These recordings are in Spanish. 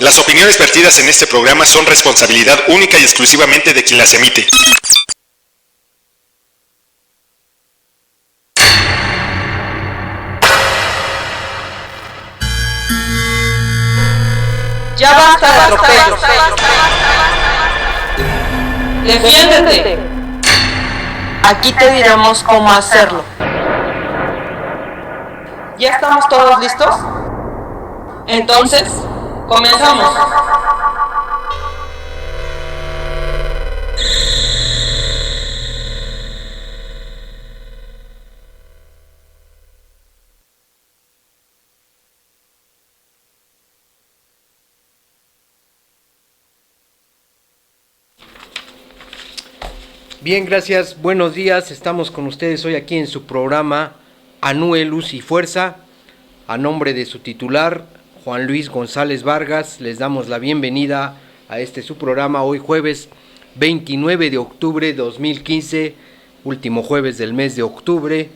Las opiniones vertidas en este programa son responsabilidad única y exclusivamente de quien las emite. Ya basta de atropellos. Defiéndete. Aquí te diremos cómo hacerlo. ¿Ya estamos todos listos? Entonces, comenzamos. Bien, gracias. Buenos días. Estamos con ustedes hoy aquí en su programa Anue, Luz y Fuerza. A nombre de su titular, Juan Luis González Vargas, les damos la bienvenida a su programa hoy jueves 29 de octubre de 2015, último jueves del mes de octubre,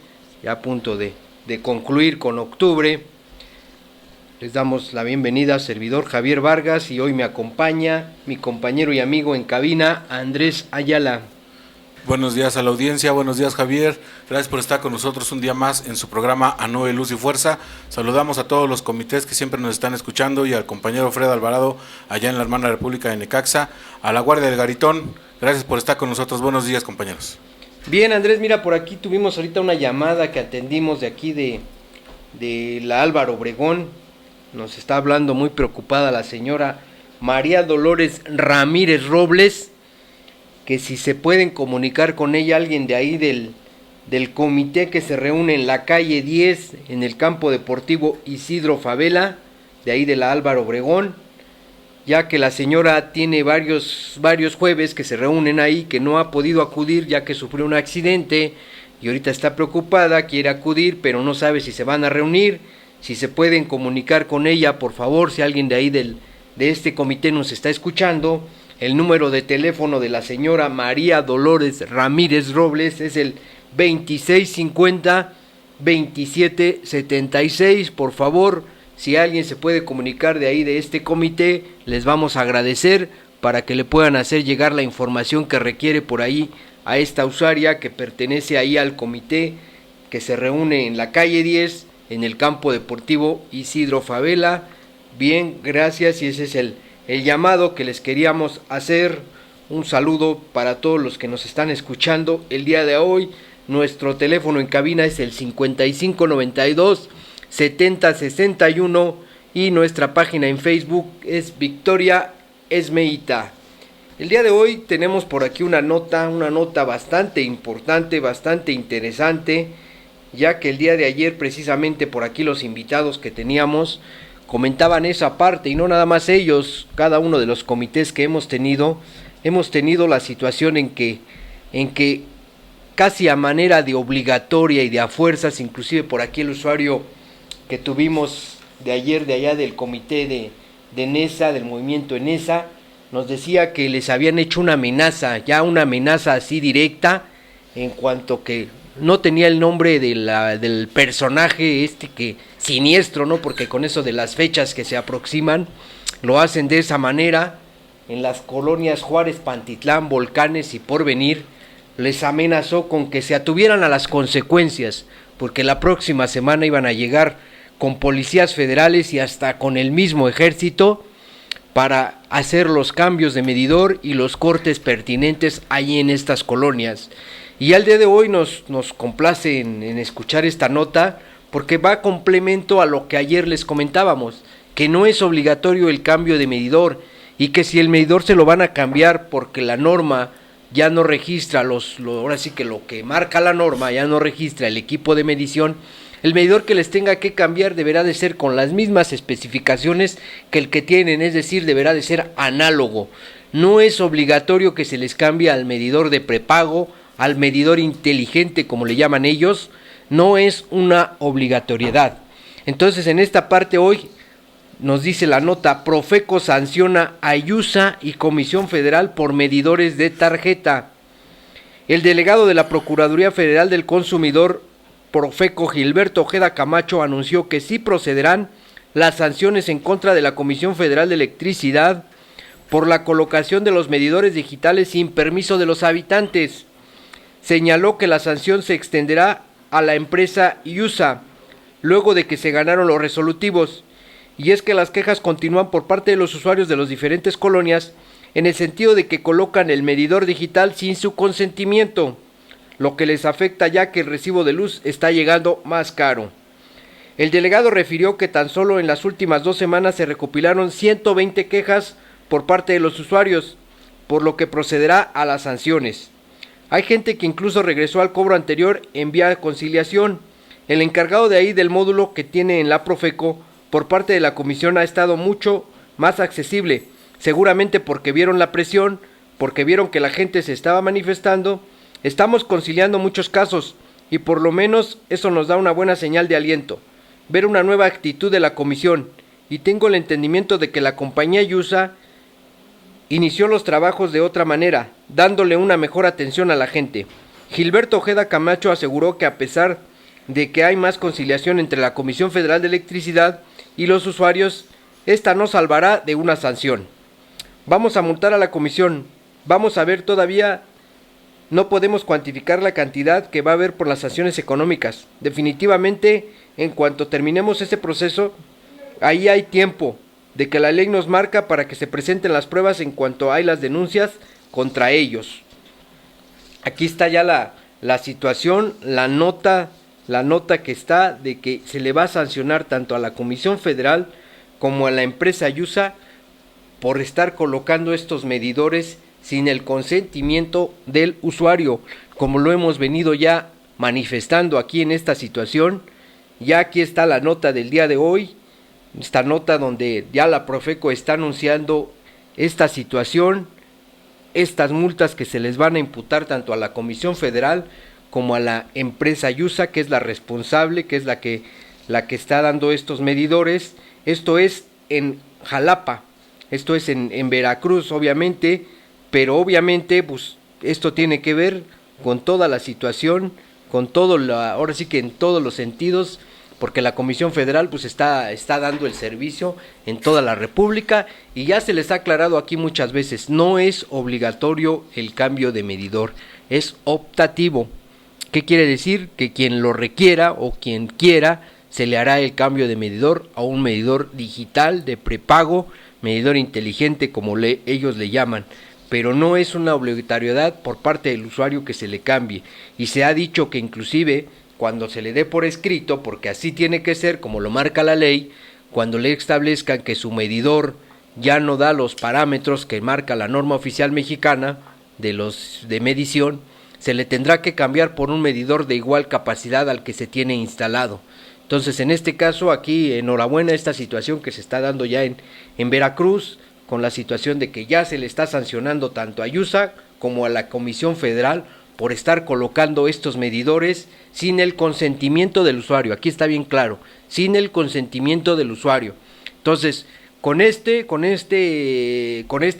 ya a punto de concluir con octubre. Les damos la bienvenida, servidor Javier Vargas, y hoy me acompaña mi compañero y amigo en cabina, Andrés Ayala. Buenos días a la audiencia, buenos días Javier, gracias por estar con nosotros un día más en su programa Anue, Luz y Fuerza. Saludamos a todos los comités que siempre nos están escuchando y al compañero Fred Alvarado allá en la hermana República de Necaxa, a la Guardia del Garitón, gracias por estar con nosotros, buenos días compañeros. Bien Andrés, mira, por aquí tuvimos ahorita una llamada que atendimos de aquí de la Álvaro Obregón. Nos está hablando muy preocupada la señora María Dolores Ramírez Robles, que si se pueden comunicar con ella alguien de ahí del comité que se reúne en la calle 10, en el campo deportivo Isidro Favela, de ahí de la Álvaro Obregón, ya que la señora tiene varios jueves que se reúnen ahí, que no ha podido acudir ya que sufrió un accidente y ahorita está preocupada, quiere acudir, pero no sabe si se van a reunir. Si se pueden comunicar con ella, por favor, si alguien de ahí de este comité nos está escuchando. El número de teléfono de la señora María Dolores Ramírez Robles es el 2650-2776. Por favor, si alguien se puede comunicar de ahí de este comité, les vamos a agradecer para que le puedan hacer llegar la información que requiere por ahí a esta usuaria que pertenece ahí al comité que se reúne en la calle 10, en el campo deportivo Isidro Favela. Bien, gracias, y ese es el llamado que les queríamos hacer. Un saludo para todos los que nos están escuchando el día de hoy. Nuestro teléfono en cabina es el 5592-7061 y nuestra página en Facebook es Victoria Esmeita. El día de hoy tenemos por aquí una nota bastante importante, bastante interesante, ya que el día de ayer precisamente por aquí los invitados que teníamos comentaban esa parte, y no nada más ellos, cada uno de los comités que hemos tenido la situación en que casi a manera de obligatoria y de a fuerzas, inclusive por aquí el usuario que tuvimos de ayer de allá del comité de NESA, del movimiento NESA, nos decía que les habían hecho una amenaza así directa, en cuanto que no tenía el nombre del personaje que siniestro, ¿no? Porque con eso de las fechas que se aproximan, lo hacen de esa manera. En las colonias Juárez, Pantitlán, Volcanes y Porvenir, les amenazó con que se atuvieran a las consecuencias, porque la próxima semana iban a llegar con policías federales y hasta con el mismo ejército para hacer los cambios de medidor y los cortes pertinentes ahí en estas colonias. Y al día de hoy nos complace en escuchar esta nota, porque va a complemento a lo que ayer les comentábamos, que no es obligatorio el cambio de medidor, y que si el medidor se lo van a cambiar porque la norma ya no registra ahora sí que lo que marca la norma ya no registra el equipo de medición, el medidor que les tenga que cambiar deberá de ser con las mismas especificaciones que el que tienen, es decir, deberá de ser análogo. No es obligatorio que se les cambie al medidor de prepago, al medidor inteligente como le llaman ellos, no es una obligatoriedad. Entonces en esta parte hoy nos dice la nota: Profeco sanciona a IUSA y Comisión Federal por medidores de tarjeta. El delegado de la Procuraduría Federal del Consumidor, Profeco, Gilberto Ojeda Camacho, anunció que sí procederán las sanciones en contra de la Comisión Federal de Electricidad por la colocación de los medidores digitales sin permiso de los habitantes. Señaló que la sanción se extenderá a la empresa IUSA, luego de que se ganaron los resolutivos, y es que las quejas continúan por parte de los usuarios de las diferentes colonias en el sentido de que colocan el medidor digital sin su consentimiento, lo que les afecta ya que el recibo de luz está llegando más caro. El delegado refirió que tan solo en las últimas 2 semanas se recopilaron 120 quejas por parte de los usuarios, por lo que procederá a las sanciones. Hay gente que incluso regresó al cobro anterior en vía de conciliación. El encargado de ahí del módulo que tiene en la Profeco por parte de la comisión ha estado mucho más accesible, seguramente porque vieron la presión, porque vieron que la gente se estaba manifestando. Estamos conciliando muchos casos y por lo menos eso nos da una buena señal de aliento, ver una nueva actitud de la comisión, y tengo el entendimiento de que la compañía IUSA inició los trabajos de otra manera, dándole una mejor atención a la gente. Gilberto Ojeda Camacho aseguró que a pesar de que hay más conciliación entre la Comisión Federal de Electricidad y los usuarios, esta no salvará de una sanción. Vamos a multar a la comisión, vamos a ver, todavía no podemos cuantificar la cantidad que va a haber por las sanciones económicas. Definitivamente, en cuanto terminemos ese proceso, ahí hay tiempo de que la ley nos marca para que se presenten las pruebas en cuanto hay las denuncias contra ellos. Aquí está ya la situación, la nota que está de que se le va a sancionar tanto a la Comisión Federal como a la empresa IUSA por estar colocando estos medidores sin el consentimiento del usuario, como lo hemos venido ya manifestando aquí en esta situación. Ya aquí está la nota del día de hoy, esta nota donde ya la Profeco está anunciando esta situación, estas multas que se les van a imputar tanto a la Comisión Federal como a la empresa IUSA, que es la responsable, que es la que está dando estos medidores. Esto es en Jalapa, esto es en Veracruz, obviamente, pero obviamente pues esto tiene que ver con toda la situación, con todo ahora sí que en todos los sentidos, porque la Comisión Federal pues está dando el servicio en toda la República, y ya se les ha aclarado aquí muchas veces, no es obligatorio el cambio de medidor, es optativo. ¿Qué quiere decir? Que quien lo requiera o quien quiera se le hará el cambio de medidor a un medidor digital de prepago, medidor inteligente como ellos le llaman, pero no es una obligatoriedad por parte del usuario que se le cambie, y se ha dicho que inclusive cuando se le dé por escrito, porque así tiene que ser como lo marca la ley, cuando le establezcan que su medidor ya no da los parámetros que marca la norma oficial mexicana de medición, se le tendrá que cambiar por un medidor de igual capacidad al que se tiene instalado. Entonces, en este caso, aquí, enhorabuena esta situación que se está dando ya en Veracruz, con la situación de que ya se le está sancionando tanto a IUSA como a la Comisión Federal por estar colocando estos medidores sin el consentimiento del usuario. Aquí está bien claro, sin el consentimiento del usuario. Entonces, con esta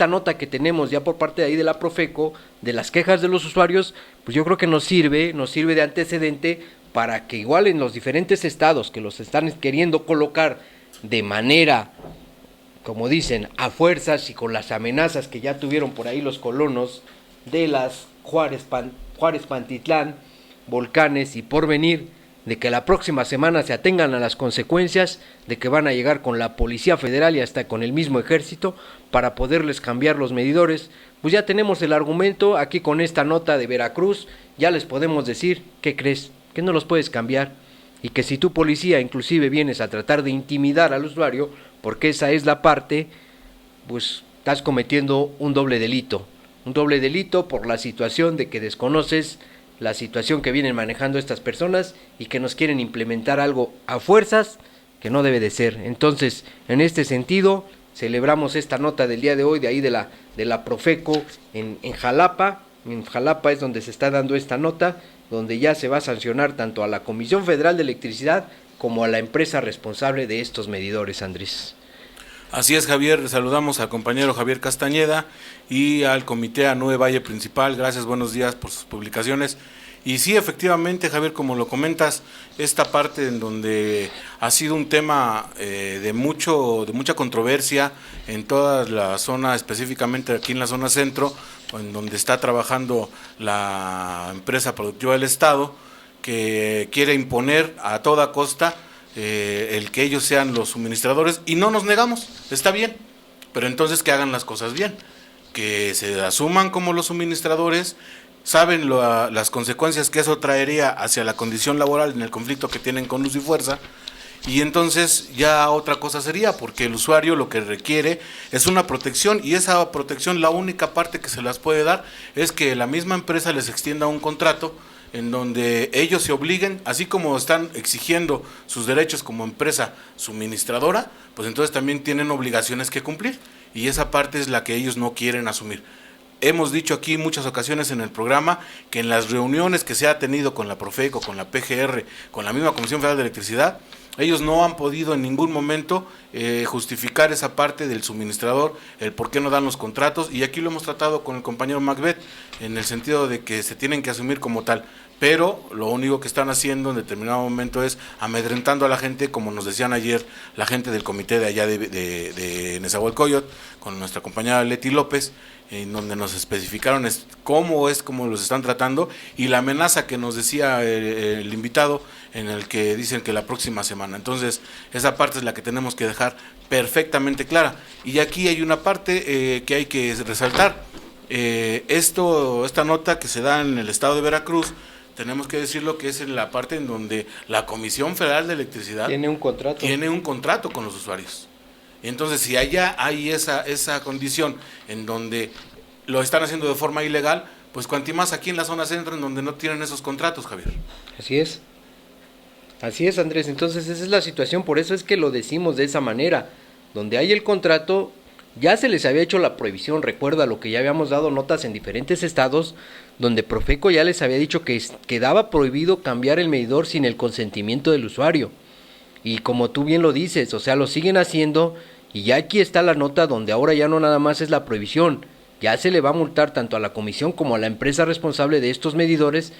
nota que tenemos ya por parte de ahí de la Profeco, de las quejas de los usuarios, pues yo creo que nos sirve de antecedente para que igual en los diferentes estados que los están queriendo colocar de manera, como dicen, a fuerzas y con las amenazas que ya tuvieron por ahí los colonos de las Juárez, Pantitlán, Volcanes y Porvenir, de que la próxima semana se atengan a las consecuencias, de que van a llegar con la Policía Federal y hasta con el mismo Ejército para poderles cambiar los medidores. Pues ya tenemos el argumento aquí con esta nota de Veracruz, ya les podemos decir, ¿qué crees? Que no los puedes cambiar, y que si tu policía inclusive vienes a tratar de intimidar al usuario, porque esa es la parte, pues estás cometiendo un doble delito por la situación de que desconoces la situación que vienen manejando estas personas y que nos quieren implementar algo a fuerzas que no debe de ser. Entonces, en este sentido, celebramos esta nota del día de hoy de ahí de la Profeco en Jalapa. En Jalapa es donde se está dando esta nota, donde ya se va a sancionar tanto a la Comisión Federal de Electricidad como a la empresa responsable de estos medidores, Andrés. Así es, Javier, saludamos al compañero Javier Castañeda y al comité ANUE Valle Principal. Gracias, buenos días por sus publicaciones. Y sí, efectivamente, Javier, como lo comentas, esta parte en donde ha sido un tema de mucha controversia en toda la zona, específicamente aquí en la zona centro, en donde está trabajando la empresa productiva del Estado, que quiere imponer a toda costa el que ellos sean los suministradores, y no nos negamos, está bien, pero entonces que hagan las cosas bien, que se asuman como los suministradores, saben las consecuencias que eso traería hacia la condición laboral en el conflicto que tienen con Luz y Fuerza, y entonces ya otra cosa sería, porque el usuario lo que requiere es una protección, y esa protección, la única parte que se las puede dar es que la misma empresa les extienda un contrato en donde ellos se obliguen, así como están exigiendo sus derechos como empresa suministradora, pues entonces también tienen obligaciones que cumplir, y esa parte es la que ellos no quieren asumir. Hemos dicho aquí muchas ocasiones en el programa que en las reuniones que se ha tenido con la Profeco, con la PGR, con la misma Comisión Federal de Electricidad, ellos no han podido en ningún momento justificar esa parte del suministrador, el por qué no dan los contratos, y aquí lo hemos tratado con el compañero Macbeth, en el sentido de que se tienen que asumir como tal, pero lo único que están haciendo en determinado momento es amedrentando a la gente, como nos decían ayer la gente del comité de allá de Nezahualcóyotl, con nuestra compañera Leti López, en donde nos especificaron cómo los están tratando, y la amenaza que nos decía el invitado, en el que dicen que la próxima semana. Entonces, esa parte es la que tenemos que dejar perfectamente clara. Y aquí hay una parte que hay que resaltar. Esta nota que se da en el estado de Veracruz, tenemos que decirlo que es en la parte en donde la Comisión Federal de Electricidad tiene un contrato con los usuarios. Entonces, si allá hay esa condición en donde lo están haciendo de forma ilegal, pues cuanto más aquí en la zona centro, en donde no tienen esos contratos, Javier. Así es, Andrés. Entonces esa es la situación, por eso es que lo decimos de esa manera. Donde hay el contrato, ya se les había hecho la prohibición, recuerda lo que ya habíamos dado notas en diferentes estados, donde Profeco ya les había dicho que quedaba prohibido cambiar el medidor sin el consentimiento del usuario. Y como tú bien lo dices, o sea, lo siguen haciendo, y ya aquí está la nota donde ahora ya no nada más es la prohibición, ya se le va a multar tanto a la comisión como a la empresa responsable de estos medidores,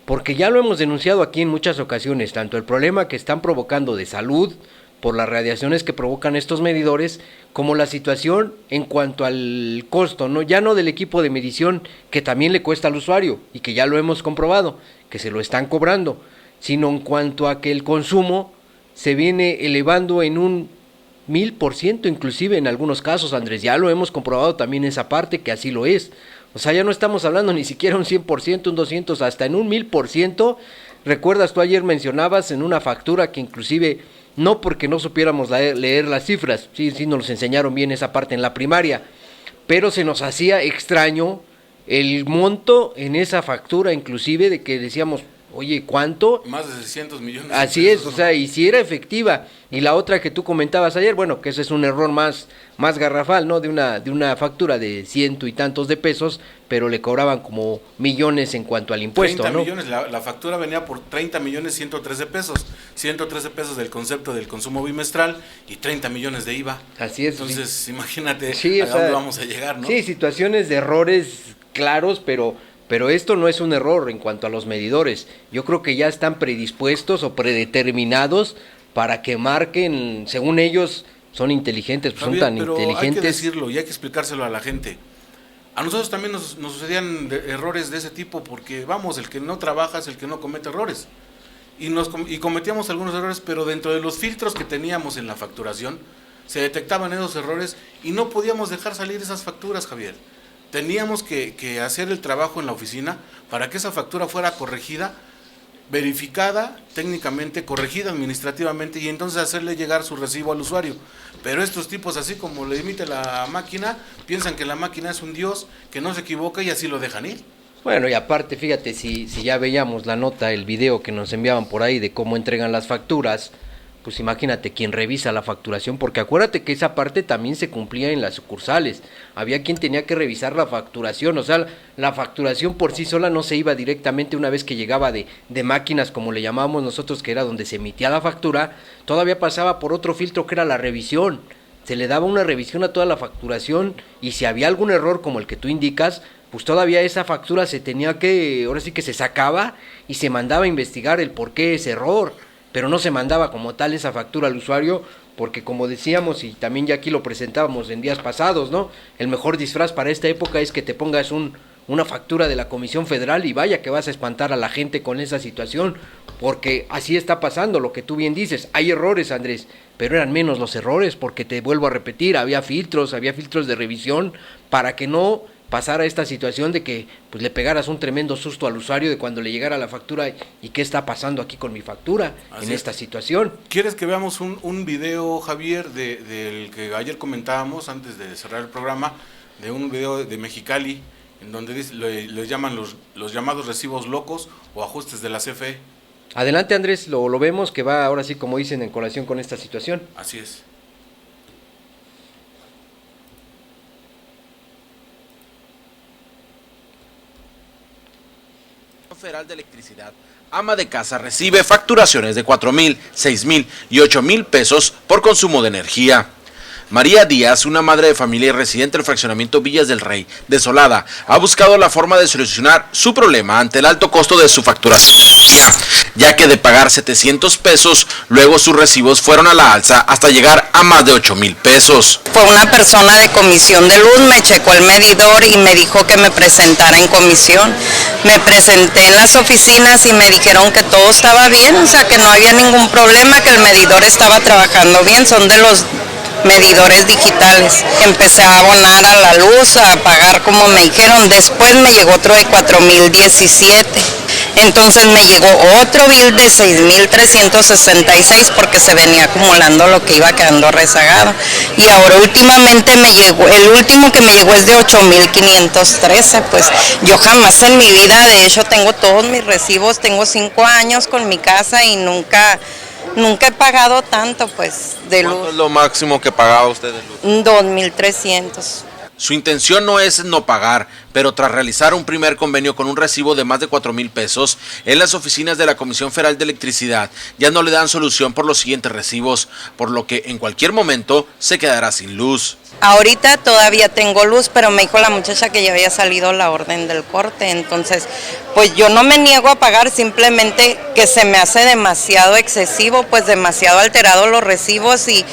porque ya lo hemos denunciado aquí en muchas ocasiones, tanto el problema que están provocando de salud por las radiaciones que provocan estos medidores, como la situación en cuanto al costo, ¿no? Ya no del equipo de medición, que también le cuesta al usuario, y que ya lo hemos comprobado, que se lo están cobrando, sino en cuanto a que el consumo se viene elevando en un 1000%, inclusive en algunos casos, Andrés, ya lo hemos comprobado también esa parte, que así lo es. O sea, ya no estamos hablando ni siquiera un 100%, un 200%, hasta en un 1000%. Recuerdas, tú ayer mencionabas en una factura que inclusive, no porque no supiéramos leer las cifras, sí nos enseñaron bien esa parte en la primaria, pero se nos hacía extraño el monto en esa factura, inclusive de que decíamos, oye, ¿cuánto? Más de 600 millones. Así es, o sea, y si era efectiva. Y la otra que tú comentabas ayer, bueno, que ese es un error más garrafal, ¿no? De una factura de ciento y tantos de pesos, pero le cobraban como millones en cuanto al impuesto, 30 ¿no? millones, la factura venía por 30 millones 113 pesos. 113 pesos del concepto del consumo bimestral y 30 millones de IVA. Así es. Entonces, sí, imagínate sí, a dónde vamos a llegar, ¿no? Sí, situaciones de errores claros, pero esto no es un error en cuanto a los medidores. Yo creo que ya están predispuestos o predeterminados para que marquen, según ellos, son inteligentes, pues Javier, son tan pero inteligentes. hay que decirlo y hay que explicárselo a la gente. A nosotros también nos sucedían errores de ese tipo, porque vamos, el que no trabaja es el que no comete errores. Y cometíamos algunos errores, pero dentro de los filtros que teníamos en la facturación, se detectaban esos errores y no podíamos dejar salir esas facturas, Javier. Teníamos que hacer el trabajo en la oficina para que esa factura fuera corregida, verificada técnicamente, corregida administrativamente, y entonces hacerle llegar su recibo al usuario. Pero estos tipos, así como le emite la máquina, piensan que la máquina es un dios, que no se equivoca, y así lo dejan ir. Bueno, y aparte, fíjate, si ya veíamos la nota, el video que nos enviaban por ahí de cómo entregan las facturas, pues imagínate quien revisa la facturación, porque acuérdate que esa parte también se cumplía en las sucursales. Había quien tenía que revisar la facturación, o sea, la facturación por sí sola no se iba directamente una vez que llegaba de máquinas, como le llamábamos nosotros, que era donde se emitía la factura, todavía pasaba por otro filtro que era la revisión. Se le daba una revisión a toda la facturación, y si había algún error como el que tú indicas, pues todavía esa factura se tenía que, ahora sí que se sacaba y se mandaba a investigar el por qué ese error, pero no se mandaba como tal esa factura al usuario, porque como decíamos y también ya aquí lo presentábamos en días pasados, ¿no? El mejor disfraz para esta época es que te pongas una factura de la Comisión Federal y vaya que vas a espantar a la gente con esa situación, porque así está pasando, lo que tú bien dices, hay errores, Andrés, pero eran menos los errores, porque te vuelvo a repetir, había filtros de revisión para que no pasara esta situación de que pues le pegaras un tremendo susto al usuario de cuando le llegara la factura y qué está pasando aquí con mi factura en esta situación. ¿Quieres que veamos un video, Javier, del que ayer comentábamos antes de cerrar el programa, de un video de Mexicali, en donde le llaman los llamados recibos locos o ajustes de la CFE? Adelante, Andrés, lo vemos que va ahora sí, como dicen, en colación con esta situación. Así es. Federal de Electricidad, ama de casa recibe facturaciones de 4,000, 6,000 y 8,000 pesos por consumo de energía. María Díaz, una madre de familia y residente del fraccionamiento Villas del Rey, desolada, ha buscado la forma de solucionar su problema ante el alto costo de su facturación, ya que de pagar 700 pesos, luego sus recibos fueron a la alza hasta llegar a más de 8,000 pesos. Fue una persona de comisión de luz, me checó el medidor y me dijo que me presentara en comisión. Me presenté en las oficinas y me dijeron que todo estaba bien, o sea que no había ningún problema, que el medidor estaba trabajando bien, son de los medidores digitales. Empecé a abonar a la luz, a pagar como me dijeron, después me llegó otro de 4,017. Entonces me llegó otro bill de 6,366 porque se venía acumulando lo que iba quedando rezagado. Y ahora últimamente me llegó, el último que me llegó es de 8,513. Pues yo jamás en mi vida, de hecho tengo todos mis recibos, tengo 5 años con mi casa y nunca he pagado tanto pues de luz. ¿Cuánto es lo máximo que pagaba usted de luz? 2,300. Su intención no es no pagar, pero tras realizar un primer convenio con un recibo de más de 4,000 pesos, en las oficinas de la Comisión Federal de Electricidad ya no le dan solución por los siguientes recibos, por lo que en cualquier momento se quedará sin luz. Ahorita todavía tengo luz, pero me dijo la muchacha que ya había salido la orden del corte, entonces pues yo no me niego a pagar, simplemente que se me hace demasiado excesivo, pues demasiado alterado los recibos y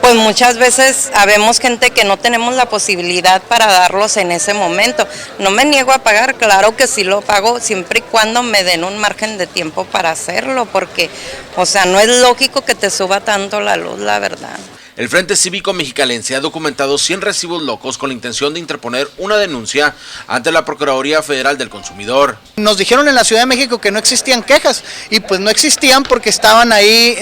pues muchas veces habemos gente que no tenemos la posibilidad para darlos en ese momento. No me niego a pagar, claro que sí lo pago, siempre y cuando me den un margen de tiempo para hacerlo, porque, o sea, no es lógico que te suba tanto la luz, la verdad. El Frente Cívico Mexicalense ha documentado 100 recibos locos con la intención de interponer una denuncia ante la Procuraduría Federal del Consumidor. Nos dijeron en la Ciudad de México que no existían quejas y pues no existían porque estaban ahí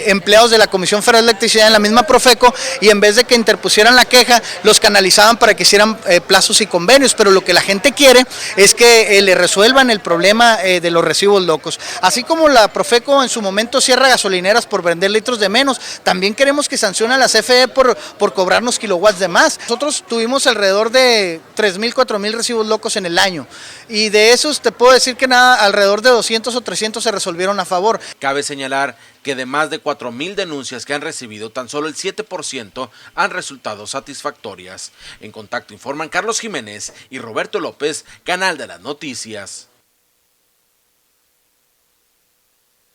empleados de la Comisión Federal de Electricidad en la misma Profeco y en vez de que interpusieran la queja los canalizaban para que hicieran plazos y convenios, pero lo que la gente quiere es que le resuelvan el problema de los recibos locos. Así como la Profeco en su momento cierra gasolineras por vender litros de menos, también queremos que sancione la CFE por cobrarnos kilowatts de más. Nosotros tuvimos alrededor de 3,000, 4,000 recibos locos en el año y de esos te puedo decir que alrededor de 200 o 300 se resolvieron a favor. Cabe señalar que de más de 4,000 denuncias que han recibido, tan solo el 7% han resultado satisfactorias. En Contacto informan Carlos Jiménez y Roberto López, Canal de las Noticias.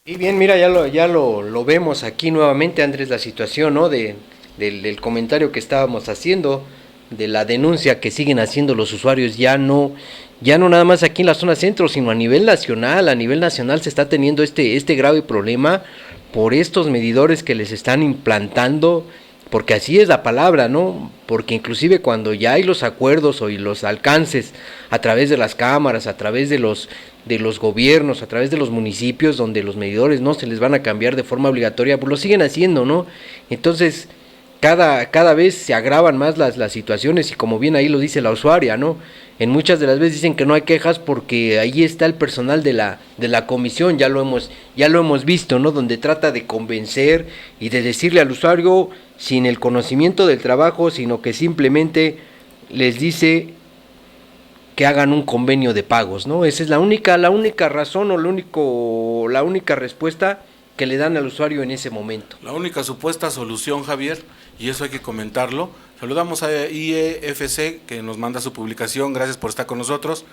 Y bien, mira, ya lo vemos aquí nuevamente, Andrés, la situación, ¿no? Del comentario que estábamos haciendo, de la denuncia que siguen haciendo los usuarios, ya no nada más aquí en la zona centro, sino a nivel nacional se está teniendo este grave problema por estos medidores que les están implantando, porque así es la palabra, ¿no? Porque inclusive cuando ya hay los acuerdos o los alcances a través de las cámaras, a través de los gobiernos, a través de los municipios, donde los medidores no se les van a cambiar de forma obligatoria, pues lo siguen haciendo, ¿no? Entonces, cada vez se agravan más las situaciones y como bien ahí lo dice la usuaria, ¿no? En muchas de las veces dicen que no hay quejas porque ahí está el personal de la comisión, ya lo hemos visto, ¿no? Donde trata de convencer y de decirle al usuario sin el conocimiento del trabajo, sino que simplemente les dice que hagan un convenio de pagos, ¿no? Esa es la única razón o la única respuesta que le dan al usuario en ese momento. La única supuesta solución, Javier, y eso hay que comentarlo, saludamos a IEFC que nos manda su publicación, gracias por estar con nosotros,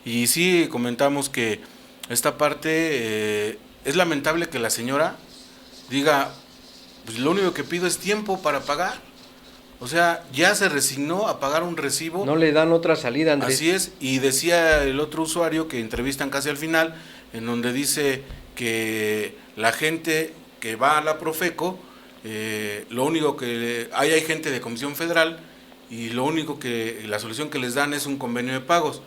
y sí comentamos que esta parte es lamentable que la señora diga, pues lo único que pido es tiempo para pagar. O sea, ya se resignó a pagar un recibo. No le dan otra salida, Andrés. Así es, y decía el otro usuario que entrevistan casi al final, en donde dice que la gente que va a la Profeco, lo único que hay gente de Comisión Federal y lo único que la solución que les dan es un convenio de pagos.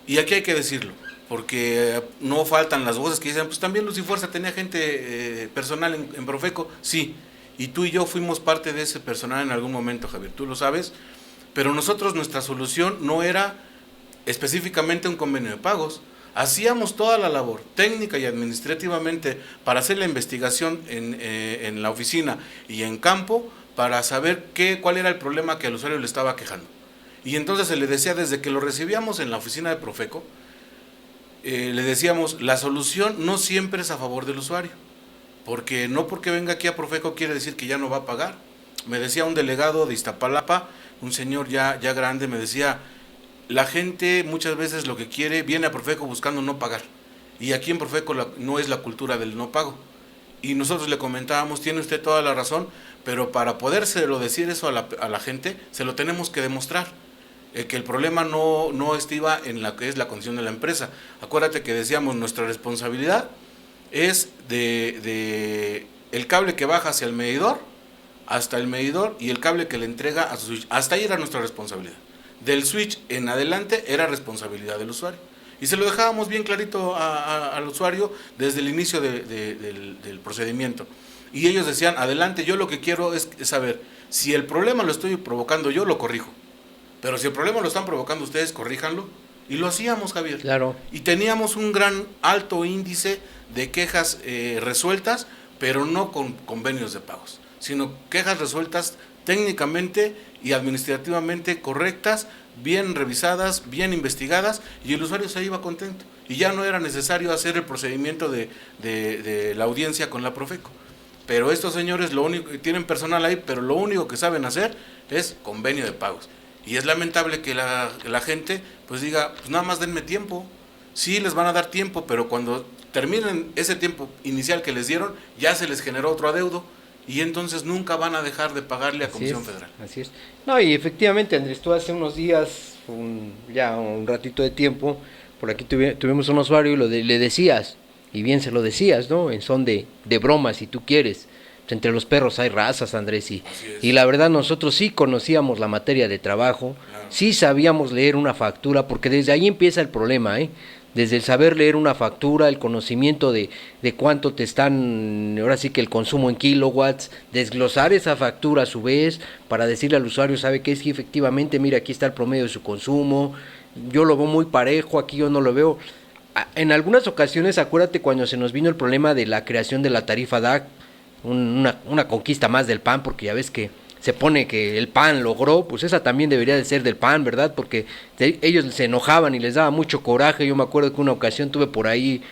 Y aquí hay que decirlo, porque no faltan las voces que dicen, pues también Luz y Fuerza tenía gente personal en Profeco, sí. Y tú y yo fuimos parte de ese personal en algún momento, Javier, tú lo sabes, pero nosotros nuestra solución no era específicamente un convenio de pagos, hacíamos toda la labor técnica y administrativamente para hacer la investigación en la oficina y en campo para saber cuál era el problema que al usuario le estaba quejando. Y entonces se le decía, desde que lo recibíamos en la oficina de Profeco, le decíamos, la solución no siempre es a favor del usuario. Porque no porque venga aquí a Profeco quiere decir que ya no va a pagar. Me decía un delegado de Iztapalapa, un señor ya grande, me decía, la gente muchas veces lo que quiere, viene a Profeco buscando no pagar. Y aquí en Profeco no es la cultura del no pago. Y nosotros le comentábamos, tiene usted toda la razón, pero para podérselo decir eso a la gente, se lo tenemos que demostrar. Que el problema no estriba en la que es la condición de la empresa. Acuérdate que decíamos, nuestra responsabilidad es de el cable que baja hacia el medidor, hasta el medidor y el cable que le entrega a su switch. Hasta ahí era nuestra responsabilidad. Del switch en adelante era responsabilidad del usuario. Y se lo dejábamos bien clarito al usuario desde el inicio del procedimiento. Y ellos decían, adelante, yo lo que quiero es saber, si el problema lo estoy provocando yo, lo corrijo. Pero si el problema lo están provocando ustedes, corríjanlo. Y lo hacíamos, Javier. Claro. Y teníamos un gran alto índice de quejas resueltas, pero no con convenios de pagos, sino quejas resueltas técnicamente y administrativamente correctas, bien revisadas, bien investigadas, y el usuario se iba contento. Y ya no era necesario hacer el procedimiento de la audiencia con la Profeco. Pero estos señores lo único tienen personal ahí, pero lo único que saben hacer es convenio de pagos. Y es lamentable que la gente pues diga, pues nada más denme tiempo. Sí, les van a dar tiempo, pero cuando terminen ese tiempo inicial que les dieron, ya se les generó otro adeudo y entonces nunca van a dejar de pagarle a Comisión Federal. Así es. No, y efectivamente, Andrés, tú hace unos días, ya un ratito de tiempo, por aquí tuvimos un usuario y le decías, y bien se lo decías, ¿no? En son de broma, si tú quieres. Entre los perros hay razas, Andrés, y la verdad nosotros sí conocíamos la materia de trabajo, claro. Sí sabíamos leer una factura, porque desde ahí empieza el problema, desde el saber leer una factura, el conocimiento de cuánto te están, ahora sí que el consumo en kilowatts, desglosar esa factura a su vez, para decirle al usuario, sabe que es que efectivamente, mira, aquí está el promedio de su consumo, yo lo veo muy parejo, aquí yo no lo veo. En algunas ocasiones, acuérdate cuando se nos vino el problema de la creación de la tarifa DAC, una conquista más del PAN, porque ya ves que se pone que el PAN logró, pues esa también debería de ser del PAN, ¿verdad? Porque ellos se enojaban y les daba mucho coraje. Yo me acuerdo que una ocasión tuve por ahí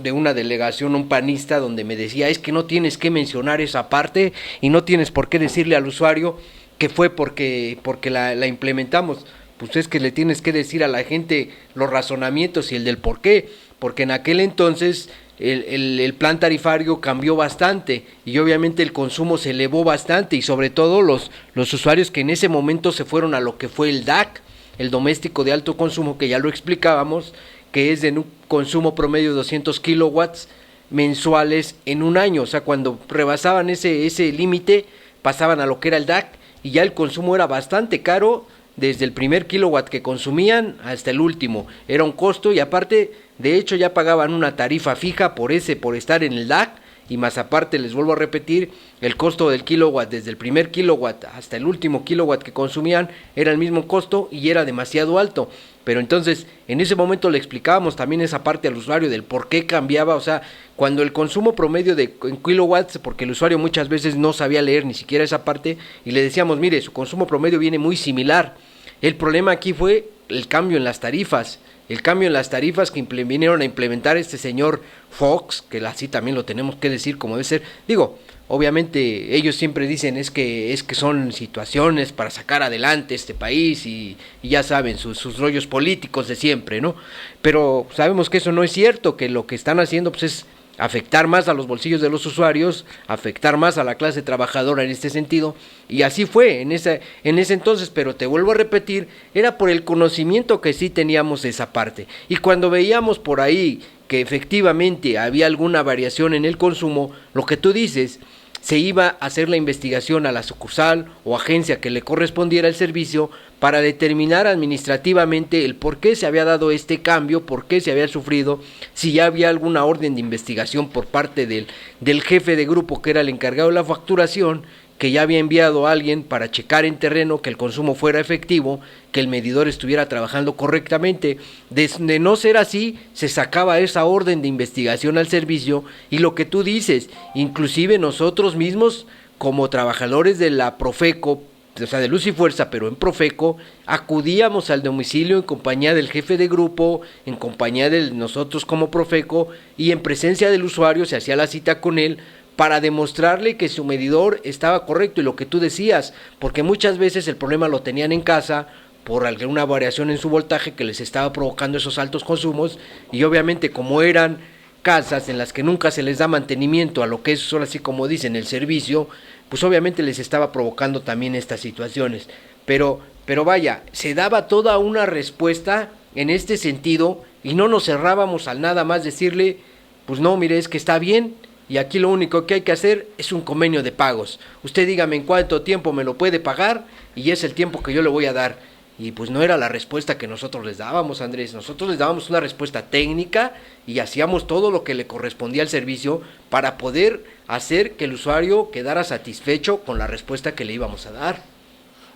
de una delegación un panista donde me decía, es que no tienes que mencionar esa parte y no tienes por qué decirle al usuario que fue porque la implementamos. Pues es que le tienes que decir a la gente los razonamientos y el del por qué, porque en aquel entonces el plan tarifario cambió bastante y obviamente el consumo se elevó bastante y sobre todo los usuarios que en ese momento se fueron a lo que fue el DAC, el doméstico de alto consumo, que ya lo explicábamos, que es de un consumo promedio de 200 kilowatts mensuales en un año. O sea, cuando rebasaban ese límite pasaban a lo que era el DAC y ya el consumo era bastante caro. Desde el primer kilowatt que consumían hasta el último, era un costo y aparte, de hecho ya pagaban una tarifa fija por estar en el DAC y más aparte les vuelvo a repetir, el costo del kilowatt desde el primer kilowatt hasta el último kilowatt que consumían era el mismo costo y era demasiado alto. Pero entonces en ese momento le explicábamos también esa parte al usuario del por qué cambiaba, o sea, cuando el consumo promedio en kilowatts, porque el usuario muchas veces no sabía leer ni siquiera esa parte, y le decíamos, mire, su consumo promedio viene muy similar. El problema aquí fue el cambio en las tarifas. el cambio en las tarifas que vinieron a implementar este señor Fox, que así también lo tenemos que decir como debe ser. Digo, obviamente ellos siempre dicen es que son situaciones para sacar adelante este país y ya saben, sus rollos políticos de siempre, ¿no? Pero sabemos que eso no es cierto, que lo que están haciendo pues es afectar más a los bolsillos de los usuarios, afectar más a la clase trabajadora en este sentido, y así fue en ese entonces, pero te vuelvo a repetir, era por el conocimiento que sí teníamos de esa parte, y cuando veíamos por ahí que efectivamente había alguna variación en el consumo, lo que tú dices, se iba a hacer la investigación a la sucursal o agencia que le correspondiera el servicio para determinar administrativamente el por qué se había dado este cambio, por qué se había sufrido, si ya había alguna orden de investigación por parte del jefe de grupo que era el encargado de la facturación, que ya había enviado a alguien para checar en terreno que el consumo fuera efectivo, que el medidor estuviera trabajando correctamente. De no ser así, se sacaba esa orden de investigación al servicio, y lo que tú dices, inclusive nosotros mismos como trabajadores de la Profeco, o sea de Luz y Fuerza, pero en Profeco, acudíamos al domicilio en compañía del jefe de grupo, en compañía de nosotros como Profeco, y en presencia del usuario se hacía la cita con él, para demostrarle que su medidor estaba correcto, y lo que tú decías, porque muchas veces el problema lo tenían en casa por alguna variación en su voltaje que les estaba provocando esos altos consumos, y obviamente como eran casas en las que nunca se les da mantenimiento a lo que es, solo así como dicen, el servicio, pues obviamente les estaba provocando también estas situaciones, pero vaya, se daba toda una respuesta en este sentido, y no nos cerrábamos al nada más decirle, pues no, mire, es que está bien, y aquí lo único que hay que hacer es un convenio de pagos. Usted dígame en cuánto tiempo me lo puede pagar y es el tiempo que yo le voy a dar. Y pues no era la respuesta que nosotros les dábamos, Andrés. Nosotros les dábamos una respuesta técnica y hacíamos todo lo que le correspondía al servicio para poder hacer que el usuario quedara satisfecho con la respuesta que le íbamos a dar.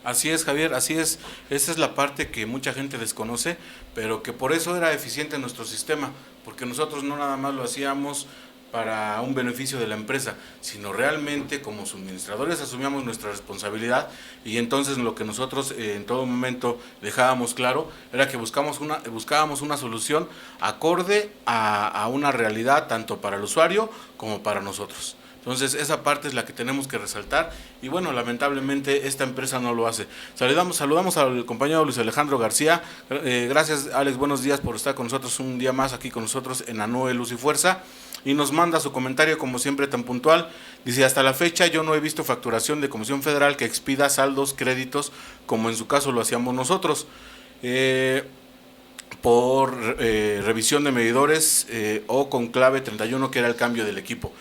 Así es, Javier, así es. Esa es la parte que mucha gente desconoce, pero que por eso era eficiente nuestro sistema, porque nosotros no nada más lo hacíamos para un beneficio de la empresa, sino realmente como suministradores asumíamos nuestra responsabilidad, y entonces lo que nosotros en todo momento dejábamos claro era que buscábamos una solución acorde a una realidad tanto para el usuario como para nosotros. Entonces esa parte es la que tenemos que resaltar, y bueno, lamentablemente esta empresa no lo hace. Saludamos al compañero Luis Alejandro García. Gracias, Alex, buenos días por estar con nosotros un día más aquí con nosotros en ANOE Luz y Fuerza. Y nos manda su comentario como siempre tan puntual. Dice, hasta la fecha yo no he visto facturación de Comisión Federal que expida saldos, créditos, como en su caso lo hacíamos nosotros, por revisión de medidores o con clave 31, que era el cambio del equipo.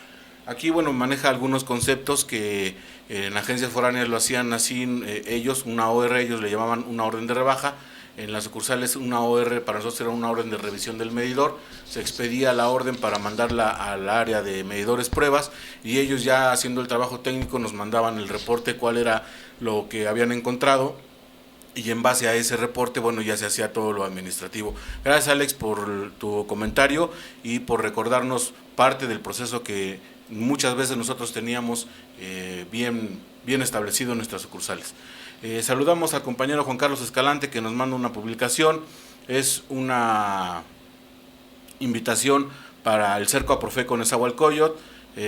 Aquí, bueno, maneja algunos conceptos que en agencias foráneas lo hacían así ellos, una OR, ellos le llamaban una orden de rebaja. En las sucursales una OR para nosotros era una orden de revisión del medidor, se expedía la orden para mandarla al área de medidores pruebas, y ellos ya haciendo el trabajo técnico nos mandaban el reporte, cuál era lo que habían encontrado, y en base a ese reporte, bueno, ya se hacía todo lo administrativo. Gracias, Alex, por tu comentario y por recordarnos parte del proceso que muchas veces nosotros teníamos bien establecido en nuestras sucursales. Saludamos al compañero Juan Carlos Escalante, que nos manda una publicación. Es una invitación para el cerco a Profeco en Nezahualcóyotl.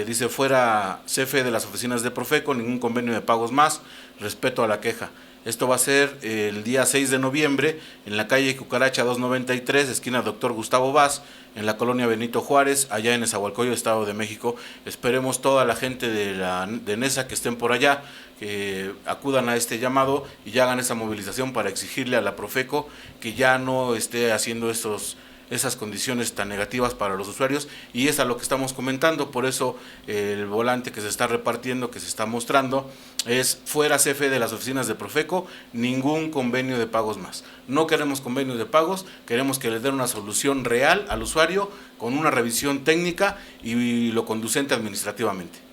Dice, fuera CFE de las oficinas de Profeco, ningún convenio de pagos más, respeto a la queja. Esto va a ser el día 6 de noviembre en la calle Cucaracha 293, esquina Doctor Gustavo Vaz, en la colonia Benito Juárez, allá en Nezahualcóyotl, Estado de México. Esperemos toda la gente de NESA que estén por allá, que acudan a este llamado y ya hagan esa movilización para exigirle a la Profeco que ya no esté haciendo esas condiciones tan negativas para los usuarios, y es a lo que estamos comentando. Por eso el volante que se está repartiendo, que se está mostrando, es fuera CFE de las oficinas de Profeco, ningún convenio de pagos más. No queremos convenios de pagos, queremos que les den una solución real al usuario con una revisión técnica y lo conducente administrativamente.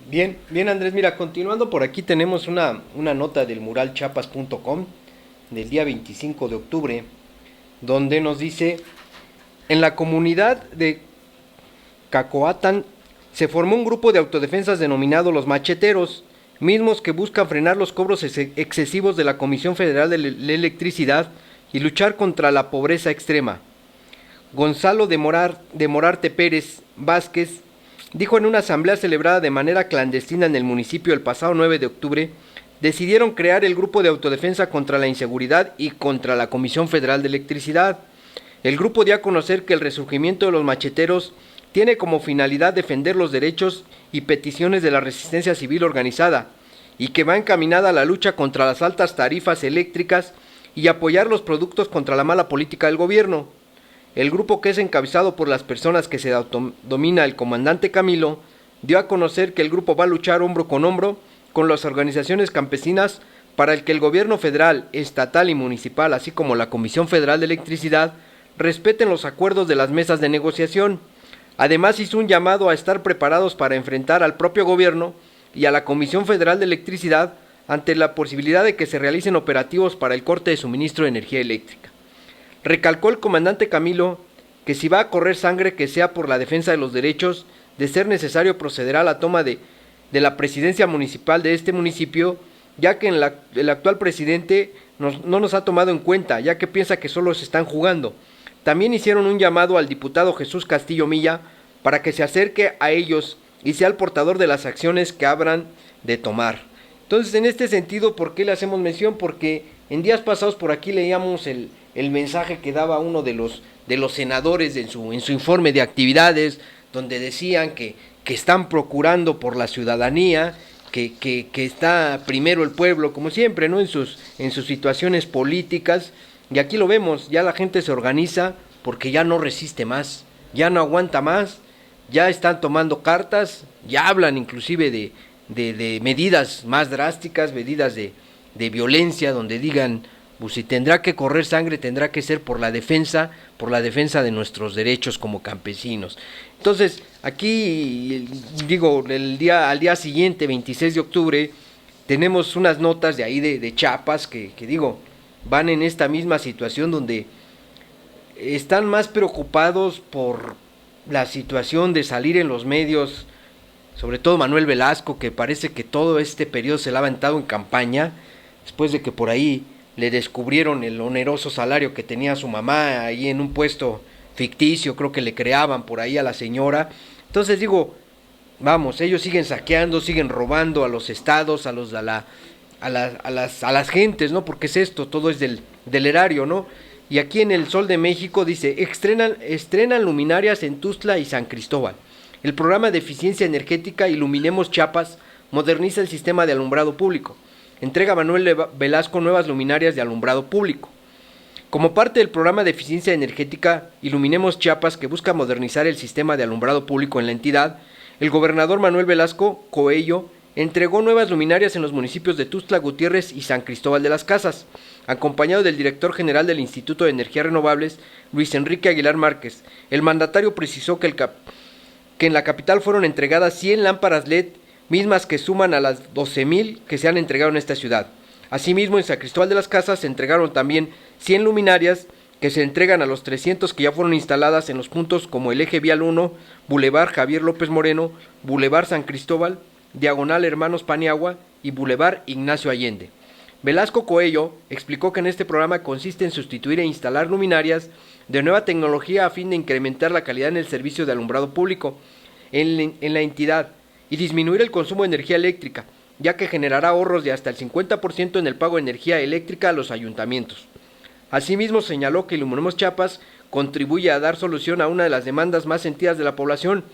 Bien, Andrés, mira, continuando por aquí tenemos una nota del muralchiapas.com del día 25 de octubre, donde nos dice: en la comunidad de Cacoatán se formó un grupo de autodefensas denominado Los Macheteros, mismos que buscan frenar los cobros excesivos de la Comisión Federal de Electricidad, y luchar contra la pobreza extrema. Gonzalo de Morarte Pérez Vázquez dijo en una asamblea celebrada de manera clandestina en el municipio el pasado 9 de octubre, decidieron crear el Grupo de Autodefensa contra la Inseguridad y contra la Comisión Federal de Electricidad. El grupo dio a conocer que el resurgimiento de los macheteros tiene como finalidad defender los derechos y peticiones de la resistencia civil organizada y que va encaminada a la lucha contra las altas tarifas eléctricas y apoyar los productos contra la mala política del gobierno. El grupo, que es encabezado por las personas que se autodomina el comandante Camilo, dio a conocer que el grupo va a luchar hombro con las organizaciones campesinas para que el gobierno federal, estatal y municipal, así como la Comisión Federal de Electricidad, respeten los acuerdos de las mesas de negociación. Además, hizo un llamado a estar preparados para enfrentar al propio gobierno y a la Comisión Federal de Electricidad ante la posibilidad de que se realicen operativos para el corte de suministro de energía eléctrica. Recalcó el comandante Camilo que si va a correr sangre, que sea por la defensa de los derechos, de ser necesario procederá a la toma de la presidencia municipal de este municipio, ya que el actual presidente no nos ha tomado en cuenta, ya que piensa que solo se están jugando. También hicieron un llamado al diputado Jesús Castillo Milla para que se acerque a ellos y sea el portador de las acciones que habrán de tomar. Entonces, en este sentido, ¿por qué le hacemos mención? Porque en días pasados por aquí leíamos el mensaje que daba uno de los senadores en su informe de actividades, donde decían que están procurando por la ciudadanía, que está primero el pueblo, como siempre, ¿no? En sus situaciones políticas. Y aquí lo vemos, ya la gente se organiza porque ya no resiste más, ya no aguanta más, ya están tomando cartas, ya hablan inclusive de medidas más drásticas, medidas de violencia, donde digan, pues si tendrá que correr sangre, tendrá que ser por la defensa de nuestros derechos como campesinos. Entonces, aquí, digo, al día siguiente, 26 de octubre, tenemos unas notas de ahí de Chiapas que digo, van en esta misma situación donde están más preocupados por la situación de salir en los medios, sobre todo Manuel Velasco, que parece que todo este periodo se le ha aventado en campaña, después de que por ahí le descubrieron el oneroso salario que tenía su mamá ahí en un puesto ficticio, creo que le creaban por ahí a la señora. Entonces digo, vamos, ellos siguen saqueando, siguen robando a los estados, a las gentes, ¿no? Porque es esto, todo es del erario, ¿no? Y aquí en el Sol de México dice, estrenan luminarias en Tuxtla y San Cristóbal. El programa de eficiencia energética Iluminemos Chiapas moderniza el sistema de alumbrado público. Entrega a Manuel Velasco nuevas luminarias de alumbrado público. Como parte del programa de eficiencia energética Iluminemos Chiapas, que busca modernizar el sistema de alumbrado público en la entidad, el gobernador Manuel Velasco Coello entregó nuevas luminarias en los municipios de Tuxtla Gutiérrez y San Cristóbal de las Casas, acompañado del director general del Instituto de Energías Renovables, Luis Enrique Aguilar Márquez. El mandatario precisó que en la capital fueron entregadas 100 lámparas LED, mismas que suman a las 12,000 que se han entregado en esta ciudad. Asimismo, en San Cristóbal de las Casas se entregaron también 100 luminarias que se entregan a los 300 que ya fueron instaladas en los puntos como el Eje Vial 1, Boulevard Javier López Moreno, Boulevard San Cristóbal, Diagonal Hermanos Paniagua y Boulevard Ignacio Allende. Velasco Coello explicó que en este programa consiste en sustituir e instalar luminarias de nueva tecnología a fin de incrementar la calidad en el servicio de alumbrado público en la entidad y disminuir el consumo de energía eléctrica, ya que generará ahorros de hasta el 50% en el pago de energía eléctrica a los ayuntamientos. Asimismo, señaló que Iluminemos Chiapas contribuye a dar solución a una de las demandas más sentidas de la población,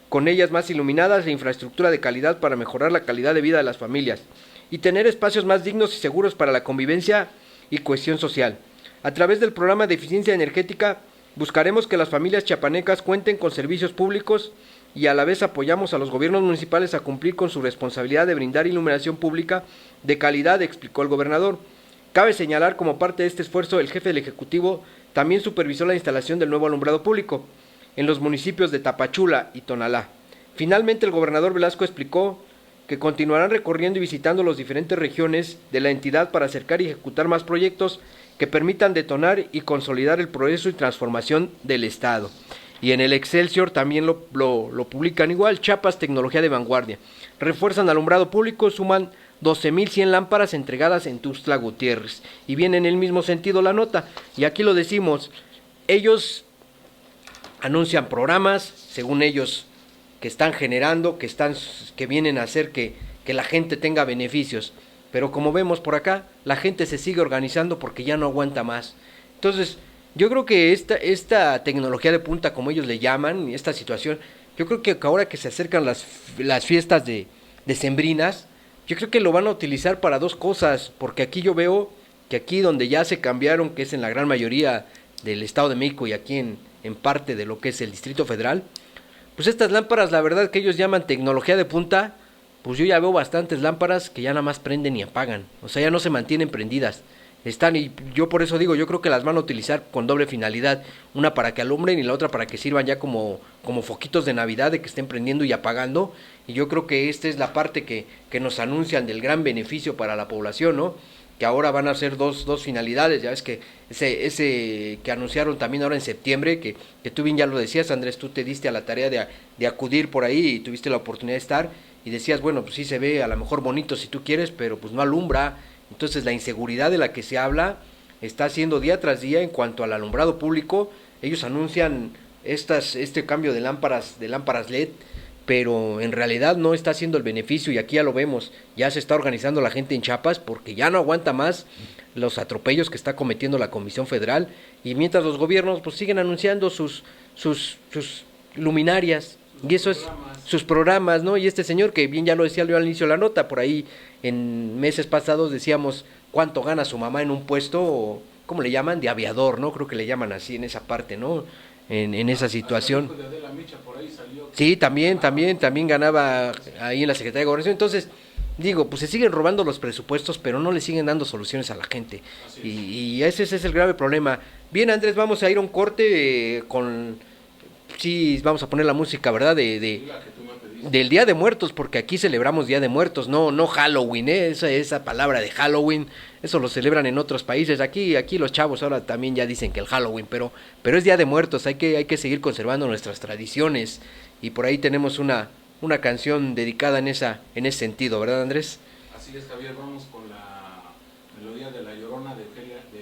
con ellas más iluminadas e infraestructura de calidad para mejorar la calidad de vida de las familias y tener espacios más dignos y seguros para la convivencia y cohesión social. A través del programa de eficiencia energética buscaremos que las familias chiapanecas cuenten con servicios públicos y a la vez apoyamos a los gobiernos municipales a cumplir con su responsabilidad de brindar iluminación pública de calidad, explicó el gobernador. Cabe señalar, como parte de este esfuerzo, el jefe del Ejecutivo también supervisó la instalación del nuevo alumbrado público en los municipios de Tapachula y Tonalá. Finalmente, el gobernador Velasco explicó que continuarán recorriendo y visitando las diferentes regiones de la entidad para acercar y ejecutar más proyectos que permitan detonar y consolidar el progreso y transformación del Estado. Y en el Excelsior también lo publican igual, Chiapas, tecnología de vanguardia. Refuerzan alumbrado público, suman 12,100 lámparas entregadas en Tuxtla Gutiérrez. Y viene en el mismo sentido la nota. Y aquí lo decimos, ellos anuncian programas, según ellos, que están generando, que vienen a hacer que la gente tenga beneficios. Pero como vemos por acá, la gente se sigue organizando porque ya no aguanta más. Entonces, yo creo que esta tecnología de punta, como ellos le llaman, esta situación, yo creo que ahora que se acercan las fiestas decembrinas, yo creo que lo van a utilizar para dos cosas, porque aquí yo veo que aquí donde ya se cambiaron, que es en la gran mayoría del Estado de México y aquí en parte de lo que es el Distrito Federal, pues estas lámparas, la verdad que ellos llaman tecnología de punta, pues yo ya veo bastantes lámparas que ya nada más prenden y apagan, o sea, ya no se mantienen prendidas. Y yo por eso digo, yo creo que las van a utilizar con doble finalidad, una para que alumbren y la otra para que sirvan ya como foquitos de Navidad, de que estén prendiendo y apagando, y yo creo que esta es la parte que nos anuncian del gran beneficio para la población, ¿no? Que ahora van a ser dos finalidades, ya ves que ese que anunciaron también ahora en septiembre, que tú bien ya lo decías, Andrés, tú te diste a la tarea de acudir por ahí y tuviste la oportunidad de estar, y decías, bueno, pues sí se ve a lo mejor bonito si tú quieres, pero pues no alumbra. Entonces la inseguridad de la que se habla está haciendo día tras día en cuanto al alumbrado público. Ellos anuncian este cambio de lámparas LED, pero en realidad no está haciendo el beneficio, y aquí ya lo vemos, ya se está organizando la gente en Chiapas porque ya no aguanta más los atropellos que está cometiendo la Comisión Federal, y mientras los gobiernos pues siguen anunciando sus luminarias, y eso es sus programas, ¿no? Y este señor, que bien ya lo decía yo al inicio de la nota, por ahí en meses pasados decíamos cuánto gana su mamá en un puesto, ¿cómo le llaman? De aviador, ¿no? Creo que le llaman así en esa parte, ¿no? En esa situación. Sí, también ganaba ahí en la Secretaría de Gobernación. Entonces, digo, pues se siguen robando los presupuestos, pero no le siguen dando soluciones a la gente. Y ese es el grave problema. Bien, Andrés, vamos a ir a un corte sí, vamos a poner la música, ¿verdad? Del Día de Muertos, porque aquí celebramos Día de Muertos, no Halloween, esa palabra de Halloween, eso lo celebran en otros países. Aquí los chavos ahora también ya dicen que el Halloween, pero es Día de Muertos, hay que seguir conservando nuestras tradiciones, y por ahí tenemos una canción dedicada en ese sentido, ¿verdad, Andrés? Así es, Javier, vamos con la melodía de La Llorona de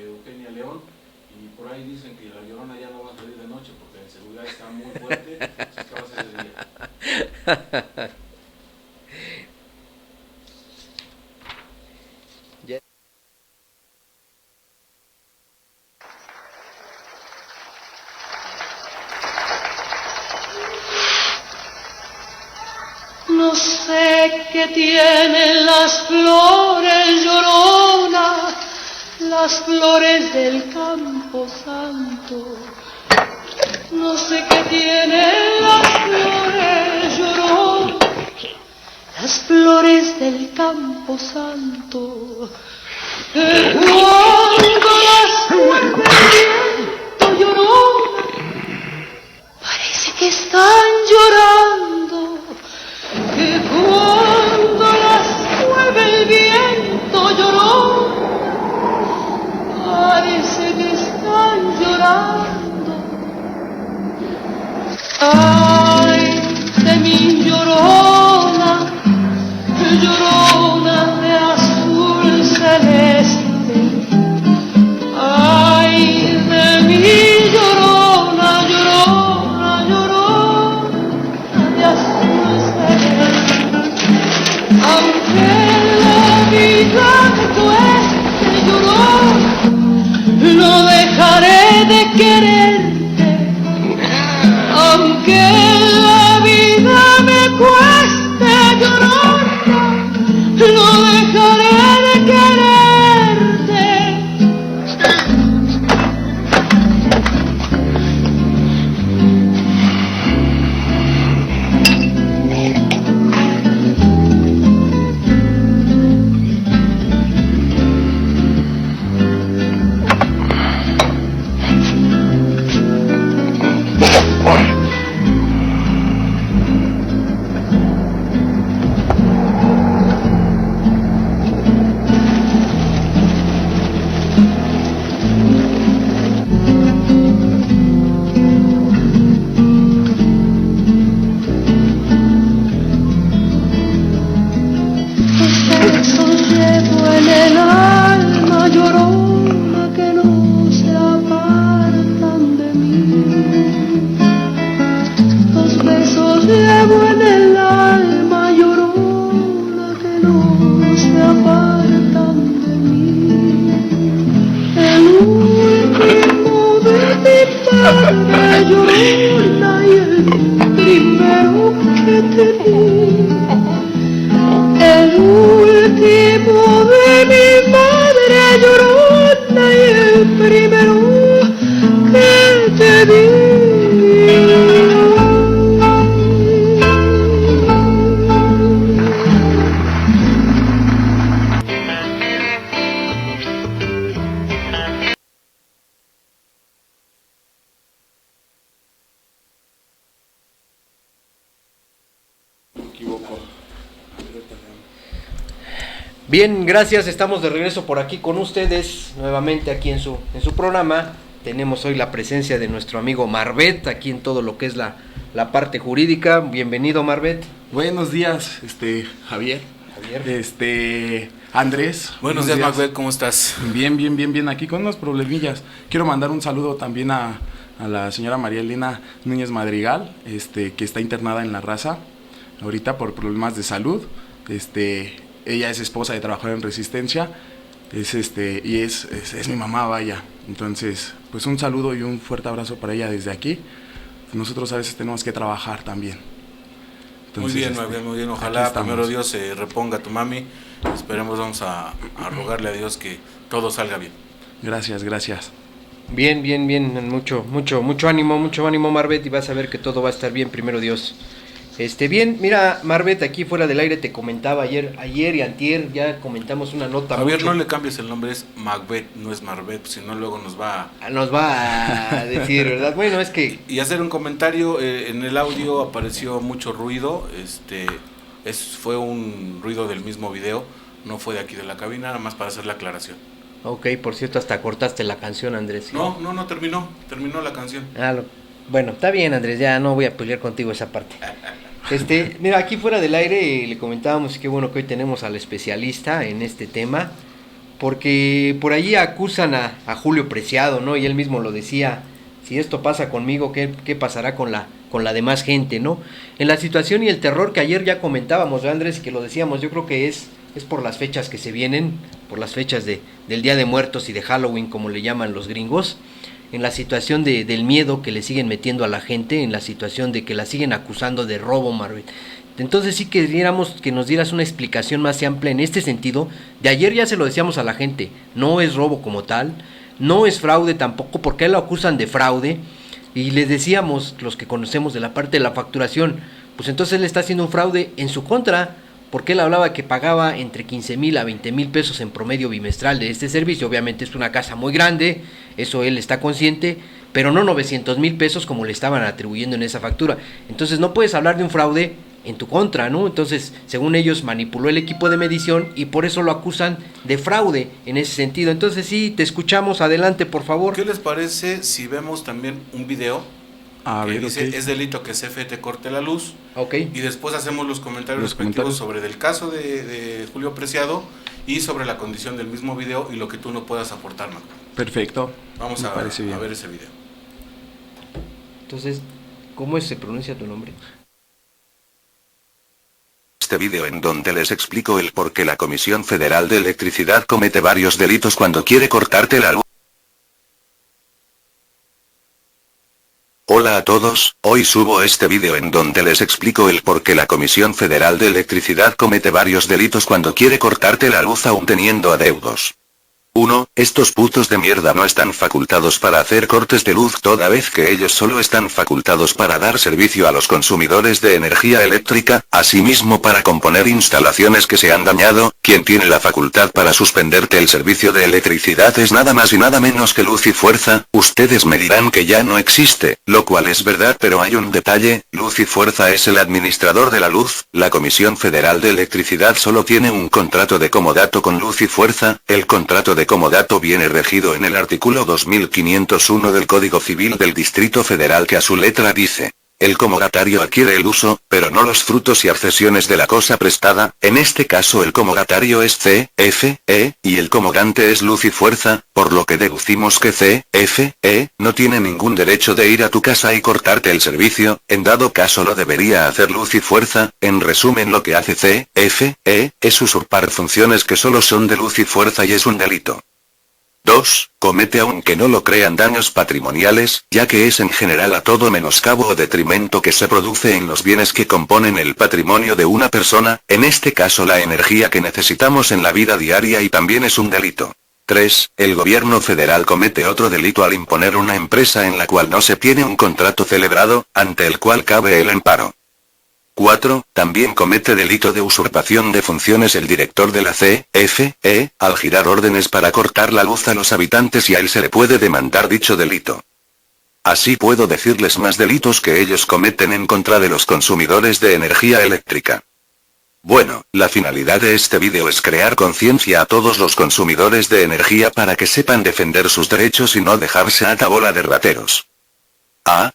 Eugenia León, y por ahí dicen que La Llorona ya no va a salir de noche porque la inseguridad está muy fuerte, así que va a ser de día. No sé qué tienen las flores, Llorona, las flores del Campo Santo. No sé qué tienen las flores, Llorona, las flores del Campo Santo. Que cuando las muerde el viento, Llorona, parece que están llorando. Que cuando las mueve el viento, Llorona, parece que están llorando. Ay, de mi Llorona, Llorona de azul celeste. Ay, de mi Llorona, Llorona, Llorona de azul celeste. Aunque la vida me cueste, Llorona, no dejaré de quererte. Aunque la vida me cueste, Llorona, no dejaré de quererte. madre llorona y el primero que te vi, el último de mi madre llorona y el primero que te vi. Bien, gracias, estamos de regreso por aquí con ustedes, nuevamente aquí en su programa. Tenemos hoy la presencia de nuestro amigo Marbet, aquí en todo lo que es la parte jurídica. Bienvenido, Marbet. Buenos días, Javier. Andrés. Buenos días, Marbet, ¿cómo estás? Bien, aquí con unos problemillas. Quiero mandar un saludo también a la señora María Elena Núñez Madrigal, que está internada en La Raza, ahorita por problemas de salud. Ella es esposa de trabajador en Resistencia, y es mi mamá, vaya. Entonces, pues un saludo y un fuerte abrazo para ella desde aquí. Nosotros a veces tenemos que trabajar también. Entonces, muy bien. Ojalá primero Dios se reponga a tu mami. Esperemos, vamos a rogarle a Dios que todo salga bien. Gracias. Bien, mucho ánimo, Marbet, y vas a ver que todo va a estar bien, primero Dios. Bien, mira, Marbet, aquí fuera del aire te comentaba ayer y antier, ya comentamos una nota. Javier, no le cambies el nombre, es Macbeth, no es Marbet, si no luego nos va a decir, ¿verdad? Bueno, es que... Y hacer un comentario, en el audio apareció mucho ruido, fue un ruido del mismo video, no fue de aquí de la cabina, nada más para hacer la aclaración. Ok, por cierto, hasta cortaste la canción, Andrés. No, terminó la canción. Bueno, está bien, Andrés, ya no voy a pelear contigo esa parte. Mira, aquí fuera del aire le comentábamos, qué bueno que hoy tenemos al especialista en este tema, porque por allí acusan a Julio Preciado, ¿no? Y él mismo lo decía, si esto pasa conmigo, ¿qué pasará con la demás gente, ¿no? En la situación y el terror que ayer ya comentábamos, ¿verdad, Andrés? Que lo decíamos, yo creo que es por las fechas que se vienen, por las fechas del Día de Muertos y de Halloween, como le llaman los gringos, en la situación del miedo que le siguen metiendo a la gente, en la situación de que la siguen acusando de robo, Marvin. Entonces sí queríamos que nos dieras una explicación más amplia en este sentido. De ayer ya se lo decíamos a la gente, no es robo como tal, no es fraude tampoco, porque lo acusan de fraude, y les decíamos, los que conocemos de la parte de la facturación, pues entonces él está haciendo un fraude en su contra, porque él hablaba que pagaba entre 15,000 a 20,000 pesos en promedio bimestral de este servicio. Obviamente es una casa muy grande, eso él está consciente, pero no 900,000 pesos como le estaban atribuyendo en esa factura. Entonces no puedes hablar de un fraude en tu contra, ¿no? Entonces, según ellos, manipuló el equipo de medición y por eso lo acusan de fraude en ese sentido. Entonces sí, te escuchamos, adelante, por favor. ¿Qué les parece si vemos también un video? Dice, es delito que CFE te corte la luz. Y después hacemos los comentarios respectivos sobre el caso de Julio Preciado y sobre la condición del mismo video y lo que tú no puedas aportar, Marco. Perfecto. Vamos a ver ese video. Entonces, ¿cómo se pronuncia tu nombre? Este video en donde les explico el por qué la Comisión Federal de Electricidad comete varios delitos cuando quiere cortarte la luz. Hola a todos, hoy subo este video en donde les explico el por qué la Comisión Federal de Electricidad comete varios delitos cuando quiere cortarte la luz aún teniendo adeudos. 1. Estos putos de mierda no están facultados para hacer cortes de luz toda vez que ellos solo están facultados para dar servicio a los consumidores de energía eléctrica, asimismo para componer instalaciones que se han dañado. Quien tiene la facultad para suspenderte el servicio de electricidad es nada más y nada menos que Luz y Fuerza. Ustedes me dirán que ya no existe, lo cual es verdad, pero hay un detalle: Luz y Fuerza es el administrador de la luz. La Comisión Federal de Electricidad solo tiene un contrato de comodato con Luz y Fuerza. El contrato de comodato viene regido en el artículo 2501 del Código Civil del Distrito Federal, que a su letra dice: el comodatario adquiere el uso, pero no los frutos y accesiones de la cosa prestada. En este caso el comodatario es CFE, y el comodante es Luz y Fuerza, por lo que deducimos que CFE no tiene ningún derecho de ir a tu casa y cortarte el servicio. En dado caso lo debería hacer Luz y Fuerza. En resumen, lo que hace CFE es usurpar funciones que solo son de Luz y Fuerza y es un delito. 2. Comete, aunque no lo crean, daños patrimoniales, ya que es en general a todo menoscabo o detrimento que se produce en los bienes que componen el patrimonio de una persona, en este caso la energía que necesitamos en la vida diaria, y también es un delito. 3. El gobierno federal comete otro delito al imponer una empresa en la cual no se tiene un contrato celebrado, ante el cual cabe el amparo. 4. También comete delito de usurpación de funciones el director de la CFE, al girar órdenes para cortar la luz a los habitantes, y a él se le puede demandar dicho delito. Así puedo decirles más delitos que ellos cometen en contra de los consumidores de energía eléctrica. Bueno, la finalidad de este vídeo es crear conciencia a todos los consumidores de energía para que sepan defender sus derechos y no dejarse a bola de rateros.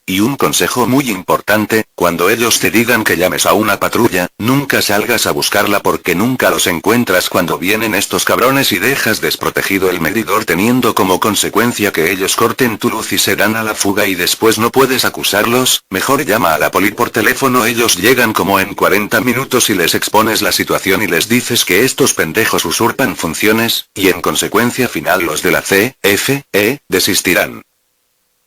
Y un consejo muy importante, cuando ellos te digan que llames a una patrulla, nunca salgas a buscarla porque nunca los encuentras cuando vienen estos cabrones, y dejas desprotegido el medidor, teniendo como consecuencia que ellos corten tu luz y se dan a la fuga y después no puedes acusarlos. Mejor llama a la poli por teléfono, ellos llegan como en 40 minutos y les expones la situación y les dices que estos pendejos usurpan funciones, y en consecuencia final los de la CFE desistirán.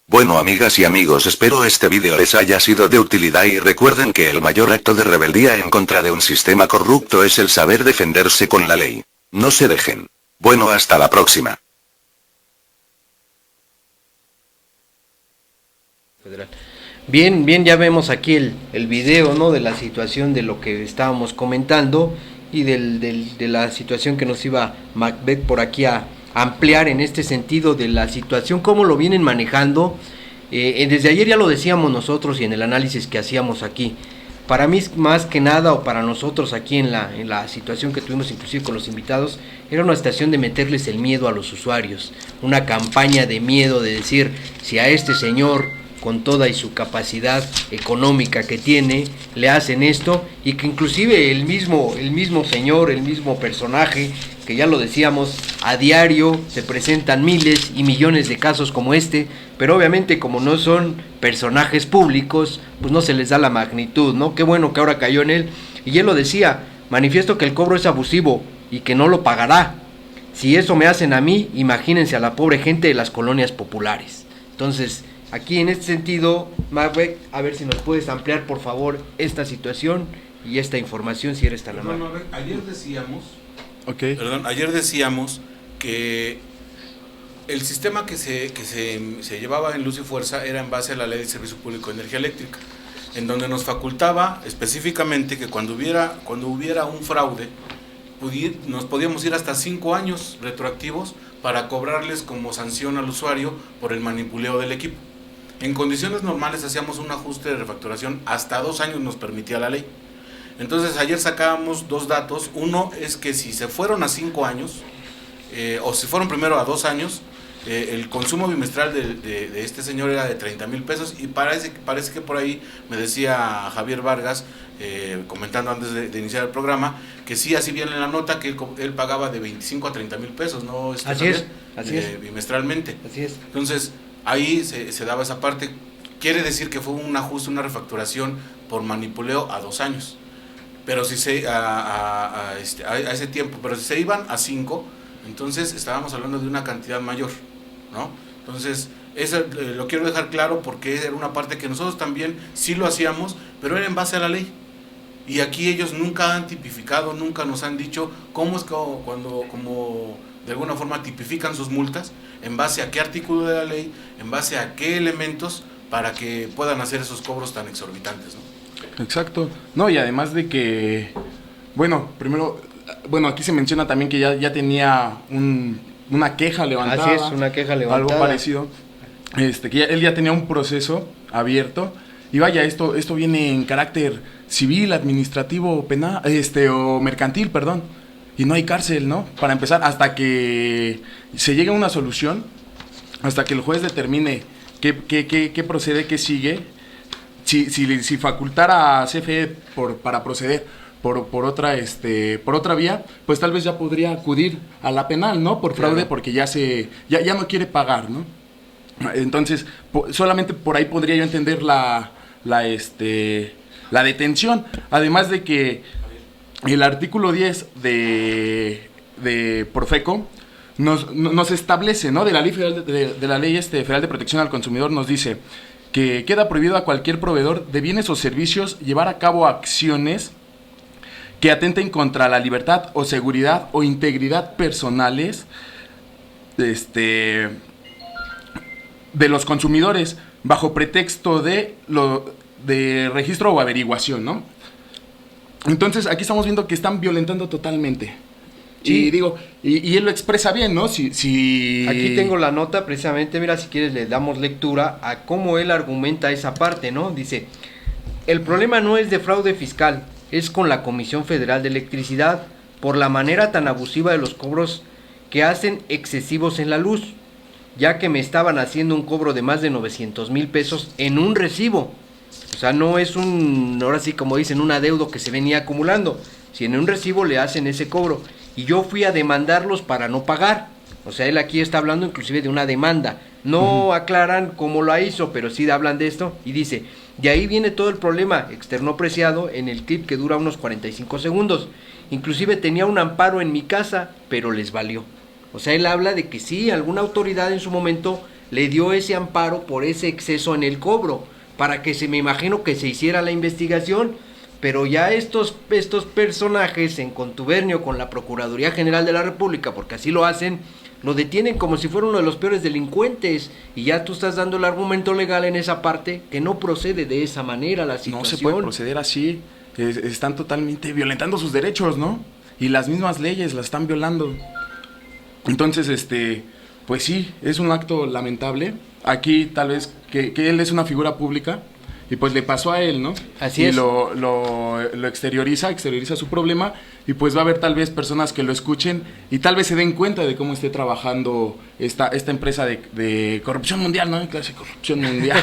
Bueno, amigas y amigos, espero este vídeo les haya sido de utilidad y recuerden que el mayor acto de rebeldía en contra de un sistema corrupto es el saber defenderse con la ley. No se dejen. Bueno, hasta la próxima. Bien, ya vemos aquí el video, ¿no? De la situación de lo que estábamos comentando y de la situación que nos iba Macbeth por aquí a ampliar en este sentido de la situación, cómo lo vienen manejando. Desde ayer ya lo decíamos nosotros y en el análisis que hacíamos aquí. Para mí, más que nada, o para nosotros aquí en la situación que tuvimos inclusive con los invitados, era una situación de meterles el miedo a los usuarios, una campaña de miedo, de decir, si a este señor, con toda y su capacidad económica que tiene, le hacen esto, y que inclusive el mismo señor, el mismo personaje, que ya lo decíamos, a diario se presentan miles y millones de casos como este, pero obviamente como no son personajes públicos, pues no se les da la magnitud, ¿no? Qué bueno que ahora cayó en él, y él lo decía, manifiesto que el cobro es abusivo y que no lo pagará. Si eso me hacen a mí, imagínense a la pobre gente de las colonias populares. Entonces, aquí en este sentido, Macbeth, a ver si nos puedes ampliar por favor esta situación y esta información, si eres tan amable. Ayer decíamos que el sistema que se llevaba en Luz y Fuerza era en base a la Ley de Servicio Público de Energía Eléctrica, en donde nos facultaba específicamente que cuando hubiera un fraude, nos podíamos ir hasta 5 años retroactivos para cobrarles como sanción al usuario por el manipuleo del equipo. En condiciones normales hacíamos un ajuste de refacturación, hasta 2 años nos permitía la ley. Entonces ayer sacábamos 2 datos. Uno es que si se fueron a 5 años, o si fueron primero a 2 años, el consumo bimestral de este señor era de 30,000 pesos, y parece que por ahí me decía Javier Vargas, comentando antes de iniciar el programa, que sí, así viene en la nota, que él pagaba de 25 a 30,000 pesos, ¿no? Así es. Bimestralmente. Así es. Entonces, ahí se daba esa parte. Quiere decir que fue un ajuste, una refacturación por manipuleo a 2 años. Pero si a ese tiempo, pero si se iban a 5, entonces estábamos hablando de una cantidad mayor, ¿no? Entonces, eso lo quiero dejar claro porque era una parte que nosotros también sí lo hacíamos, pero era en base a la ley. Y aquí ellos nunca han tipificado, nunca nos han dicho cómo es como de alguna forma tipifican sus multas, en base a qué artículo de la ley, en base a qué elementos, para que puedan hacer esos cobros tan exorbitantes, ¿no? Exacto. No, y además de que, aquí se menciona también que ya tenía una queja levantada. Así es, una queja levantada. Algo parecido. Que él ya tenía un proceso abierto. Y vaya, esto viene en carácter civil, administrativo, penal, o mercantil, perdón. Y no hay cárcel, ¿no? Para empezar, hasta que se llegue a una solución, hasta que el juez determine qué procede, qué sigue. Si facultara a CFE para proceder por otra vía, pues tal vez ya podría acudir a la penal, ¿no? Por fraude, claro. Porque ya no quiere pagar, ¿no? Entonces, solamente por ahí podría yo entender la detención. Además de que el artículo 10 de Profeco nos establece, ¿no? De la ley federal de la ley federal de protección al consumidor nos dice que queda prohibido a cualquier proveedor de bienes o servicios llevar a cabo acciones que atenten contra la libertad o seguridad o integridad personales de los consumidores bajo pretexto de registro o averiguación, ¿no? Entonces aquí estamos viendo que están violentando totalmente. Sí. Y digo, y él lo expresa bien, ¿no? Si... Aquí tengo la nota precisamente, mira, si quieres le damos lectura a cómo él argumenta esa parte, ¿no? Dice, el problema no es de fraude fiscal, es con la Comisión Federal de Electricidad, por la manera tan abusiva de los cobros que hacen excesivos en la luz, ya que me estaban haciendo un cobro de más de 900,000 pesos en un recibo. O sea, no es ahora sí como dicen, un adeudo que se venía acumulando, si en un recibo le hacen ese cobro. Y yo fui a demandarlos para no pagar. O sea, él aquí está hablando inclusive de una demanda. No aclaran cómo lo hizo, pero sí hablan de esto. Y dice, de ahí viene todo el problema, externo apreciado en el clip que dura unos 45 segundos. Inclusive tenía un amparo en mi casa, pero les valió. O sea, él habla de que sí, alguna autoridad en su momento le dio ese amparo por ese exceso en el cobro, para que me imagino que se hiciera la investigación. Pero ya estos personajes en contubernio con la Procuraduría General de la República, porque así lo hacen, lo detienen como si fuera uno de los peores delincuentes, y ya tú estás dando el argumento legal en esa parte que no procede de esa manera la situación. No se puede proceder así, están totalmente violentando sus derechos, ¿no? Y las mismas leyes las están violando. Entonces, pues sí, es un acto lamentable. Aquí tal vez que él es una figura pública, y pues le pasó a él, ¿no? Así es. Y lo exterioriza su problema, y pues va a haber tal vez personas que lo escuchen y tal vez se den cuenta de cómo esté trabajando esta empresa de corrupción mundial, ¿no? Clase de corrupción mundial.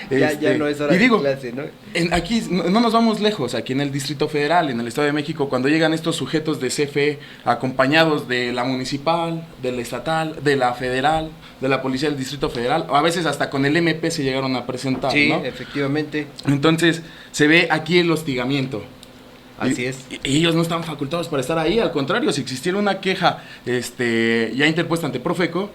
ya no es hora de clase, ¿no? Aquí no nos vamos lejos, aquí en el Distrito Federal, en el Estado de México, cuando llegan estos sujetos de CFE acompañados de la municipal, de la estatal, de la federal, de la policía del Distrito Federal, o a veces hasta con el MP se llegaron a presentar, sí, ¿no? Efectivamente. Entonces se ve aquí el hostigamiento. Así es. Y ellos no están facultados para estar ahí, al contrario, si existiera una queja ya interpuesta ante Profeco,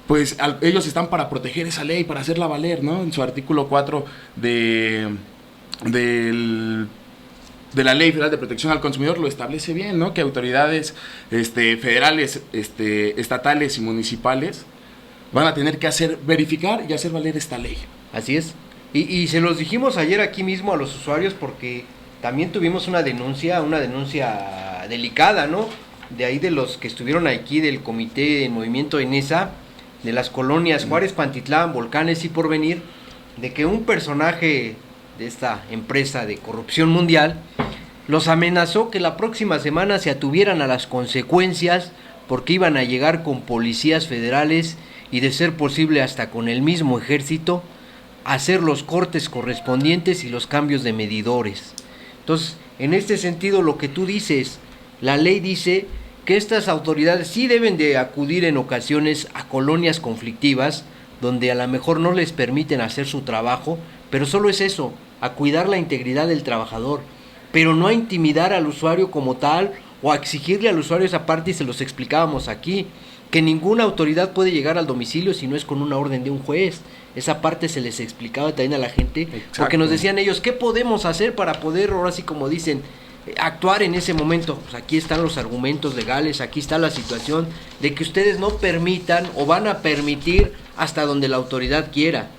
pues ellos están para proteger esa ley, para hacerla valer, ¿no? En su artículo 4 de la Ley Federal de Protección al Consumidor lo establece bien, ¿no? Que autoridades federales, estatales y municipales van a tener que verificar y hacer valer esta ley. Así es. Y se los dijimos ayer aquí mismo a los usuarios porque también tuvimos una denuncia delicada, ¿no? De ahí de los que estuvieron aquí del comité en movimiento ENESA, de las colonias Juárez, Pantitlán, Volcanes y Porvenir, de que un personaje de esta empresa de corrupción mundial los amenazó que la próxima semana se atuvieran a las consecuencias porque iban a llegar con policías federales y de ser posible hasta con el mismo ejército a hacer los cortes correspondientes y los cambios de medidores. Entonces, en este sentido, lo que tú dices, la ley dice que estas autoridades sí deben de acudir en ocasiones a colonias conflictivas, donde a lo mejor no les permiten hacer su trabajo, pero solo es eso, a cuidar la integridad del trabajador, pero no a intimidar al usuario como tal, o a exigirle al usuario esa parte, y se los explicábamos aquí, que ninguna autoridad puede llegar al domicilio si no es con una orden de un juez. Esa parte se les explicaba también a la gente. Exacto. Porque nos decían ellos, ¿qué podemos hacer para poder, ahora sí como dicen, actuar en ese momento? Pues aquí están los argumentos legales, aquí está la situación de que ustedes no permitan o van a permitir hasta donde la autoridad quiera.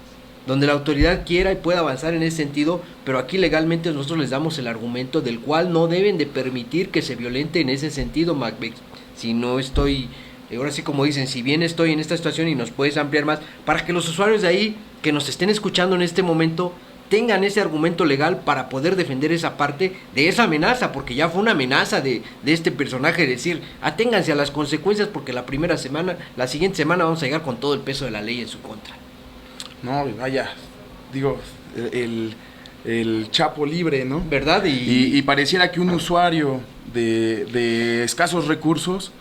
Donde la autoridad quiera y pueda avanzar en ese sentido, pero aquí legalmente nosotros les damos el argumento del cual no deben de permitir que se violente en ese sentido, Macbex. Si no estoy... Ahora sí como dicen, si bien estoy en esta situación y nos puedes ampliar más, para que los usuarios de ahí que nos estén escuchando en este momento tengan ese argumento legal para poder defender esa parte de esa amenaza, porque ya fue una amenaza de este personaje, decir, aténganse a las consecuencias porque la siguiente semana vamos a llegar con todo el peso de la ley en su contra. No, vaya, digo, el Chapo libre, ¿no? ¿Verdad? Y pareciera que un usuario de escasos recursos,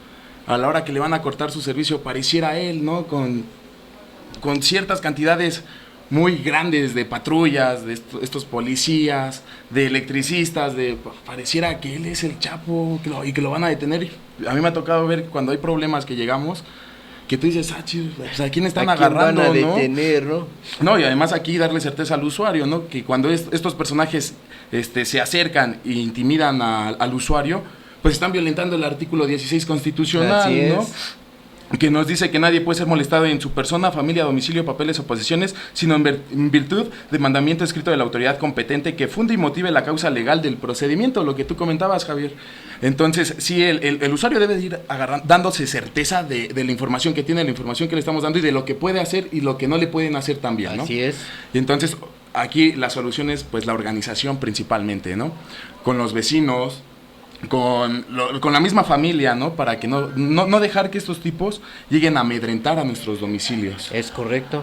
a la hora que le van a cortar su servicio, pareciera él, ¿no? Con ciertas cantidades muy grandes de patrullas, de estos policías, de electricistas, pareciera que él es el Chapo y que lo van a detener A mí me ha tocado ver cuando hay problemas que llegamos, que tú dices, pues, ¿a quién están ¿A quién agarrando? van a detener, ¿no? No, y además aquí darle certeza al usuario, ¿no? Que cuando estos personajes se acercan e intimidan al usuario, pues están violentando el artículo 16 constitucional, Así ¿no? es. Que nos dice que nadie puede ser molestado en su persona, familia, domicilio, papeles o posesiones, sino en virtud de mandamiento escrito de la autoridad competente que funde y motive la causa legal del procedimiento, lo que tú comentabas, Javier. Entonces, sí, el usuario debe de ir dándose certeza de la información que tiene, la información que le estamos dando y de lo que puede hacer y lo que no le pueden hacer también, ¿no? Así es. Y entonces, aquí la solución es, pues, la organización principalmente, ¿no? Con los vecinos, con la misma familia, ¿no? Para que no dejar que estos tipos lleguen a amedrentar a nuestros domicilios. Es correcto.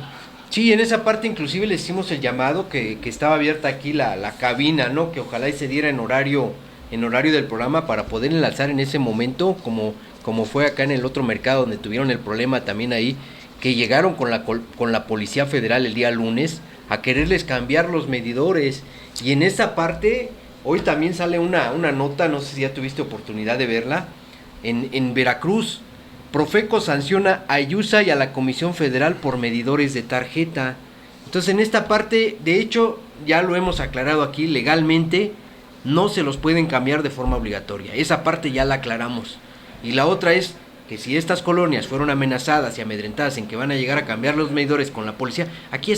Sí, en esa parte inclusive le hicimos el llamado que estaba abierta aquí la cabina, ¿no? Que ojalá y se diera en horario del programa para poder enlazar en ese momento, como fue acá en el otro mercado donde tuvieron el problema también ahí, que llegaron con la Policía Federal el día lunes a quererles cambiar los medidores. Y en esa parte, hoy también sale una nota, no sé si ya tuviste oportunidad de verla, en Veracruz. Profeco sanciona a IUSA y a la Comisión Federal por medidores de tarjeta. Entonces, en esta parte, de hecho, ya lo hemos aclarado aquí, legalmente no se los pueden cambiar de forma obligatoria. Esa parte ya la aclaramos. Y la otra es que si estas colonias fueron amenazadas y amedrentadas en que van a llegar a cambiar los medidores con la policía, aquí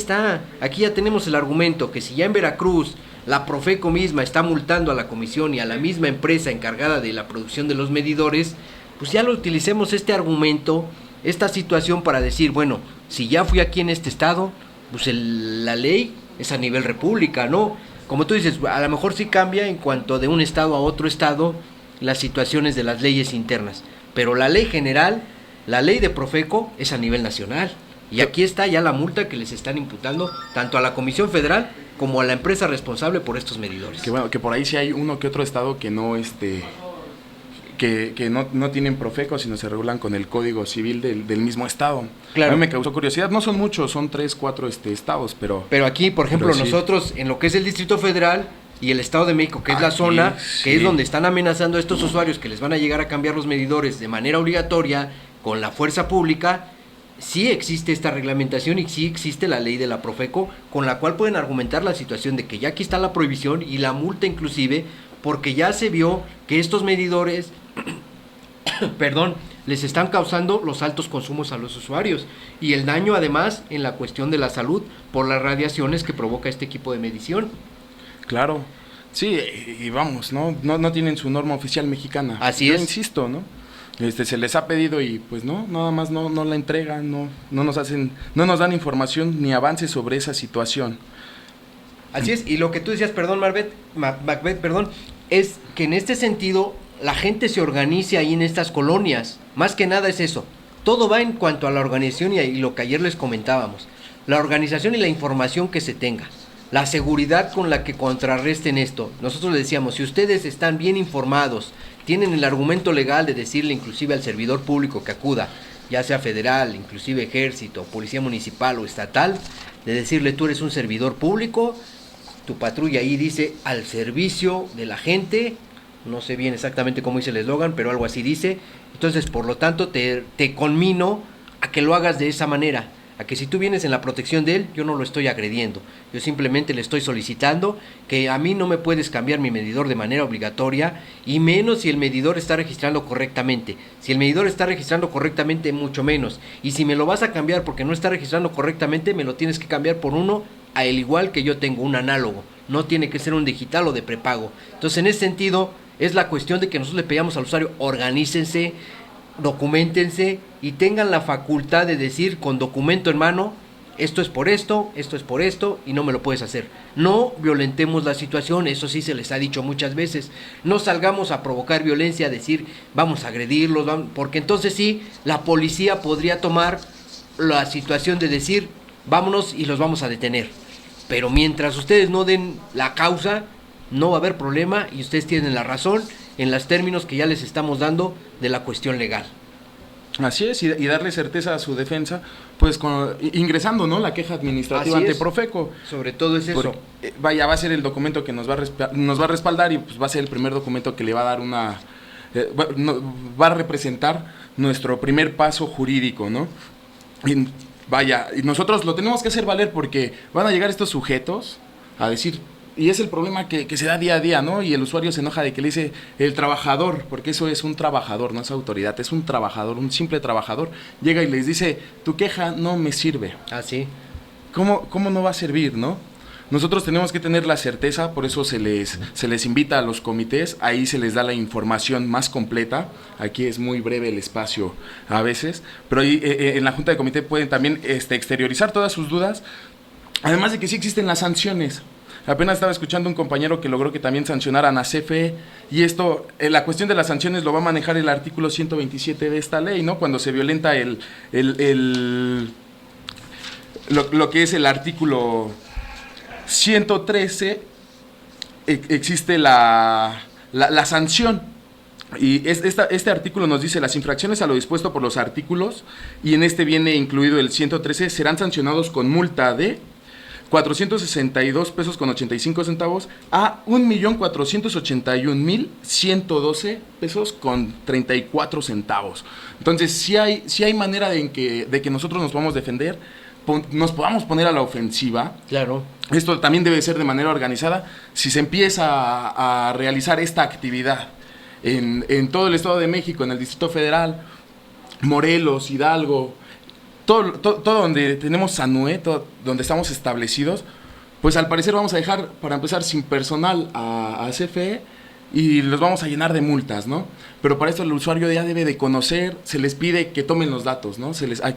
ya tenemos el argumento, que si ya en Veracruz la Profeco misma está multando a la comisión y a la misma empresa encargada de la producción de los medidores, pues ya lo utilicemos este argumento, esta situación para decir, bueno, si ya fui aquí en este estado, pues la ley es a nivel república, ¿no? Como tú dices, a lo mejor sí cambia en cuanto de un estado a otro estado las situaciones de las leyes internas, pero la ley general, la ley de Profeco es a nivel nacional. Y aquí está ya la multa que les están imputando tanto a la Comisión Federal como a la empresa responsable por estos medidores. Que bueno, que por ahí sí hay uno que otro estado que no que no tienen Profeco, sino se regulan con el Código Civil del mismo estado. Claro. A mí me causó curiosidad, no son muchos, son 3, 4 estados, pero aquí, por ejemplo, sí. Nosotros en lo que es el Distrito Federal y el Estado de México, que es la zona, que es donde están amenazando a estos usuarios que les van a llegar a cambiar los medidores de manera obligatoria con la fuerza pública, sí existe esta reglamentación y sí existe la ley de la Profeco, con la cual pueden argumentar la situación de que ya aquí está la prohibición y la multa inclusive, porque ya se vio que estos medidores les están causando los altos consumos a los usuarios y el daño además en la cuestión de la salud por las radiaciones que provoca este equipo de medición. Claro, sí, y vamos, no tienen su norma oficial mexicana. Así es. Insisto, ¿no? Se les ha pedido y pues nada más no la entregan, no nos dan información ni avances sobre esa situación. Así es, y lo que tú decías, Macbeth, es que en este sentido la gente se organice ahí en estas colonias, más que nada es eso, todo va en cuanto a la organización y lo que ayer les comentábamos, la organización y la información que se tenga, la seguridad con la que contrarresten esto. Nosotros les decíamos, si ustedes están bien informados, tienen el argumento legal de decirle inclusive al servidor público que acuda, ya sea federal, inclusive ejército, policía municipal o estatal, de decirle tú eres un servidor público, tu patrulla ahí dice al servicio de la gente, no sé bien exactamente cómo dice el eslogan, pero algo así dice. Entonces, por lo tanto, te conmino a que lo hagas de esa manera, a que si tú vienes en la protección de él, yo no lo estoy agrediendo, yo simplemente le estoy solicitando que a mí no me puedes cambiar mi medidor de manera obligatoria, y menos si el medidor está registrando correctamente. Si el medidor está registrando correctamente, mucho menos. Y si me lo vas a cambiar porque no está registrando correctamente, me lo tienes que cambiar por uno, al igual que yo tengo un análogo. No tiene que ser un digital o de prepago. Entonces, en ese sentido, es la cuestión de que nosotros le pedíamos al usuario, organícense, documentense y tengan la facultad de decir con documento en mano, esto es por esto y no me lo puedes hacer. No violentemos la situación, eso sí se les ha dicho muchas veces. No salgamos a provocar violencia, a decir vamos a agredirlos, porque entonces sí, la policía podría tomar la situación de decir vámonos y los vamos a detener. Pero mientras ustedes no den la causa, no va a haber problema y ustedes tienen la razón en los términos que ya les estamos dando de la cuestión legal. Así es, y darle certeza a su defensa, pues ingresando, ¿no?, la queja administrativa ante Profeco. Sobre todo es eso. Va a ser el documento que nos va a respaldar y pues va a ser el primer documento que le va a dar va a representar nuestro primer paso jurídico, ¿no? Y nosotros lo tenemos que hacer valer porque van a llegar estos sujetos a decir, y es el problema que se da día a día, ¿no? Y el usuario se enoja de que le dice el trabajador, porque eso es un trabajador, no es autoridad, es un trabajador, un simple trabajador, llega y les dice, tu queja no me sirve. Ah, sí. ¿Cómo no va a servir, no? Nosotros tenemos que tener la certeza, por eso se les invita a los comités, ahí se les da la información más completa, aquí es muy breve el espacio a veces, pero ahí en la Junta de Comité pueden también exteriorizar todas sus dudas, además de que sí existen las sanciones. Apenas estaba escuchando un compañero que logró que también sancionaran a CFE, y esto, la cuestión de las sanciones lo va a manejar el artículo 127 de esta ley, ¿no? Cuando se violenta lo que es el artículo 113, existe la sanción. Y este artículo nos dice, las infracciones a lo dispuesto por los artículos, y en este viene incluido el 113, serán sancionados con multa de 462 pesos con 85 centavos a 1,481,112 pesos con 34 centavos. Entonces, si hay manera de que nosotros nos podamos defender, nos podamos poner a la ofensiva. Claro. Esto también debe ser de manera organizada. Si se empieza a realizar esta actividad en todo el Estado de México, en el Distrito Federal, Morelos, Hidalgo, todo donde tenemos SANUE, donde estamos establecidos, pues al parecer vamos a dejar, para empezar, sin personal a CFE y los vamos a llenar de multas, ¿no? Pero para esto el usuario ya debe de conocer, se les pide que tomen los datos, ¿no? Se les ha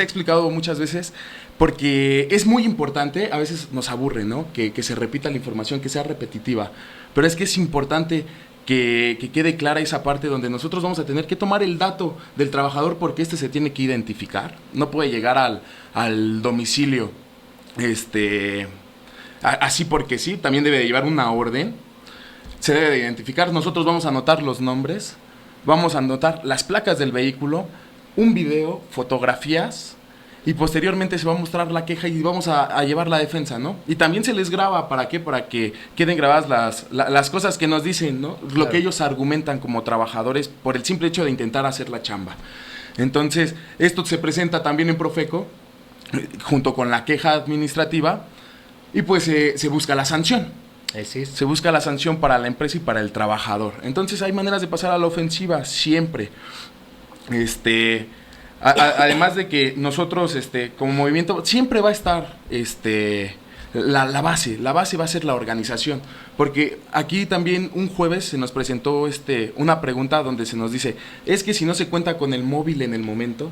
explicado muchas veces, porque es muy importante, a veces nos aburre, ¿no? Que se repita la información, que sea repetitiva, pero es que es importante que quede clara esa parte donde nosotros vamos a tener que tomar el dato del trabajador, porque se tiene que identificar, no puede llegar al domicilio así porque sí, también debe de llevar una orden, se debe de identificar, nosotros vamos a anotar los nombres, vamos a anotar las placas del vehículo, un video, fotografías, y posteriormente se va a mostrar la queja y vamos a llevar la defensa, ¿no? Y también se les graba, ¿para qué? Para que queden grabadas las cosas que nos dicen, ¿no? Lo Claro. que ellos argumentan como trabajadores por el simple hecho de intentar hacer la chamba. Entonces, esto se presenta también en Profeco, junto con la queja administrativa, y pues se busca la sanción. Se busca la sanción para la empresa y para el trabajador. Entonces, hay maneras de pasar a la ofensiva, siempre. Además de que nosotros como movimiento siempre va a estar la base va a ser la organización, porque aquí también un jueves se nos presentó una pregunta donde se nos dice, es que si no se cuenta con el móvil en el momento,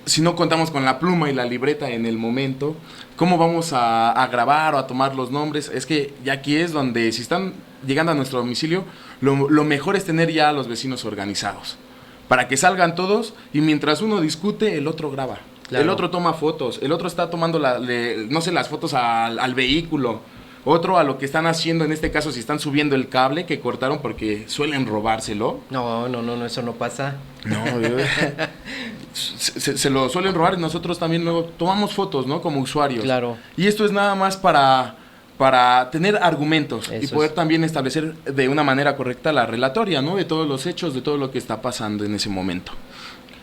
si no contamos con la pluma y la libreta en el momento, ¿cómo vamos a grabar o a tomar los nombres? Es que ya aquí es donde, si están llegando a nuestro domicilio, lo mejor es tener ya a los vecinos organizados, para que salgan todos y mientras uno discute, el otro graba. Claro. El otro toma fotos, el otro está tomando las fotos al vehículo, otro a lo que están haciendo, en este caso si están subiendo el cable que cortaron porque suelen robárselo. No, eso no pasa. No, se lo suelen robar y nosotros también luego tomamos fotos, ¿no? Como usuarios. Claro. Y esto es nada más para tener argumentos y poder también establecer de una manera correcta la relatoria, ¿no? De todos los hechos, de todo lo que está pasando en ese momento.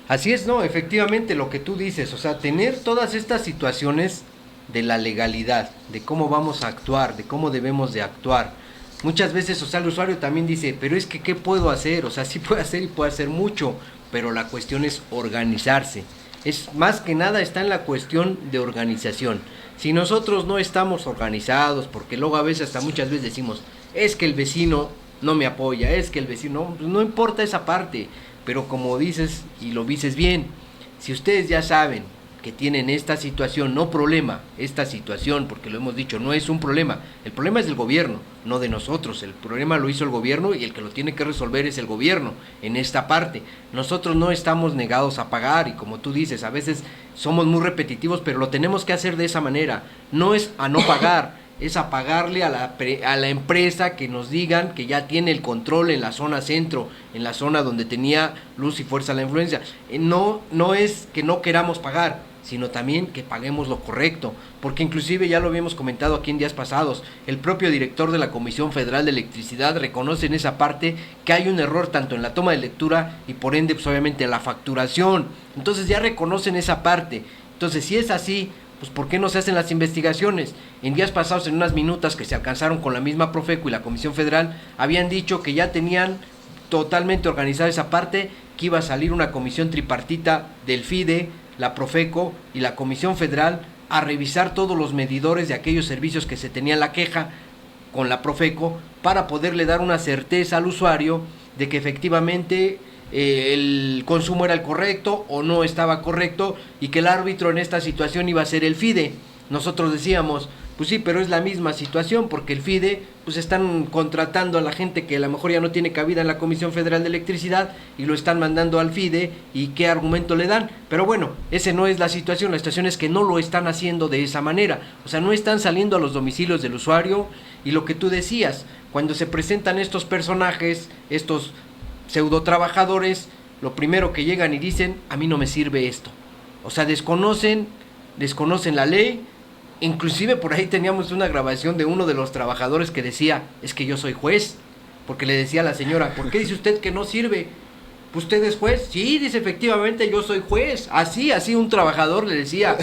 Así es, ¿no? Efectivamente, lo que tú dices, o sea, tener todas estas situaciones de la legalidad, de cómo vamos a actuar, de cómo debemos de actuar. Muchas veces, o sea, el usuario también dice, pero es que, ¿qué puedo hacer? O sea, sí puede hacer y puede hacer mucho, pero la cuestión es organizarse. Es más que nada está en la cuestión de organización. Si nosotros no estamos organizados, porque luego a veces, hasta muchas veces decimos, es que el vecino no me apoya, es que el vecino, no importa esa parte, pero como dices, y lo dices bien, si ustedes ya saben que tienen esta situación, no problema, esta situación, porque lo hemos dicho, no es un problema, el problema es del gobierno, no de nosotros, el problema lo hizo el gobierno y el que lo tiene que resolver es el gobierno en esta parte. Nosotros no estamos negados a pagar y como tú dices, a veces somos muy repetitivos, pero lo tenemos que hacer de esa manera, no es a no pagar, es a pagarle a la empresa que nos digan que ya tiene el control en la zona centro, en la zona donde tenía luz y fuerza la influencia. No es que no queramos pagar, sino también que paguemos lo correcto, porque inclusive ya lo habíamos comentado aquí en días pasados, el propio director de la Comisión Federal de Electricidad reconoce en esa parte que hay un error tanto en la toma de lectura y por ende pues obviamente en la facturación. Entonces ya reconocen esa parte. Entonces si es así, pues ¿por qué no se hacen las investigaciones? En días pasados, en unas minutas que se alcanzaron con la misma Profeco y la Comisión Federal, habían dicho que ya tenían totalmente organizada esa parte, que iba a salir una comisión tripartita del FIDE, la Profeco y la Comisión Federal a revisar todos los medidores de aquellos servicios que se tenía la queja con la Profeco para poderle dar una certeza al usuario de que efectivamente el consumo era el correcto o no estaba correcto y que el árbitro en esta situación iba a ser el FIDE. Nosotros decíamos, pues sí, pero es la misma situación porque el FIDE pues están contratando a la gente que a lo mejor ya no tiene cabida en la Comisión Federal de Electricidad y lo están mandando al FIDE y qué argumento le dan. Pero bueno, ese no es la situación es que no lo están haciendo de esa manera, o sea, no están saliendo a los domicilios del usuario y lo que tú decías, cuando se presentan estos personajes, estos pseudo trabajadores, lo primero que llegan y dicen, a mí no me sirve esto. O sea, desconocen la ley. Inclusive por ahí teníamos una grabación de uno de los trabajadores que decía, es que yo soy juez, porque le decía a la señora, ¿por qué dice usted que no sirve? Pues usted es juez. Sí, dice, efectivamente yo soy juez. Así un trabajador le decía,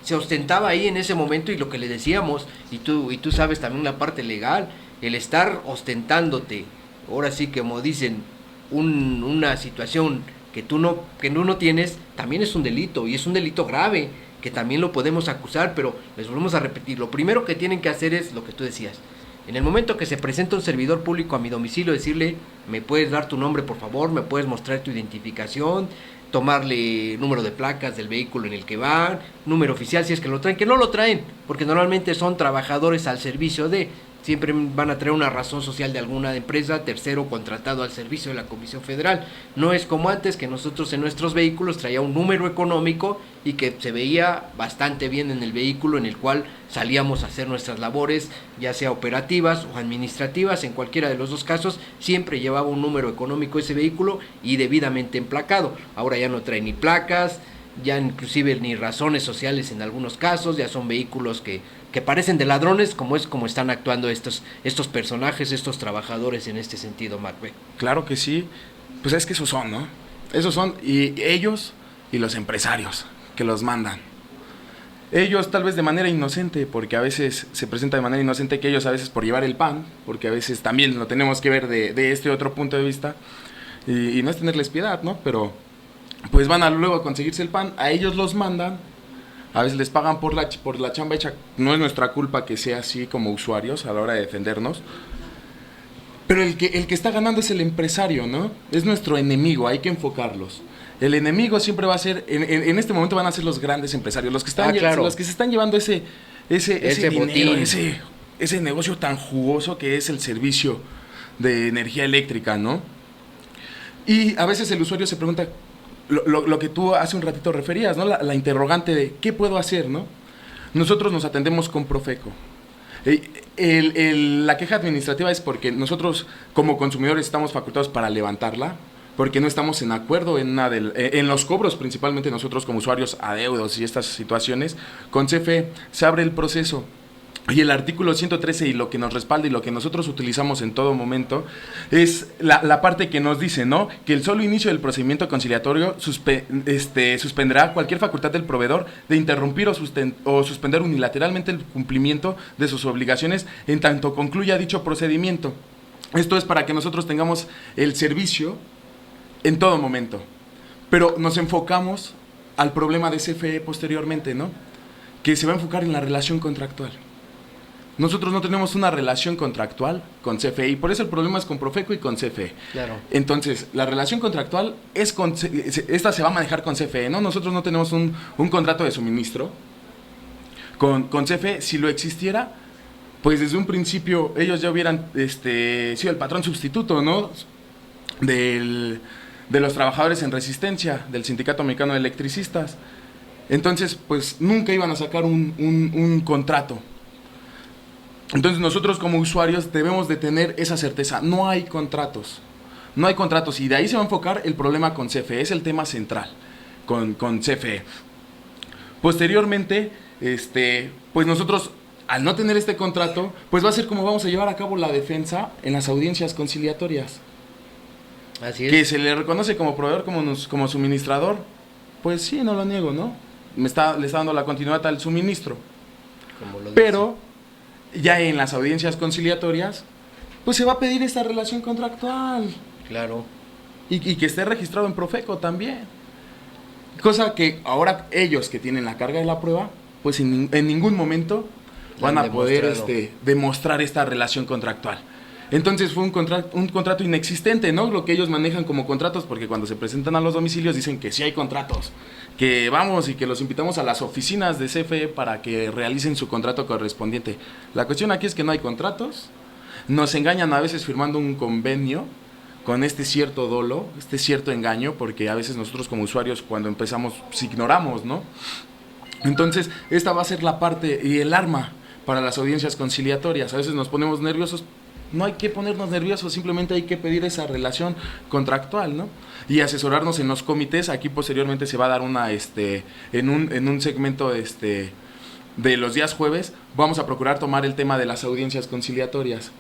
se ostentaba ahí en ese momento y lo que le decíamos, y tú sabes también la parte legal, el estar ostentándote, ahora sí que como dicen, una situación que tú no tienes, también es un delito, y es un delito grave, que también lo podemos acusar, pero les volvemos a repetir, lo primero que tienen que hacer es lo que tú decías, en el momento que se presenta un servidor público a mi domicilio, decirle, ¿me puedes dar tu nombre por favor? ¿Me puedes mostrar tu identificación? Tomarle número de placas del vehículo en el que van, número oficial si es que lo traen, que no lo traen, porque normalmente son trabajadores al servicio de... Siempre van a traer una razón social de alguna empresa, tercero contratado al servicio de la Comisión Federal. No es como antes, que nosotros en nuestros vehículos traía un número económico y que se veía bastante bien en el vehículo en el cual salíamos a hacer nuestras labores, ya sea operativas o administrativas, en cualquiera de los dos casos, siempre llevaba un número económico ese vehículo y debidamente emplacado. Ahora ya no trae ni placas, ya inclusive ni razones sociales en algunos casos, ya son vehículos que parecen de ladrones, como están actuando estos personajes, estos trabajadores en este sentido, Macbeth. Claro que sí, pues es que esos son, ¿no? Esos son, y ellos y los empresarios que los mandan. Ellos tal vez de manera inocente, porque a veces se presenta de manera inocente, que ellos a veces por llevar el pan, porque a veces también lo tenemos que ver de este otro punto de vista, y no es tenerles piedad, ¿no? Pero pues van luego a conseguirse el pan, a ellos los mandan, a veces les pagan por la chamba hecha, no es nuestra culpa que sea así como usuarios a la hora de defendernos, pero el que está ganando es el empresario, ¿no? Es nuestro enemigo, hay que enfocarlos. El enemigo siempre va a ser, en este momento van a ser los grandes empresarios, los que se están llevando ese dinero, ese negocio tan jugoso que es el servicio de energía eléctrica, ¿no? Y a veces el usuario se pregunta, lo que tú hace un ratito referías, ¿no? La interrogante de ¿qué puedo hacer, no? Nosotros nos atendemos con Profeco. La queja administrativa es porque nosotros como consumidores estamos facultados para levantarla, porque no estamos en acuerdo en los cobros, principalmente nosotros como usuarios adeudos y estas situaciones. Con CFE se abre el proceso. Y el artículo 113 y lo que nos respalda y lo que nosotros utilizamos en todo momento es la parte que nos dice, ¿no? Que el solo inicio del procedimiento conciliatorio suspenderá cualquier facultad del proveedor de interrumpir o suspender unilateralmente el cumplimiento de sus obligaciones en tanto concluya dicho procedimiento. Esto es para que nosotros tengamos el servicio en todo momento. Pero nos enfocamos al problema de CFE posteriormente, ¿no? Que se va a enfocar en la relación contractual. Nosotros no tenemos una relación contractual con CFE y por eso el problema es con Profeco y con CFE. Claro. Entonces, la relación contractual esta se va a manejar con CFE, ¿no? Nosotros no tenemos un contrato de suministro con CFE. Si lo existiera, pues desde un principio ellos ya hubieran sido el patrón sustituto, ¿no? De los trabajadores en resistencia del Sindicato Mexicano de Electricistas. Entonces, pues nunca iban a sacar un contrato. Entonces nosotros como usuarios debemos de tener esa certeza. No hay contratos. No hay contratos. Y de ahí se va a enfocar el problema con CFE. Es el tema central con CFE. Posteriormente, pues nosotros, al no tener este contrato, pues va a ser como vamos a llevar a cabo la defensa en las audiencias conciliatorias. Así es. Que se le reconoce como proveedor, como suministrador. Pues sí, no lo niego, ¿no? Le está dando la continuidad al suministro. Pero ya en las audiencias conciliatorias, pues se va a pedir esta relación contractual. Claro. Y que esté registrado en Profeco también. Cosa que ahora ellos que tienen la carga de la prueba, pues en ningún momento van a poder demostrar esta relación contractual. Entonces fue un contrato inexistente, ¿no? Lo que ellos manejan como contratos, porque cuando se presentan a los domicilios dicen que sí hay contratos, que vamos y que los invitamos a las oficinas de CFE para que realicen su contrato correspondiente. La cuestión aquí es que no hay contratos, nos engañan a veces firmando un convenio con este cierto dolo, este cierto engaño, porque a veces nosotros como usuarios cuando empezamos pues, ignoramos, ¿no? Entonces esta va a ser la parte y el arma para las audiencias conciliatorias. A veces nos ponemos nerviosos. No hay que ponernos nerviosos, simplemente hay que pedir esa relación contractual, ¿no? Y asesorarnos en los comités. Aquí posteriormente se va a dar en un segmento de los días jueves, vamos a procurar tomar el tema de las audiencias conciliatorias.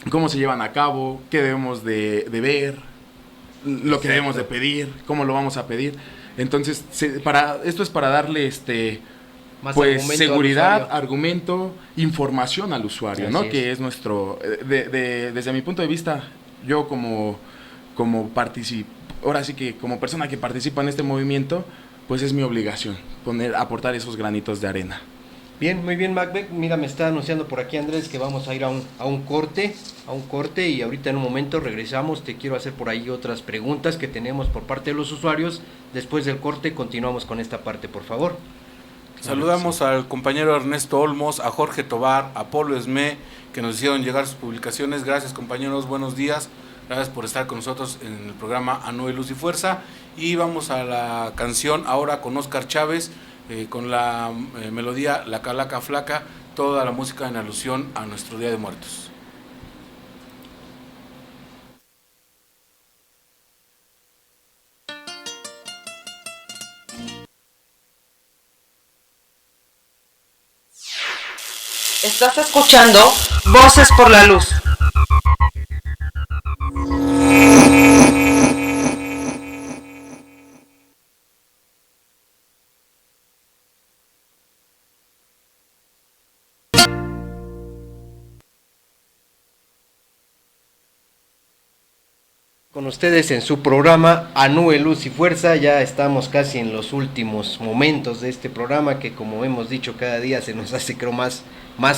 Cómo se llevan a cabo, qué debemos de ver, lo que debemos de pedir, cómo lo vamos a pedir. Entonces, esto es para darle pues seguridad, argumento, información al usuario, ¿no? Que es nuestro, desde mi punto de vista, yo como ahora sí que como persona que participa en este movimiento, pues es mi obligación aportar esos granitos de arena. Bien, muy bien, Macbeth. Mira, me está anunciando por aquí Andrés que vamos a ir a un corte y ahorita en un momento regresamos. Te quiero hacer por ahí otras preguntas que tenemos por parte de los usuarios. Después del corte continuamos con esta parte, por favor. Saludamos al compañero Ernesto Olmos, a Jorge Tobar, a Polo Esmé, que nos hicieron llegar sus publicaciones. Gracias, compañeros, buenos días. Gracias por estar con nosotros en el programa Anue Luz y Fuerza. Y vamos a la canción ahora con Oscar Chávez, con la melodía La Calaca Flaca, toda la música en alusión a nuestro Día de Muertos. Estás escuchando Voces por la Luz. Con ustedes en su programa Anue Luz y Fuerza. Ya estamos casi en los últimos momentos de este programa, que como hemos dicho cada día se nos hace creo más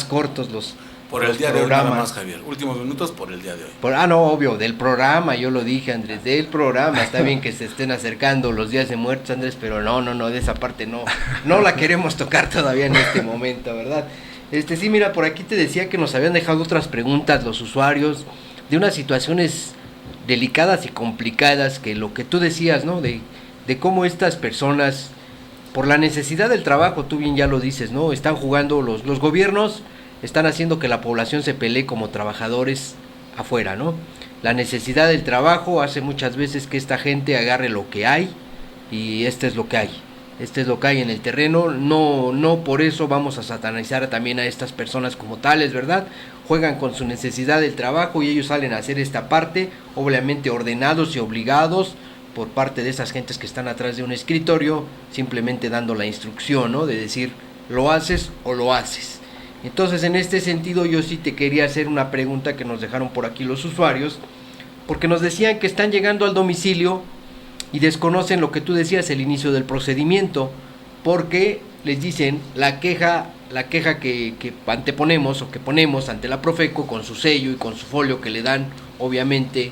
cortos los por el día programas. De hoy nada más, Javier, últimos minutos por el día de hoy. No, obvio, del programa, yo lo dije, Andrés, del programa. Está bien que se estén acercando los días de muertos, Andrés, pero no, de esa parte no la queremos tocar todavía en este momento, ¿verdad? Sí, mira, por aquí te decía que nos habían dejado otras preguntas los usuarios de unas situaciones delicadas y complicadas, que lo que tú decías, ¿no? De cómo estas personas, por la necesidad del trabajo, tú bien ya lo dices, ¿no? Están jugando, los gobiernos están haciendo que la población se pelee como trabajadores afuera, ¿no? La necesidad del trabajo hace muchas veces que esta gente agarre lo que hay, y este es lo que hay en el terreno. No por eso vamos a satanizar también a estas personas como tales, ¿verdad? Juegan con su necesidad del trabajo y ellos salen a hacer esta parte, obviamente ordenados y obligados por parte de esas gentes que están atrás de un escritorio, simplemente dando la instrucción, ¿no? De decir, lo haces o lo haces. Entonces, en este sentido, yo sí te quería hacer una pregunta que nos dejaron por aquí los usuarios, porque nos decían que están llegando al domicilio y desconocen lo que tú decías, el inicio del procedimiento, porque les dicen la queja que anteponemos o que ponemos ante la Profeco con su sello y con su folio que le dan, obviamente,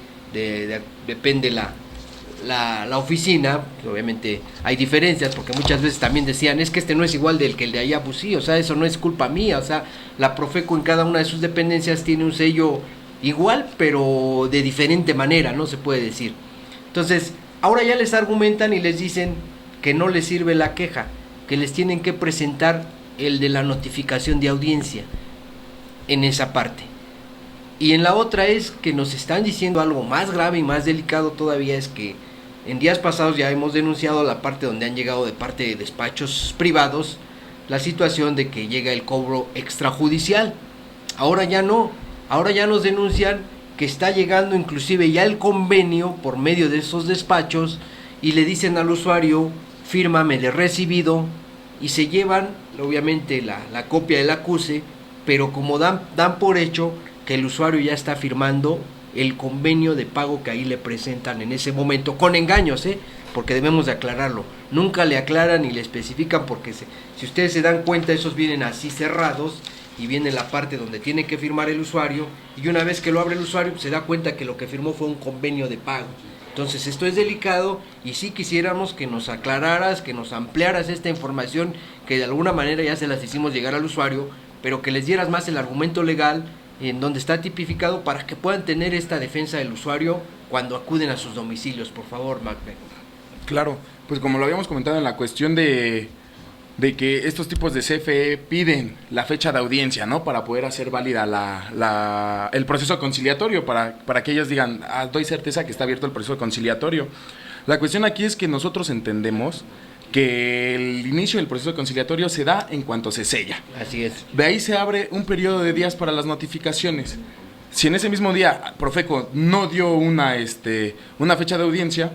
depende la oficina, obviamente hay diferencias, porque muchas veces también decían, es que este no es igual del que el de allá, pues sí, o sea, eso no es culpa mía, o sea, la Profeco en cada una de sus dependencias tiene un sello igual, pero de diferente manera, no se puede decir. Entonces, ahora ya les argumentan y les dicen que no les sirve la queja, que les tienen que presentar el de la notificación de audiencia. en esa parte. Y en la otra es que nos están diciendo algo más grave y más delicado todavía, es que en días pasados ya hemos denunciado la parte donde han llegado de parte de despachos privados la situación de que llega el cobro extrajudicial. Ahora ya no, ahora ya nos denuncian que está llegando inclusive ya el convenio por medio de esos despachos y le dicen al usuario, fírmame de recibido, y se llevan obviamente la copia del acuse, pero como dan por hecho que el usuario ya está firmando el convenio de pago que ahí le presentan en ese momento, con engaños, porque debemos de aclararlo, nunca le aclaran ni le especifican, porque si ustedes se dan cuenta, esos vienen así cerrados, y viene la parte donde tiene que firmar el usuario, y una vez que lo abre el usuario, se da cuenta que lo que firmó fue un convenio de pago. Entonces esto es delicado, y sí quisiéramos que nos aclararas, que nos ampliaras esta información, que de alguna manera ya se las hicimos llegar al usuario, pero que les dieras más el argumento legal, en donde está tipificado, para que puedan tener esta defensa del usuario cuando acuden a sus domicilios. Por favor, Macbeth. Claro, pues como lo habíamos comentado en la cuestión de que estos tipos de CFE piden la fecha de audiencia, ¿no? Para poder hacer válida el proceso conciliatorio, para que ellos digan, doy certeza que está abierto el proceso conciliatorio. La cuestión aquí es que nosotros entendemos que el inicio del proceso conciliatorio se da en cuanto se sella. Así es. De ahí se abre un periodo de días para las notificaciones. Si en ese mismo día Profeco no dio una fecha de audiencia,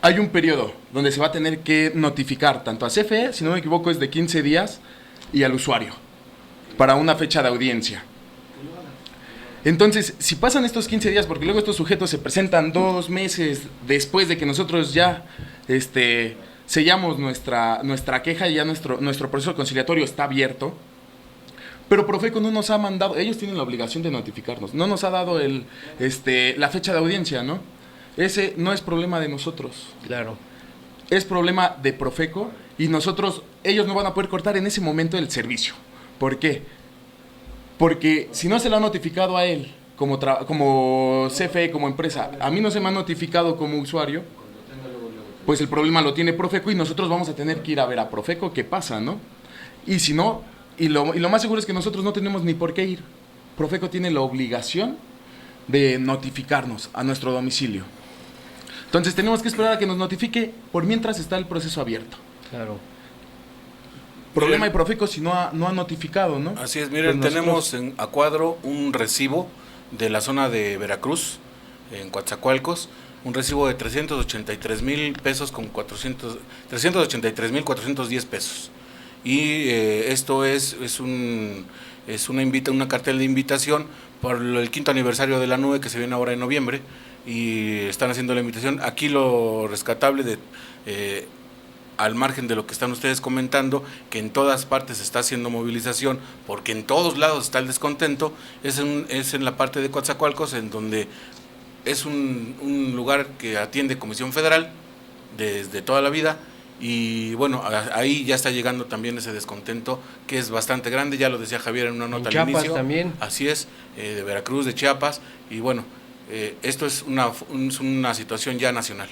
hay un periodo donde se va a tener que notificar tanto a CFE, si no me equivoco es de 15 días, y al usuario, para una fecha de audiencia. Entonces, si pasan estos 15 días, porque luego estos sujetos se presentan 2 meses después de que nosotros ya sellamos nuestra queja y ya nuestro proceso conciliatorio está abierto, pero Profeco no nos ha mandado, ellos tienen la obligación de notificarnos, no nos ha dado la fecha de audiencia, ¿no? Ese no es problema de nosotros. Claro. Es problema de Profeco, y ellos no van a poder cortar en ese momento el servicio. ¿Por qué? Porque si no se lo ha notificado a él como CFE, como empresa, a mí no se me ha notificado como usuario, pues el problema lo tiene Profeco, y nosotros vamos a tener que ir a ver a Profeco qué pasa, ¿no? Y si no, y lo más seguro es que nosotros no tenemos ni por qué ir. Profeco tiene la obligación de notificarnos a nuestro domicilio. Entonces tenemos que esperar a que nos notifique, por mientras está el proceso abierto. Claro. Problema de Profeco si no ha notificado, ¿no? Así es, miren, pues tenemos a cuadro un recibo de la zona de Veracruz, en Coatzacoalcos, un recibo de 383,000 pesos con 383,410 pesos. Y esto es una cartel de invitación por el 5º aniversario de la nube, que se viene ahora en noviembre, y están haciendo la invitación. Aquí lo rescatable al margen de lo que están ustedes comentando, que en todas partes se está haciendo movilización, porque en todos lados está el descontento, es en la parte de Coatzacoalcos, en donde es un lugar que atiende Comisión Federal desde toda la vida, y bueno, ahí ya está llegando también ese descontento, que es bastante grande, ya lo decía Javier en una nota al inicio. Chiapas también. Así es, de Veracruz, de Chiapas, y bueno, esto es una situación ya nacional.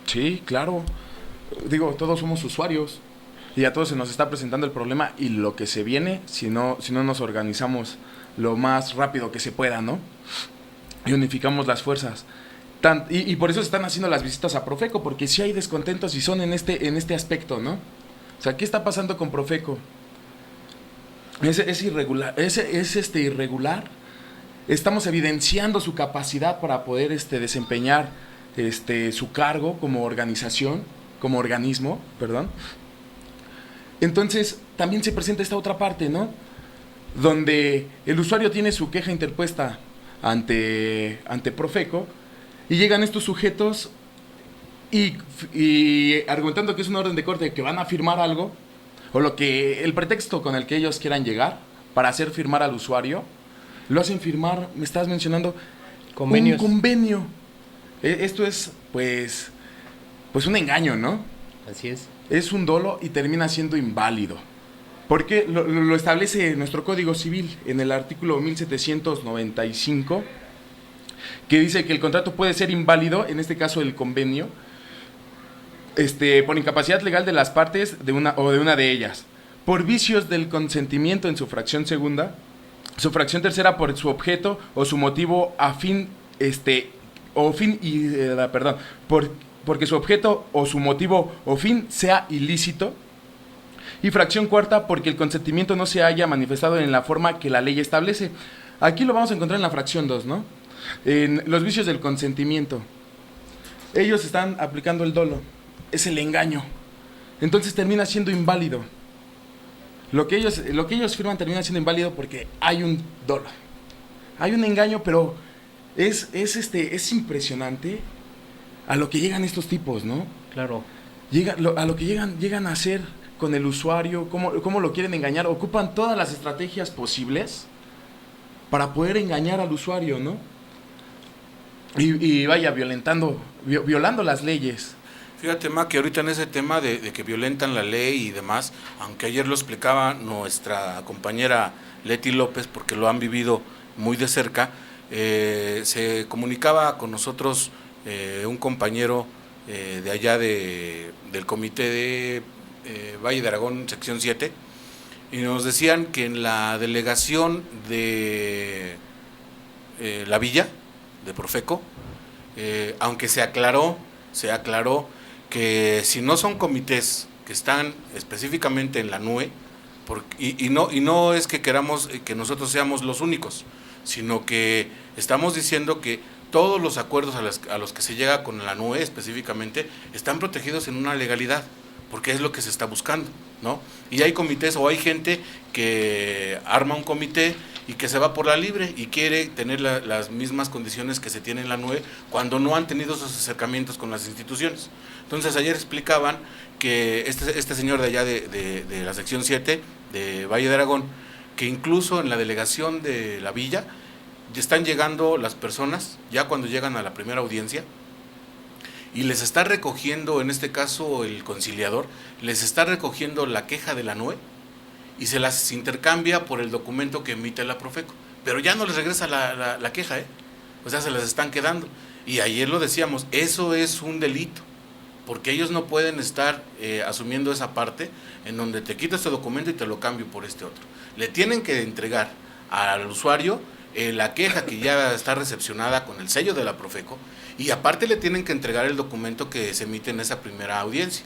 Sí, claro. Digo, todos somos usuarios y a todos se nos está presentando el problema, y lo que se viene, si no nos organizamos lo más rápido que se pueda, ¿no? Y unificamos las fuerzas. Y por eso se están haciendo las visitas a Profeco, porque sí hay descontentos y son en este aspecto, ¿no? O sea, ¿qué está pasando con Profeco? Es irregular, irregular. Estamos evidenciando su capacidad para poder desempeñar su cargo como organización, como organismo, perdón. Entonces, también se presenta esta otra parte, ¿no? Donde el usuario tiene su queja interpuesta ante Profeco, y llegan estos sujetos y argumentando que es una orden de corte, que van a firmar algo, o el pretexto con el que ellos quieran llegar para hacer firmar al usuario, lo hacen firmar, me estás mencionando, convenios. Un convenio. Esto es, pues un engaño, ¿no? Así es. Es un dolo y termina siendo inválido. Porque lo establece nuestro Código Civil en el artículo 1795, que dice que el contrato puede ser inválido, en este caso el convenio, por incapacidad legal de las partes de una de ellas, por vicios del consentimiento en su fracción segunda, Su fracción tercera por su objeto o su motivo porque su objeto o su motivo o fin sea ilícito. Y fracción cuarta porque el consentimiento no se haya manifestado en la forma que la ley establece. Aquí lo vamos a encontrar en la fracción 2, ¿no? En los vicios del consentimiento. Ellos están aplicando el dolo, es el engaño. Entonces termina siendo inválido. Lo que ellos firman termina siendo inválido porque hay un dolo. Hay un engaño, pero es impresionante a lo que llegan estos tipos, ¿no? Claro. A lo que llegan a hacer con el usuario, cómo lo quieren engañar. Ocupan todas las estrategias posibles para poder engañar al usuario, ¿no? Y vaya, violando las leyes. Fíjate, Ma, que ahorita en ese tema de que violentan la ley y demás, aunque ayer lo explicaba nuestra compañera Leti López, porque lo han vivido muy de cerca, se comunicaba con nosotros un compañero de allá del comité de Valle de Aragón, sección 7, y nos decían que en la delegación de la Villa, de Profeco, aunque se aclaró que si no son comités que están específicamente en la NUE, y no es que queramos que nosotros seamos los únicos, sino que estamos diciendo que todos los acuerdos a los que se llega con la NUE específicamente están protegidos en una legalidad, porque es lo que se está buscando, ¿no? Y hay comités o hay gente que arma un comité y que se va por la libre y quiere tener las mismas condiciones que se tiene en la NUE cuando no han tenido esos acercamientos con las instituciones. Entonces ayer explicaban que este señor de allá de la sección 7 de Valle de Aragón, que incluso en la delegación de la Villa están llegando las personas, ya cuando llegan a la primera audiencia, y les está recogiendo, en este caso el conciliador, les está recogiendo la queja de la NUE y se las intercambia por el documento que emite la Profeco, pero ya no les regresa la queja, o sea, se las están quedando. Y ayer lo decíamos, eso es un delito, porque ellos no pueden estar asumiendo esa parte en donde te quito este documento y te lo cambio por este otro. Le tienen que entregar al usuario la queja que ya está recepcionada con el sello de la Profeco, y aparte le tienen que entregar el documento que se emite en esa primera audiencia,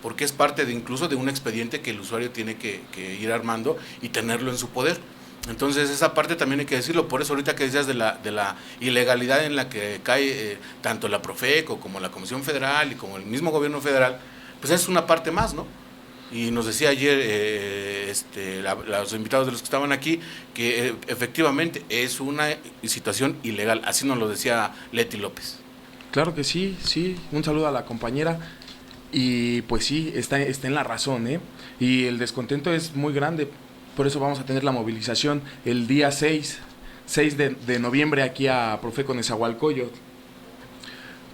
porque es parte incluso de un expediente que el usuario tiene que ir armando y tenerlo en su poder. Entonces esa parte también hay que decirlo. Por eso ahorita que decías de la ilegalidad en la que cae tanto la Profeco como la Comisión Federal y como el mismo gobierno federal, pues es una parte más, ¿no? Y nos decía ayer los invitados de los que estaban aquí que efectivamente es una situación ilegal, así nos lo decía Leti López. Claro que sí, un saludo a la compañera. Y pues sí, está en la razón, y el descontento es muy grande. Por eso vamos a tener la movilización el día 6 de noviembre aquí a Profeco Nezahualcóyotl,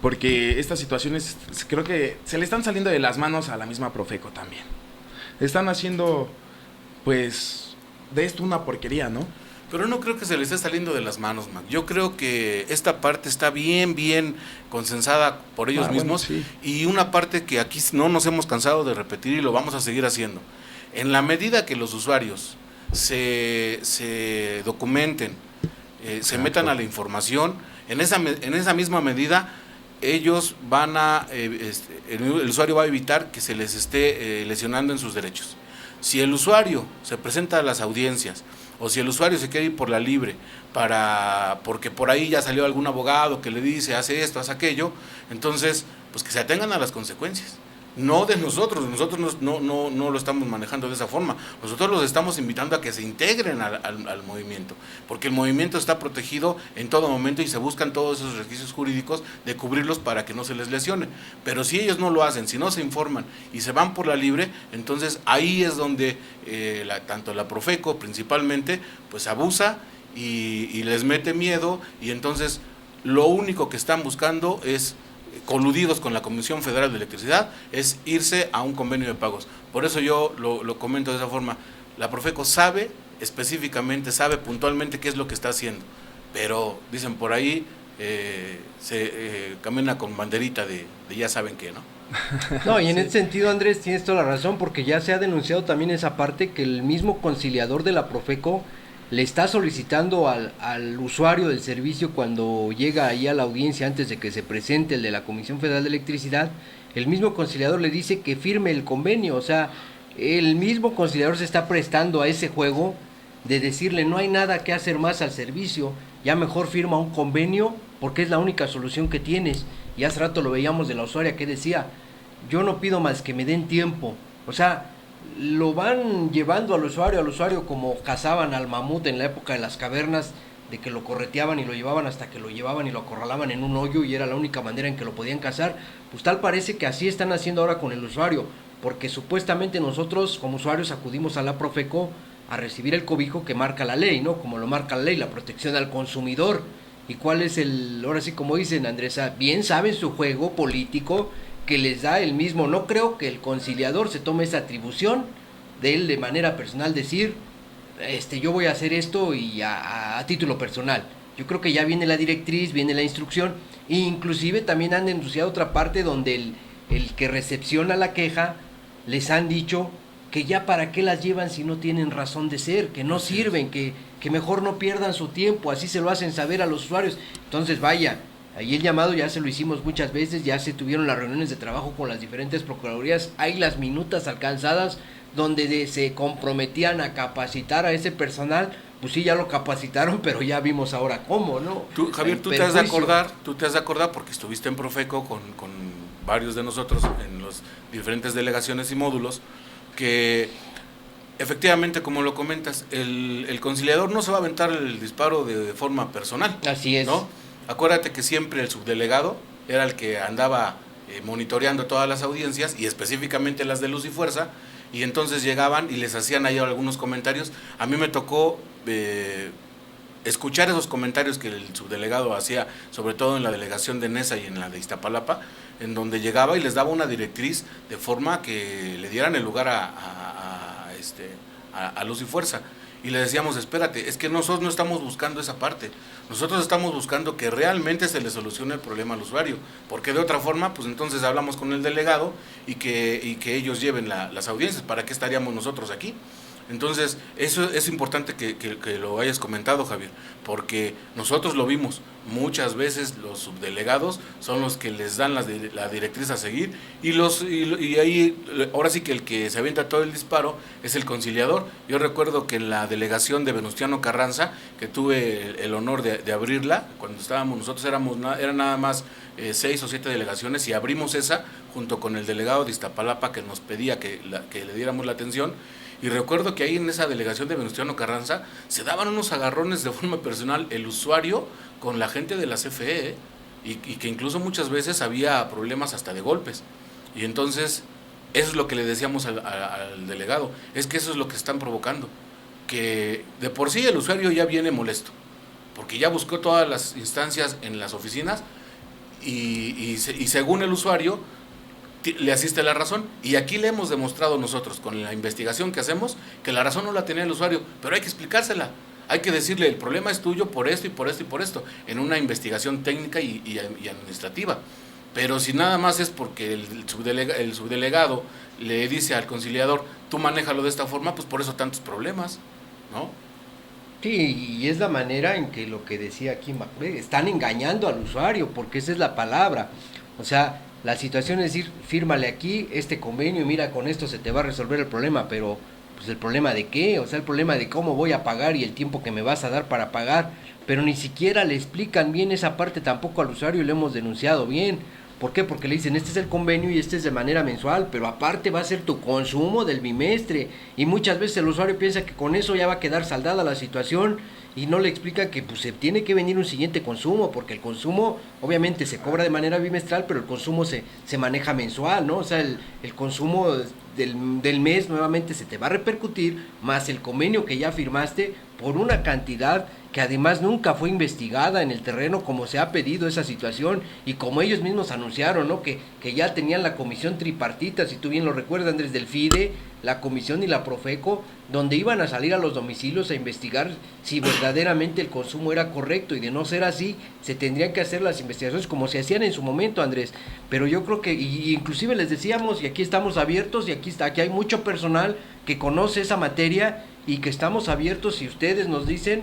porque estas situaciones creo que se le están saliendo de las manos a la misma Profeco también. Están haciendo pues de esto una porquería, ¿no? Pero no creo que se le esté saliendo de las manos, man. Yo creo que esta parte está bien consensada por ellos mismos, bueno, sí. Y una parte que aquí no nos hemos cansado de repetir y lo vamos a seguir haciendo. En la medida que los usuarios se documenten, se metan a la información, en esa misma medida ellos van el usuario va a evitar que se les esté lesionando en sus derechos. Si el usuario se presenta a las audiencias, o si el usuario se quiere ir por la libre porque por ahí ya salió algún abogado que le dice hace esto, hace aquello, entonces pues que se atengan a las consecuencias. No de nosotros no lo estamos manejando de esa forma. Nosotros los estamos invitando a que se integren al movimiento, porque el movimiento está protegido en todo momento y se buscan todos esos requisitos jurídicos de cubrirlos para que no se les lesione. Pero si ellos no lo hacen, si no se informan y se van por la libre, entonces ahí es donde tanto la Profeco principalmente pues abusa y les mete miedo, y entonces lo único que están buscando es, coludidos con la Comisión Federal de Electricidad, es irse a un convenio de pagos. Por eso yo lo comento de esa forma. La Profeco sabe específicamente, sabe puntualmente qué es lo que está haciendo, pero dicen por ahí se camina con banderita de ya saben qué, ¿no? No, y en ese sentido, Andrés, tienes toda la razón, porque ya se ha denunciado también esa parte, que el mismo conciliador de la Profeco le está solicitando al usuario del servicio cuando llega ahí a la audiencia antes de que se presente el de la Comisión Federal de Electricidad, el mismo conciliador le dice que firme el convenio, o sea, el mismo conciliador se está prestando a ese juego de decirle no hay nada que hacer más al servicio, ya mejor firma un convenio porque es la única solución que tienes. Y hace rato lo veíamos de la usuaria que decía, yo no pido más que me den tiempo, o sea, lo van llevando al usuario como cazaban al mamut en la época de las cavernas, de que lo correteaban y lo llevaban hasta que lo llevaban y lo acorralaban en un hoyo y era la única manera en que lo podían cazar. Pues tal parece que así están haciendo ahora con el usuario, porque supuestamente nosotros como usuarios acudimos a la Profeco a recibir el cobijo que marca la ley, ¿no? Como lo marca la ley, la protección al consumidor. ¿Y cuál es ahora sí como dicen, Andresa, bien saben su juego político que les da el mismo? No creo que el conciliador se tome esa atribución de él de manera personal decir, yo voy a hacer esto y a título personal. Yo creo que ya viene la directriz, viene la instrucción, e inclusive también han denunciado otra parte donde el que recepciona la queja les han dicho que ya para qué las llevan si no tienen razón de ser, que no sirven, que mejor no pierdan su tiempo, así se lo hacen saber a los usuarios. Entonces vaya, ahí el llamado ya se lo hicimos muchas veces, ya se tuvieron las reuniones de trabajo con las diferentes procuradurías, hay las minutas alcanzadas donde se comprometían a capacitar a ese personal, pues sí, ya lo capacitaron, pero ya vimos ahora cómo, ¿no? Tú, Javier, tú te has de acordar porque estuviste en Profeco con varios de nosotros en las diferentes delegaciones y módulos, que efectivamente, como lo comentas, el conciliador no se va a aventar el disparo de forma personal. Así es. ¿No? Acuérdate que siempre el subdelegado era el que andaba monitoreando todas las audiencias y específicamente las de Luz y Fuerza, y entonces llegaban y les hacían ahí algunos comentarios. A mí me tocó escuchar esos comentarios que el subdelegado hacía, sobre todo en la delegación de Nesa y en la de Iztapalapa, en donde llegaba y les daba una directriz de forma que le dieran el lugar a Luz y Fuerza. Y le decíamos, espérate, es que nosotros no estamos buscando esa parte, nosotros estamos buscando que realmente se le solucione el problema al usuario, porque de otra forma, pues entonces hablamos con el delegado y que ellos lleven las audiencias. ¿Para qué estaríamos nosotros aquí? Entonces, eso es importante que lo hayas comentado, Javier, porque nosotros lo vimos, muchas veces los subdelegados son los que les dan la directriz a seguir, y ahí, ahora sí que el que se avienta todo el disparo es el conciliador. Yo recuerdo que en la delegación de Venustiano Carranza, que tuve el honor de abrirla, cuando estábamos nosotros, eran nada más 6 o 7 delegaciones, y abrimos esa junto con el delegado de Iztapalapa que nos pedía que le diéramos la atención. Y recuerdo que ahí en esa delegación de Venustiano Carranza se daban unos agarrones de forma personal el usuario con la gente de la CFE, y que incluso muchas veces había problemas hasta de golpes. Y entonces eso es lo que le decíamos al delegado, es que eso es lo que están provocando, que de por sí el usuario ya viene molesto, porque ya buscó todas las instancias en las oficinas y según el usuario le asiste la razón, y aquí le hemos demostrado nosotros con la investigación que hacemos que la razón no la tenía el usuario, pero hay que explicársela, hay que decirle el problema es tuyo por esto y por esto y por esto, en una investigación técnica y administrativa. Pero si nada más es porque el subdelegado le dice al conciliador, tú manéjalo de esta forma, pues por eso tantos problemas, ¿no? Sí, y es la manera en que lo que decía aquí Macbeth, están engañando al usuario, porque esa es la palabra. O sea, la situación es decir, fírmale aquí este convenio y mira, con esto se te va a resolver el problema, pero pues el problema de qué, o sea, el problema de cómo voy a pagar y el tiempo que me vas a dar para pagar, pero ni siquiera le explican bien esa parte tampoco al usuario, y lo hemos denunciado bien. ¿Por qué? Porque le dicen, este es el convenio y este es de manera mensual, pero aparte va a ser tu consumo del bimestre, y muchas veces el usuario piensa que con eso ya va a quedar saldada la situación, y no le explican que pues se tiene que venir un siguiente consumo, porque el consumo obviamente se cobra de manera bimestral, pero el consumo se maneja mensual, ¿no? O sea, el consumo del mes nuevamente se te va a repercutir, más el convenio que ya firmaste por una cantidad que además nunca fue investigada en el terreno como se ha pedido esa situación, y como ellos mismos anunciaron, ¿no? Que ya tenían la comisión tripartita, si tú bien lo recuerdas, Andrés, del FIDE, la comisión y la Profeco, donde iban a salir a los domicilios a investigar si verdaderamente el consumo era correcto, y de no ser así, se tendrían que hacer las investigaciones como se hacían en su momento, Andrés. Pero yo creo que, y inclusive les decíamos, y aquí estamos abiertos, y aquí hay mucho personal que conoce esa materia, y que estamos abiertos si ustedes nos dicen,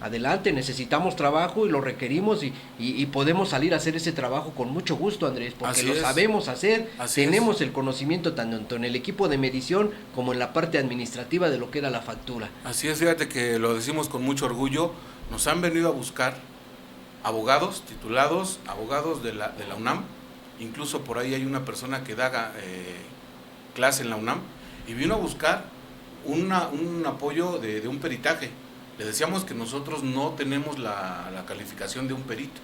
adelante, necesitamos trabajo y lo requerimos y podemos salir a hacer ese trabajo con mucho gusto, Andrés, porque Así lo es. sabemos hacer, Así tenemos el conocimiento tanto en el equipo de medición como en la parte administrativa de lo que era la factura. Así es, fíjate que lo decimos con mucho orgullo, nos han venido a buscar abogados titulados, abogados de la UNAM, incluso por ahí hay una persona que da clase en la UNAM, y vino a buscar un apoyo de un peritaje. Le decíamos que nosotros no tenemos la calificación de un perito,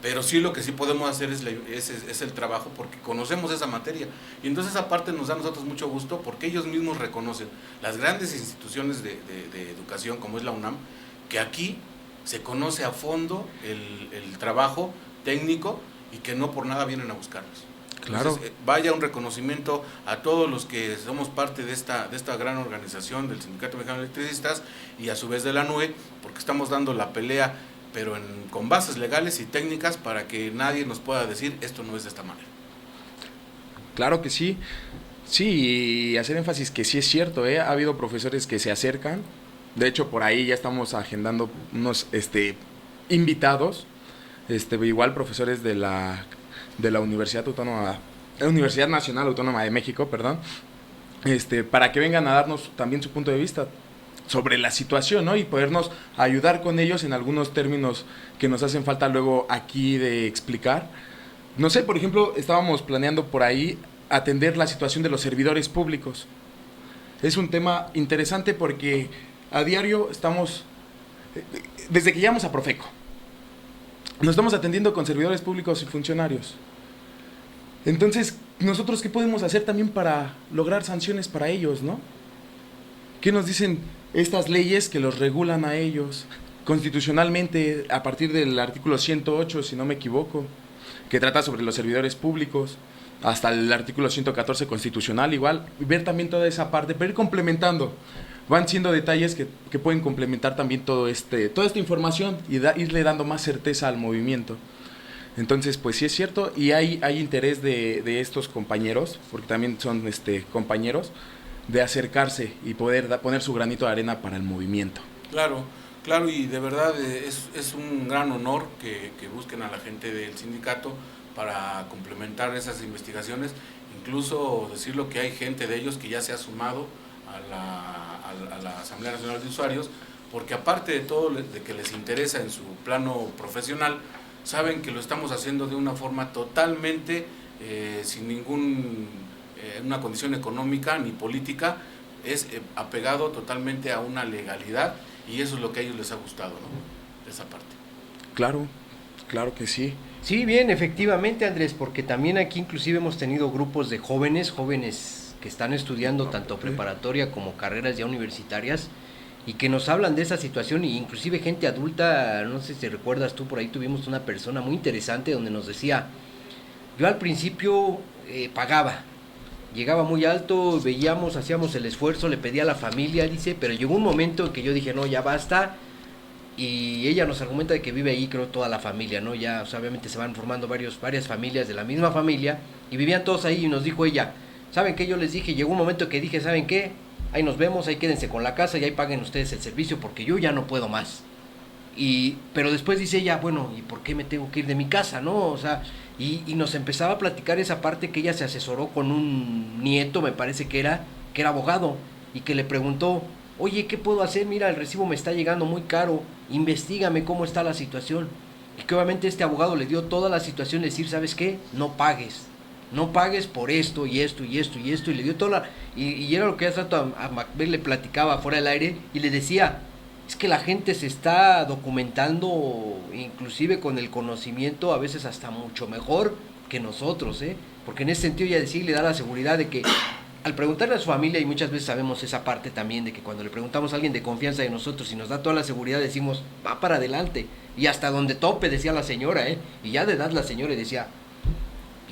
pero sí lo que sí podemos hacer es el trabajo, porque conocemos esa materia, y entonces esa parte nos da a nosotros mucho gusto, porque ellos mismos reconocen, las grandes instituciones de educación como es la UNAM, que aquí se conoce a fondo el trabajo técnico y que no por nada vienen a buscarlos. Claro. Entonces, vaya un reconocimiento a todos los que somos parte de esta gran organización del Sindicato Mexicano de Electricistas y a su vez de la NUE, porque estamos dando la pelea, pero con bases legales y técnicas para que nadie nos pueda decir esto no es de esta manera. Claro que sí. Sí, y hacer énfasis que sí es cierto, ha habido profesores que se acercan. De hecho, por ahí ya estamos agendando unos invitados, igual profesores de la Universidad Nacional Autónoma de México, perdón, para que vengan a darnos también su punto de vista sobre la situación, ¿no? Y podernos ayudar con ellos en algunos términos que nos hacen falta luego aquí de explicar. No sé, por ejemplo, estábamos planeando por ahí atender la situación de los servidores públicos. Es un tema interesante porque a diario estamos, desde que llegamos a Profeco, nos estamos atendiendo con servidores públicos y funcionarios. Entonces, ¿nosotros qué podemos hacer también para lograr sanciones para ellos, no? ¿Qué nos dicen estas leyes que los regulan a ellos? Constitucionalmente, a partir del artículo 108, si no me equivoco, que trata sobre los servidores públicos, hasta el artículo 114 constitucional igual, ver también toda esa parte, pero ir complementando. Van siendo detalles que pueden complementar también toda esta información y irle dando más certeza al movimiento. Entonces, pues sí es cierto, y hay interés de estos compañeros, porque también son compañeros, de acercarse y poder poner su granito de arena para el movimiento. Claro, y de verdad es un gran honor que busquen a la gente del sindicato para complementar esas investigaciones, incluso decirlo que hay gente de ellos que ya se ha sumado a la Asamblea Nacional de Usuarios, porque aparte de todo de que les interesa en su plano profesional, saben que lo estamos haciendo de una forma totalmente sin una condición económica ni política, es apegado totalmente a una legalidad, y eso es lo que a ellos les ha gustado, ¿no? Esa parte. Claro que sí. Sí, bien, efectivamente, Andrés, porque también aquí inclusive hemos tenido grupos de jóvenes que están estudiando tanto preparatoria como carreras ya universitarias, y que nos hablan de esa situación, y inclusive gente adulta. No sé si recuerdas tú, por ahí tuvimos una persona muy interesante donde nos decía, yo al principio pagaba, llegaba muy alto, veíamos, hacíamos el esfuerzo, le pedía a la familia, dice, pero llegó un momento en que yo dije, no, ya basta. Y ella nos argumenta de que vive ahí, creo, toda la familia, ¿no? Ya, o sea, obviamente se van formando varias familias de la misma familia, y vivían todos ahí, y nos dijo ella, ¿saben qué? Yo les dije, llegó un momento que dije, ¿saben qué? Ahí nos vemos, ahí quédense con la casa y ahí paguen ustedes el servicio, porque yo ya no puedo más. Pero después dice ella, bueno, ¿y por qué me tengo que ir de mi casa, no? O sea, y nos empezaba a platicar esa parte que ella se asesoró con un nieto, me parece que era abogado, y que le preguntó, oye, ¿qué puedo hacer? Mira, el recibo me está llegando muy caro, investígame cómo está la situación. Y que obviamente este abogado le dio toda la situación, decir, ¿sabes qué? No pagues por esto y esto y esto y esto, y le dio toda y era lo que hace rato a Macbeth le platicaba fuera del aire, y le decía, es que la gente se está documentando, inclusive con el conocimiento, a veces hasta mucho mejor que nosotros, porque en ese sentido ella decía, le da la seguridad de que al preguntarle a su familia, y muchas veces sabemos esa parte también, de que cuando le preguntamos a alguien de confianza de nosotros y nos da toda la seguridad, decimos, va para adelante, y hasta donde tope, decía la señora, y ya de edad la señora decía,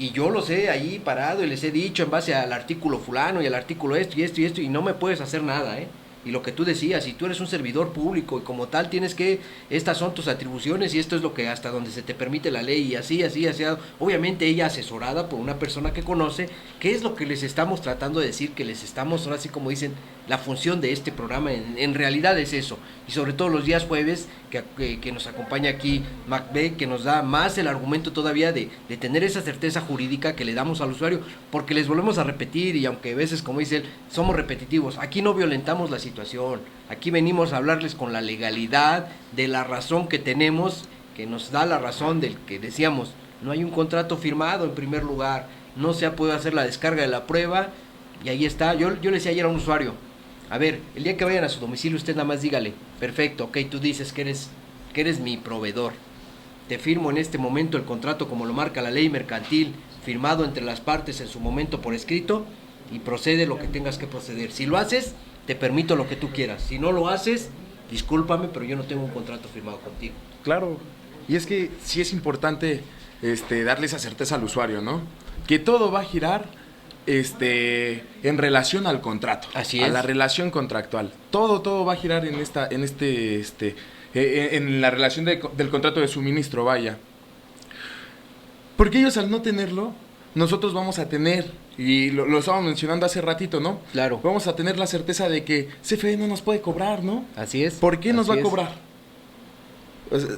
y yo lo sé ahí parado, y les he dicho en base al artículo fulano, y al artículo esto y esto y esto, y no me puedes hacer nada, Y lo que tú decías, si tú eres un servidor público y como tal tienes que, estas son tus atribuciones y esto es lo que hasta donde se te permite la ley y así, obviamente ella asesorada por una persona que conoce qué es lo que les estamos tratando de decir, que les estamos, ahora sí como dicen, la función de este programa en realidad es eso. Y sobre todo los días jueves que nos acompaña aquí Macbeth, que nos da más el argumento todavía de tener esa certeza jurídica que le damos al usuario, porque les volvemos a repetir y aunque a veces, como dice él, somos repetitivos, aquí no violentamos la situación, aquí venimos a hablarles con la legalidad de la razón que tenemos, que nos da la razón del que decíamos, no hay un contrato firmado en primer lugar, no se ha podido hacer la descarga de la prueba y ahí está. Yo le decía ayer a un usuario, a ver, el día que vayan a su domicilio usted nada más dígale, perfecto, ok, tú dices que eres mi proveedor, te firmo en este momento el contrato como lo marca la ley mercantil, firmado entre las partes en su momento por escrito, y procede lo que tengas que proceder. Si lo haces, te permito lo que tú quieras. Si no lo haces, discúlpame, pero yo no tengo un contrato firmado contigo. Claro, y es que sí es importante darle esa certeza al usuario, ¿no? Que todo va a girar en relación al contrato. Así a es. la relación contractual. Todo va a girar en la relación del contrato de suministro, vaya. Porque ellos al no tenerlo, nosotros vamos a tener, y lo estábamos mencionando hace ratito, ¿no? Claro. Vamos a tener la certeza de que CFE no nos puede cobrar, ¿no? Así es. ¿Por qué nos va Así a cobrar? O sea,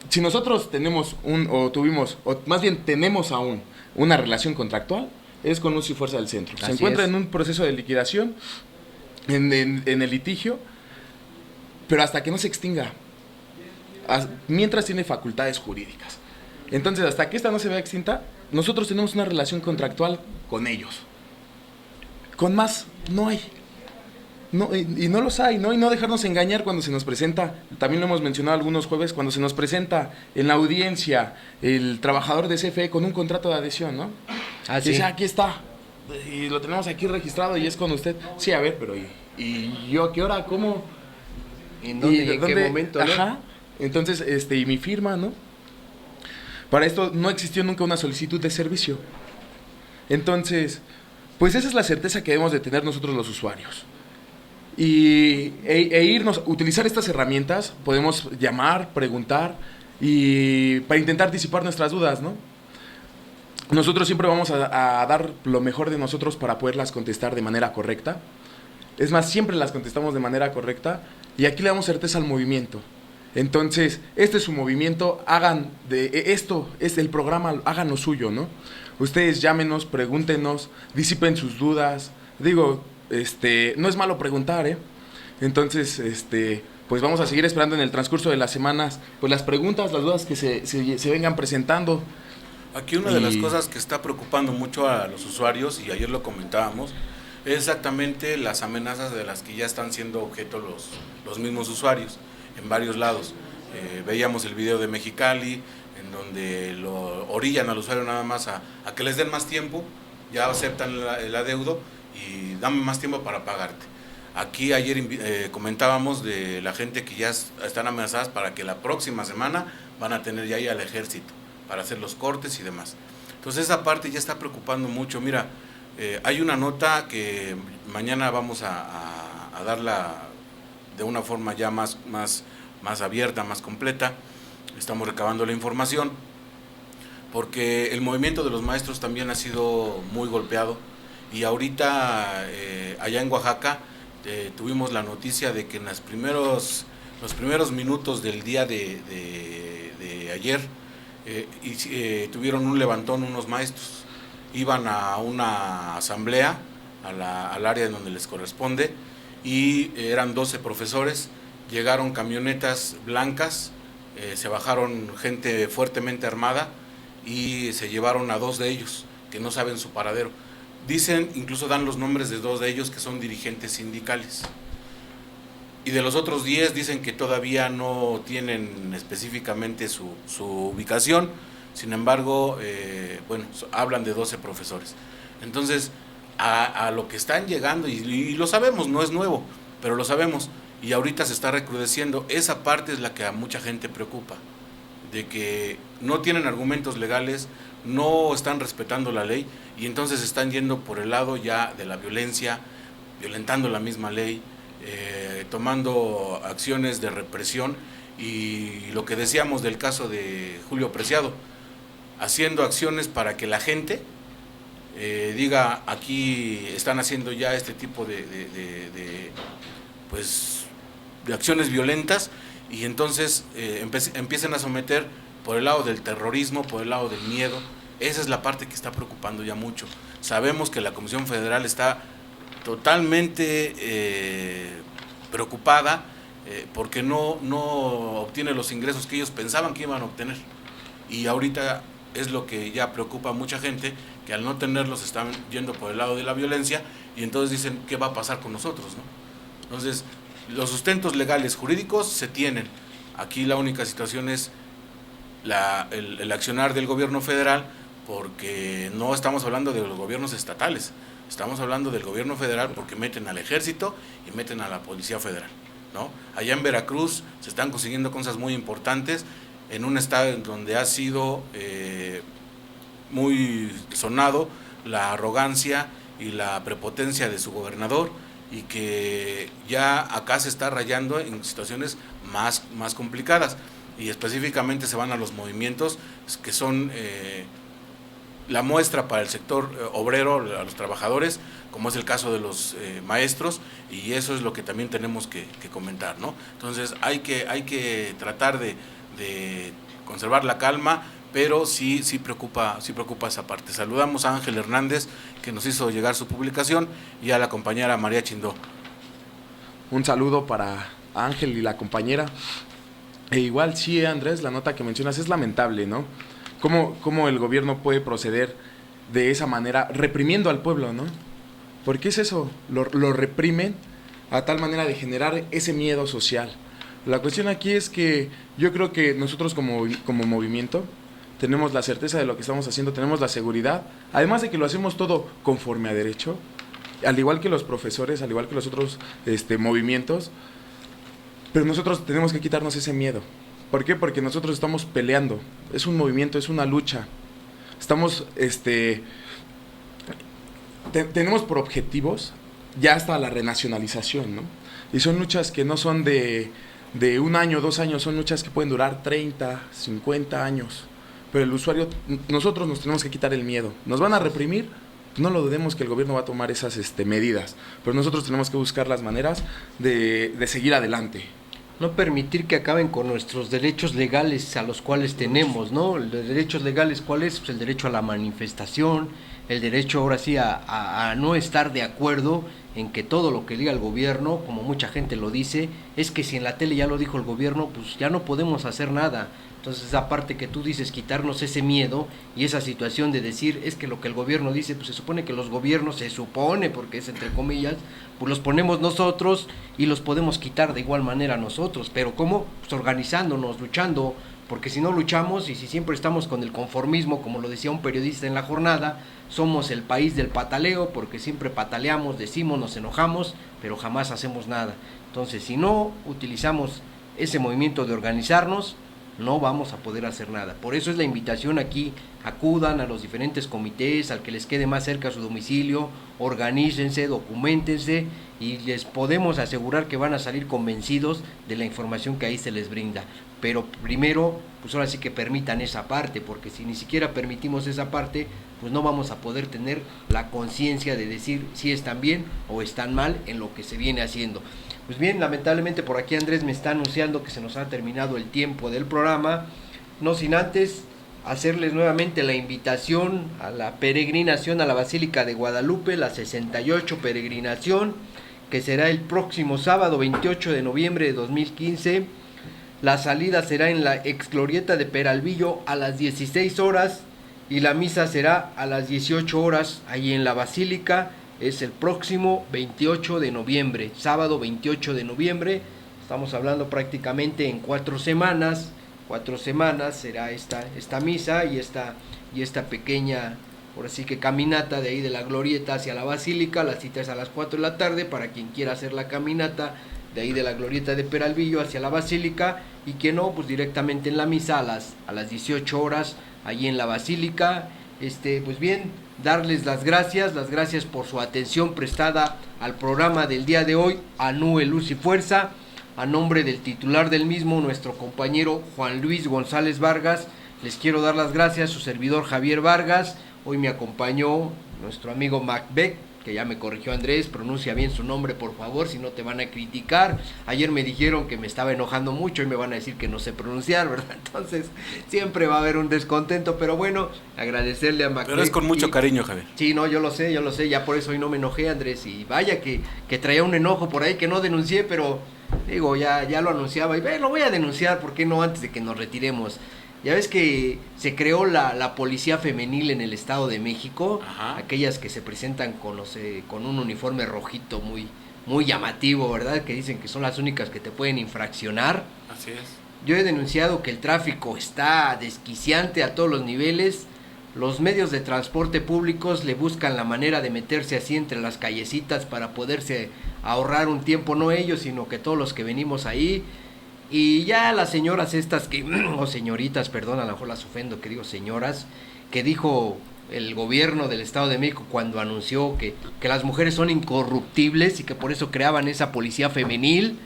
si nosotros tenemos tenemos aún una relación contractual, es con Luz y Fuerza del Centro. Se encuentra en un proceso de liquidación, en el litigio, pero hasta que no se extinga, mientras tiene facultades jurídicas. Entonces, hasta que esta no se vea extinta, nosotros tenemos una relación contractual con ellos. Con más, no hay. No, y no los hay, ¿no? Y no dejarnos engañar cuando se nos presenta, también lo hemos mencionado algunos jueves, cuando se nos presenta en la audiencia el trabajador de CFE con un contrato de adhesión, ¿no? Ah, sí. Dice, aquí está, y lo tenemos aquí registrado y es con usted. Sí, a ver, pero ¿y yo a qué hora? ¿Cómo? ¿En dónde y en qué momento, no? Ajá. Entonces, y mi firma, ¿no? Para esto no existió nunca una solicitud de servicio. Entonces, pues esa es la certeza que debemos de tener nosotros los usuarios. Irnos, utilizar estas herramientas, podemos llamar, preguntar y para intentar disipar nuestras dudas, ¿no? Nosotros siempre vamos a dar lo mejor de nosotros para poderlas contestar de manera correcta. Es más, siempre las contestamos de manera correcta y aquí le damos certeza al movimiento. Entonces, este es su movimiento, esto es el programa, hagan lo suyo, ¿no? Ustedes llámenos, pregúntenos, disipen sus dudas. Digo, no es malo preguntar, ¿eh? Entonces, pues vamos a seguir esperando en el transcurso de las semanas, pues las preguntas, las dudas que se vengan presentando. Aquí una de las cosas que está preocupando mucho a los usuarios, y ayer lo comentábamos, es exactamente las amenazas de las que ya están siendo objeto los mismos usuarios en varios lados. Veíamos el video de Mexicali, en donde lo orillan al usuario nada más a que les den más tiempo, ya aceptan el adeudo y dame más tiempo para pagarte. Aquí ayer comentábamos de la gente que ya están amenazadas para que la próxima semana van a tener ya ahí al ejército para hacer los cortes y demás. Entonces esa parte ya está preocupando mucho. Mira, hay una nota que mañana vamos a darla de una forma ya más abierta, más completa. Estamos recabando la información porque el movimiento de los maestros también ha sido muy golpeado y ahorita allá en Oaxaca tuvimos la noticia de que en los primeros minutos del día de ayer tuvieron un levantón unos maestros. Iban a una asamblea al área en donde les corresponde y eran 12 profesores, llegaron camionetas blancas, se bajaron gente fuertemente armada y se llevaron a 2 de ellos que no saben su paradero. Dicen, incluso dan los nombres de 2 de ellos que son dirigentes sindicales. Y de los otros 10 dicen que todavía no tienen específicamente su ubicación, sin embargo, hablan de 12 profesores. Entonces, a lo que están llegando, y lo sabemos, no es nuevo, pero lo sabemos, y ahorita se está recrudeciendo, esa parte es la que a mucha gente preocupa, de que no tienen argumentos legales, no están respetando la ley, y entonces están yendo por el lado ya de la violencia, violentando la misma ley, tomando acciones de represión, y lo que decíamos del caso de Julio Preciado, haciendo acciones para que la gente diga, aquí están haciendo ya este tipo de acciones violentas, y entonces empiecen a someter por el lado del terrorismo, por el lado del miedo. Esa es la parte que está preocupando ya mucho. Sabemos que la Comisión Federal está totalmente preocupada porque no obtiene los ingresos que ellos pensaban que iban a obtener, y ahorita es lo que ya preocupa a mucha gente, que al no tenerlos están yendo por el lado de la violencia, y entonces dicen, ¿qué va a pasar con nosotros, no? Entonces, los sustentos legales jurídicos se tienen. Aquí la única situación es el accionar del gobierno federal, porque no estamos hablando de los gobiernos estatales, estamos hablando del gobierno federal, porque meten al ejército y meten a la policía federal, ¿no? Allá en Veracruz se están consiguiendo cosas muy importantes, en un estado en donde ha sido muy sonado la arrogancia y la prepotencia de su gobernador, y que ya acá se está rayando en situaciones más complicadas, y específicamente se van a los movimientos que son la muestra para el sector obrero, a los trabajadores, como es el caso de los maestros, y eso es lo que también tenemos que comentar, ¿no? Entonces hay que tratar de conservar la calma, pero sí preocupa esa parte. Saludamos a Ángel Hernández, que nos hizo llegar su publicación, y a la compañera María Chindó. Un saludo para Ángel y la compañera. E igual sí, Andrés, la nota que mencionas es lamentable, ¿no? ¿Cómo el gobierno puede proceder de esa manera, reprimiendo al pueblo, ¿no? Porque es eso, lo reprimen a tal manera de generar ese miedo social. La cuestión aquí es que yo creo que nosotros como movimiento tenemos la certeza de lo que estamos haciendo, tenemos la seguridad, además de que lo hacemos todo conforme a derecho, al igual que los profesores, al igual que los otros movimientos, pero nosotros tenemos que quitarnos ese miedo. ¿Por qué? Porque nosotros estamos peleando, es un movimiento, es una lucha, estamos, tenemos por objetivos ya hasta la renacionalización, ¿no? Y son luchas que no son de 1 año, 2 años, son luchas que pueden durar 30, 50 años. Pero el usuario, nosotros nos tenemos que quitar el miedo. ¿Nos van a reprimir? No lo dudemos que el gobierno va a tomar esas medidas. Pero nosotros tenemos que buscar las maneras de seguir adelante. No permitir que acaben con nuestros derechos legales a los cuales tenemos, ¿no? Los derechos legales, ¿cuál es? Pues el derecho a la manifestación, el derecho ahora sí a no estar de acuerdo en que todo lo que diga el gobierno, como mucha gente lo dice, es que si en la tele ya lo dijo el gobierno, pues ya no podemos hacer nada. Entonces esa parte que tú dices, quitarnos ese miedo y esa situación de decir, es que lo que el gobierno dice, pues se supone que los gobiernos, se supone, porque es entre comillas, pues los ponemos nosotros y los podemos quitar de igual manera nosotros. Pero ¿cómo? Pues organizándonos, luchando, porque si no luchamos y si siempre estamos con el conformismo, como lo decía un periodista en la jornada, somos el país del pataleo, porque siempre pataleamos, decimos, nos enojamos, pero jamás hacemos nada. Entonces, si no utilizamos ese movimiento de organizarnos, no vamos a poder hacer nada. Por eso es la invitación aquí, acudan a los diferentes comités, al que les quede más cerca a su domicilio, organícense, documentense, y les podemos asegurar que van a salir convencidos de la información que ahí se les brinda. Pero primero, pues ahora sí que permitan esa parte, porque si ni siquiera permitimos esa parte, pues no vamos a poder tener la conciencia de decir si están bien o están mal en lo que se viene haciendo. Pues bien, lamentablemente por aquí Andrés me está anunciando que se nos ha terminado el tiempo del programa, no sin antes hacerles nuevamente la invitación a la peregrinación a la Basílica de Guadalupe, la 68 peregrinación, que será el próximo sábado 28 de noviembre de 2015. La salida será en la exglorieta de Peralvillo a las 16 horas y la misa será a las 18 horas ahí en la Basílica. Es el próximo 28 de noviembre, sábado 28 de noviembre. Estamos hablando prácticamente en 4 semanas. 4 semanas será esta misa y esta pequeña, por así que caminata de ahí de la glorieta hacia la Basílica. La cita es a las 4 de la tarde para quien quiera hacer la caminata de ahí de la glorieta de Peralvillo hacia la Basílica, y que no, pues directamente en la misa a las 18 horas allí en la Basílica. Pues bien, darles las gracias por su atención prestada al programa del día de hoy, ANUE Luz y Fuerza. A nombre del titular del mismo, nuestro compañero Juan Luis González Vargas, les quiero dar las gracias, su servidor Javier Vargas. Hoy me acompañó nuestro amigo Macbeth, que ya me corrigió Andrés, pronuncia bien su nombre por favor, si no te van a criticar. Ayer me dijeron que me estaba enojando mucho y me van a decir que no sé pronunciar, ¿verdad? Entonces siempre va a haber un descontento, pero bueno, agradecerle a Macbeth. Pero es con mucho cariño, Javier. Sí, no, yo lo sé, ya por eso hoy no me enojé, Andrés, y vaya que traía un enojo por ahí que no denuncié, pero digo, ya lo anunciaba y lo voy a denunciar, ¿por qué no antes de que nos retiremos? Ya ves que se creó la policía femenil en el Estado de México. Ajá. Aquellas que se presentan con un uniforme rojito muy llamativo, ¿verdad? Que dicen que son las únicas que te pueden infraccionar. Así es. Yo he denunciado que el tráfico está desquiciante a todos los niveles. Los medios de transporte públicos le buscan la manera de meterse así entre las callecitas para poderse ahorrar un tiempo, no ellos, sino que todos los que venimos ahí. Y ya las señoras estas o señoritas, perdón, a lo mejor las ofendo que digo señoras, que dijo el gobierno del Estado de México cuando anunció que las mujeres son incorruptibles y que por eso creaban esa policía femenil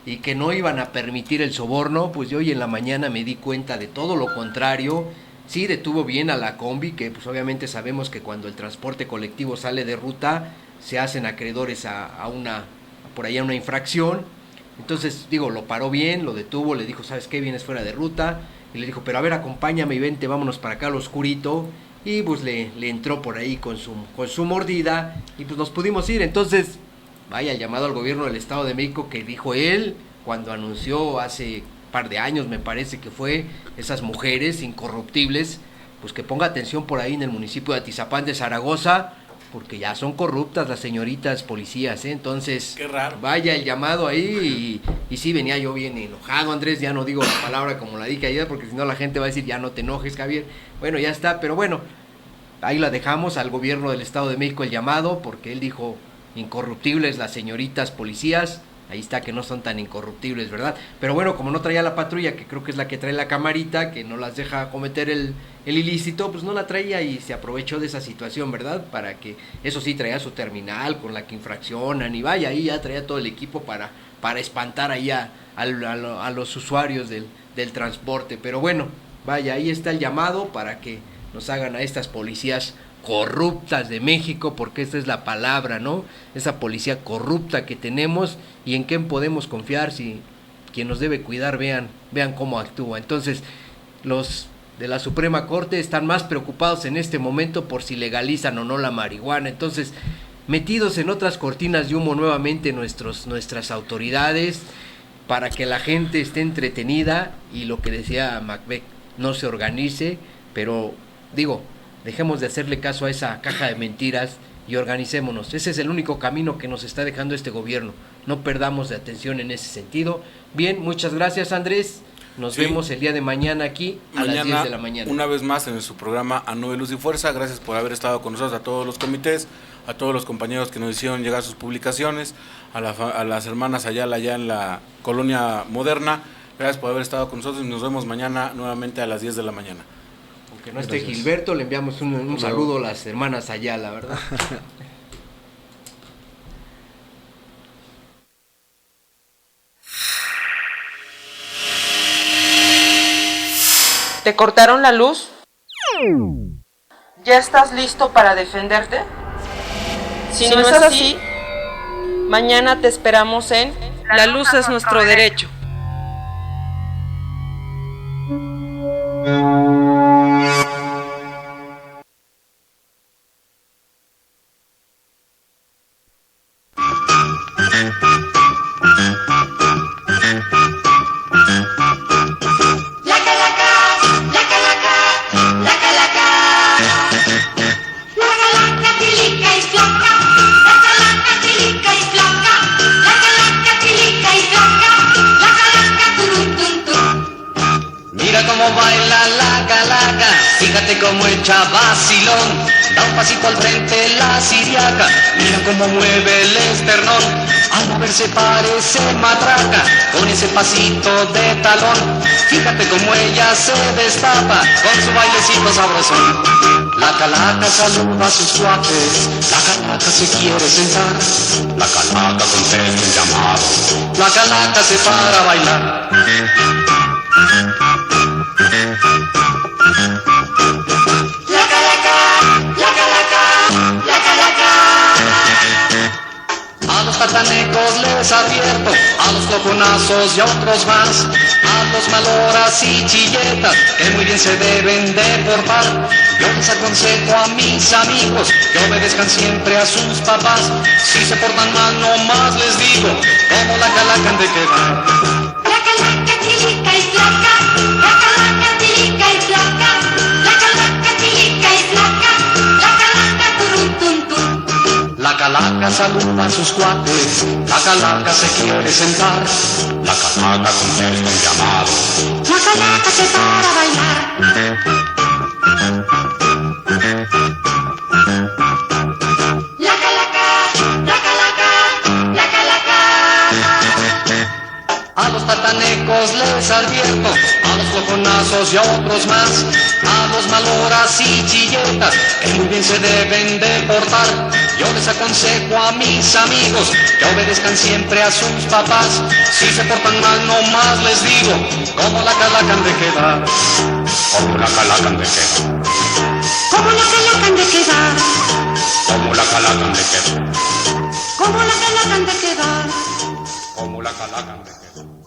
y que no iban a permitir el soborno, pues yo hoy en la mañana me di cuenta de todo lo contrario. Sí detuvo bien a la combi, que pues obviamente sabemos que cuando el transporte colectivo sale de ruta se hacen acreedores a una infracción. Entonces, digo, lo paró bien, lo detuvo, le dijo, ¿sabes qué? Vienes fuera de ruta. Y le dijo, pero a ver, acompáñame y vente, vámonos para acá al oscurito. Y pues le entró por ahí con su mordida y pues nos pudimos ir. Entonces, vaya el llamado al gobierno del Estado de México que dijo él cuando anunció hace un par de años, me parece que fue, esas mujeres incorruptibles, pues que ponga atención por ahí en el municipio de Atizapán de Zaragoza, porque ya son corruptas las señoritas policías, ¿eh? Entonces, qué raro. Vaya el llamado ahí y sí venía yo bien enojado, Andrés, ya no digo la palabra como la dije ayer, porque si no la gente va a decir, ya no te enojes, Javier. Bueno, ya está, pero bueno, ahí la dejamos al gobierno del Estado de México el llamado, porque él dijo, incorruptibles las señoritas policías. Ahí está, que no son tan incorruptibles, ¿verdad? Pero bueno, como no traía la patrulla, que creo que es la que trae la camarita, que no las deja cometer el ilícito, pues no la traía y se aprovechó de esa situación, ¿verdad? Para que, eso sí, traía su terminal con la que infraccionan y vaya, ahí ya traía todo el equipo para espantar ahí a los usuarios del transporte. Pero bueno, vaya, ahí está el llamado para que nos hagan a estas policías corruptas de México, porque esta es la palabra, ¿no? Esa policía corrupta que tenemos y en quién podemos confiar si quien nos debe cuidar, vean cómo actúa. Entonces, los de la Suprema Corte están más preocupados en este momento por si legalizan o no la marihuana. Entonces, metidos en otras cortinas de humo nuevamente nuestras autoridades para que la gente esté entretenida y lo que decía Macbeth, no se organice, pero digo, dejemos de hacerle caso a esa caja de mentiras y organicémonos. Ese es el único camino que nos está dejando este gobierno. No perdamos de atención en ese sentido. Bien, muchas gracias, Andrés. Nos vemos el día de mañana aquí a las 10 de la mañana. Una vez más en su programa ANUE Luz y Fuerza. Gracias por haber estado con nosotros, a todos los comités, a todos los compañeros que nos hicieron llegar sus publicaciones, a las hermanas Ayala allá en la Colonia Moderna. Gracias por haber estado con nosotros y nos vemos mañana nuevamente a las 10 de la mañana. Que no esté Gilberto, le enviamos un saludo a las hermanas Ayala, ¿verdad? ¿Te cortaron la luz? ¿Ya estás listo para defenderte? Si no es así, mañana te esperamos en La Luz es nuestro derecho. Como echa vacilón, da un pasito al frente la siriaca, mira cómo mueve el esternón, al moverse parece matraca, con ese pasito de talón, fíjate cómo ella se destapa, con su bailecito sabrosón. La calaca saluda a sus cuates, la calaca se quiere sentar, la calaca contesta un llamado, la calaca se para a bailar. La calaca, la calaca, la calaca. A los tatanecos les advierto, a los loconazos y a otros más, a los maloras y chilletas, que muy bien se deben de portar. Yo les aconsejo a mis amigos que obedezcan siempre a sus papás. Si se portan mal, no más les digo, como la calaca han de quedar. La calaca tilica y flaca, la calaca tilica y flaca, la calaca tilica y flaca, la calaca turun tun tun. La calaca saluda a sus cuates, la calaca se quiere sentar, la calaca contesta un llamado, la calaca se para a bailar. La calaca, la calaca, la calaca. a los tatanecos les advierto, a los loconazos y a otros más, a los maloras y chilletas, que muy bien se deben de portar. Yo les aconsejo a mis amigos que obedezcan siempre a sus papás. Si se portan mal, no más les digo, como la calaca han de quedar, como la calaca han de quedar, como la calaca han de quedar, como la calaca han de quedar, como la calaca han de quedar, como la calaca han de quedar.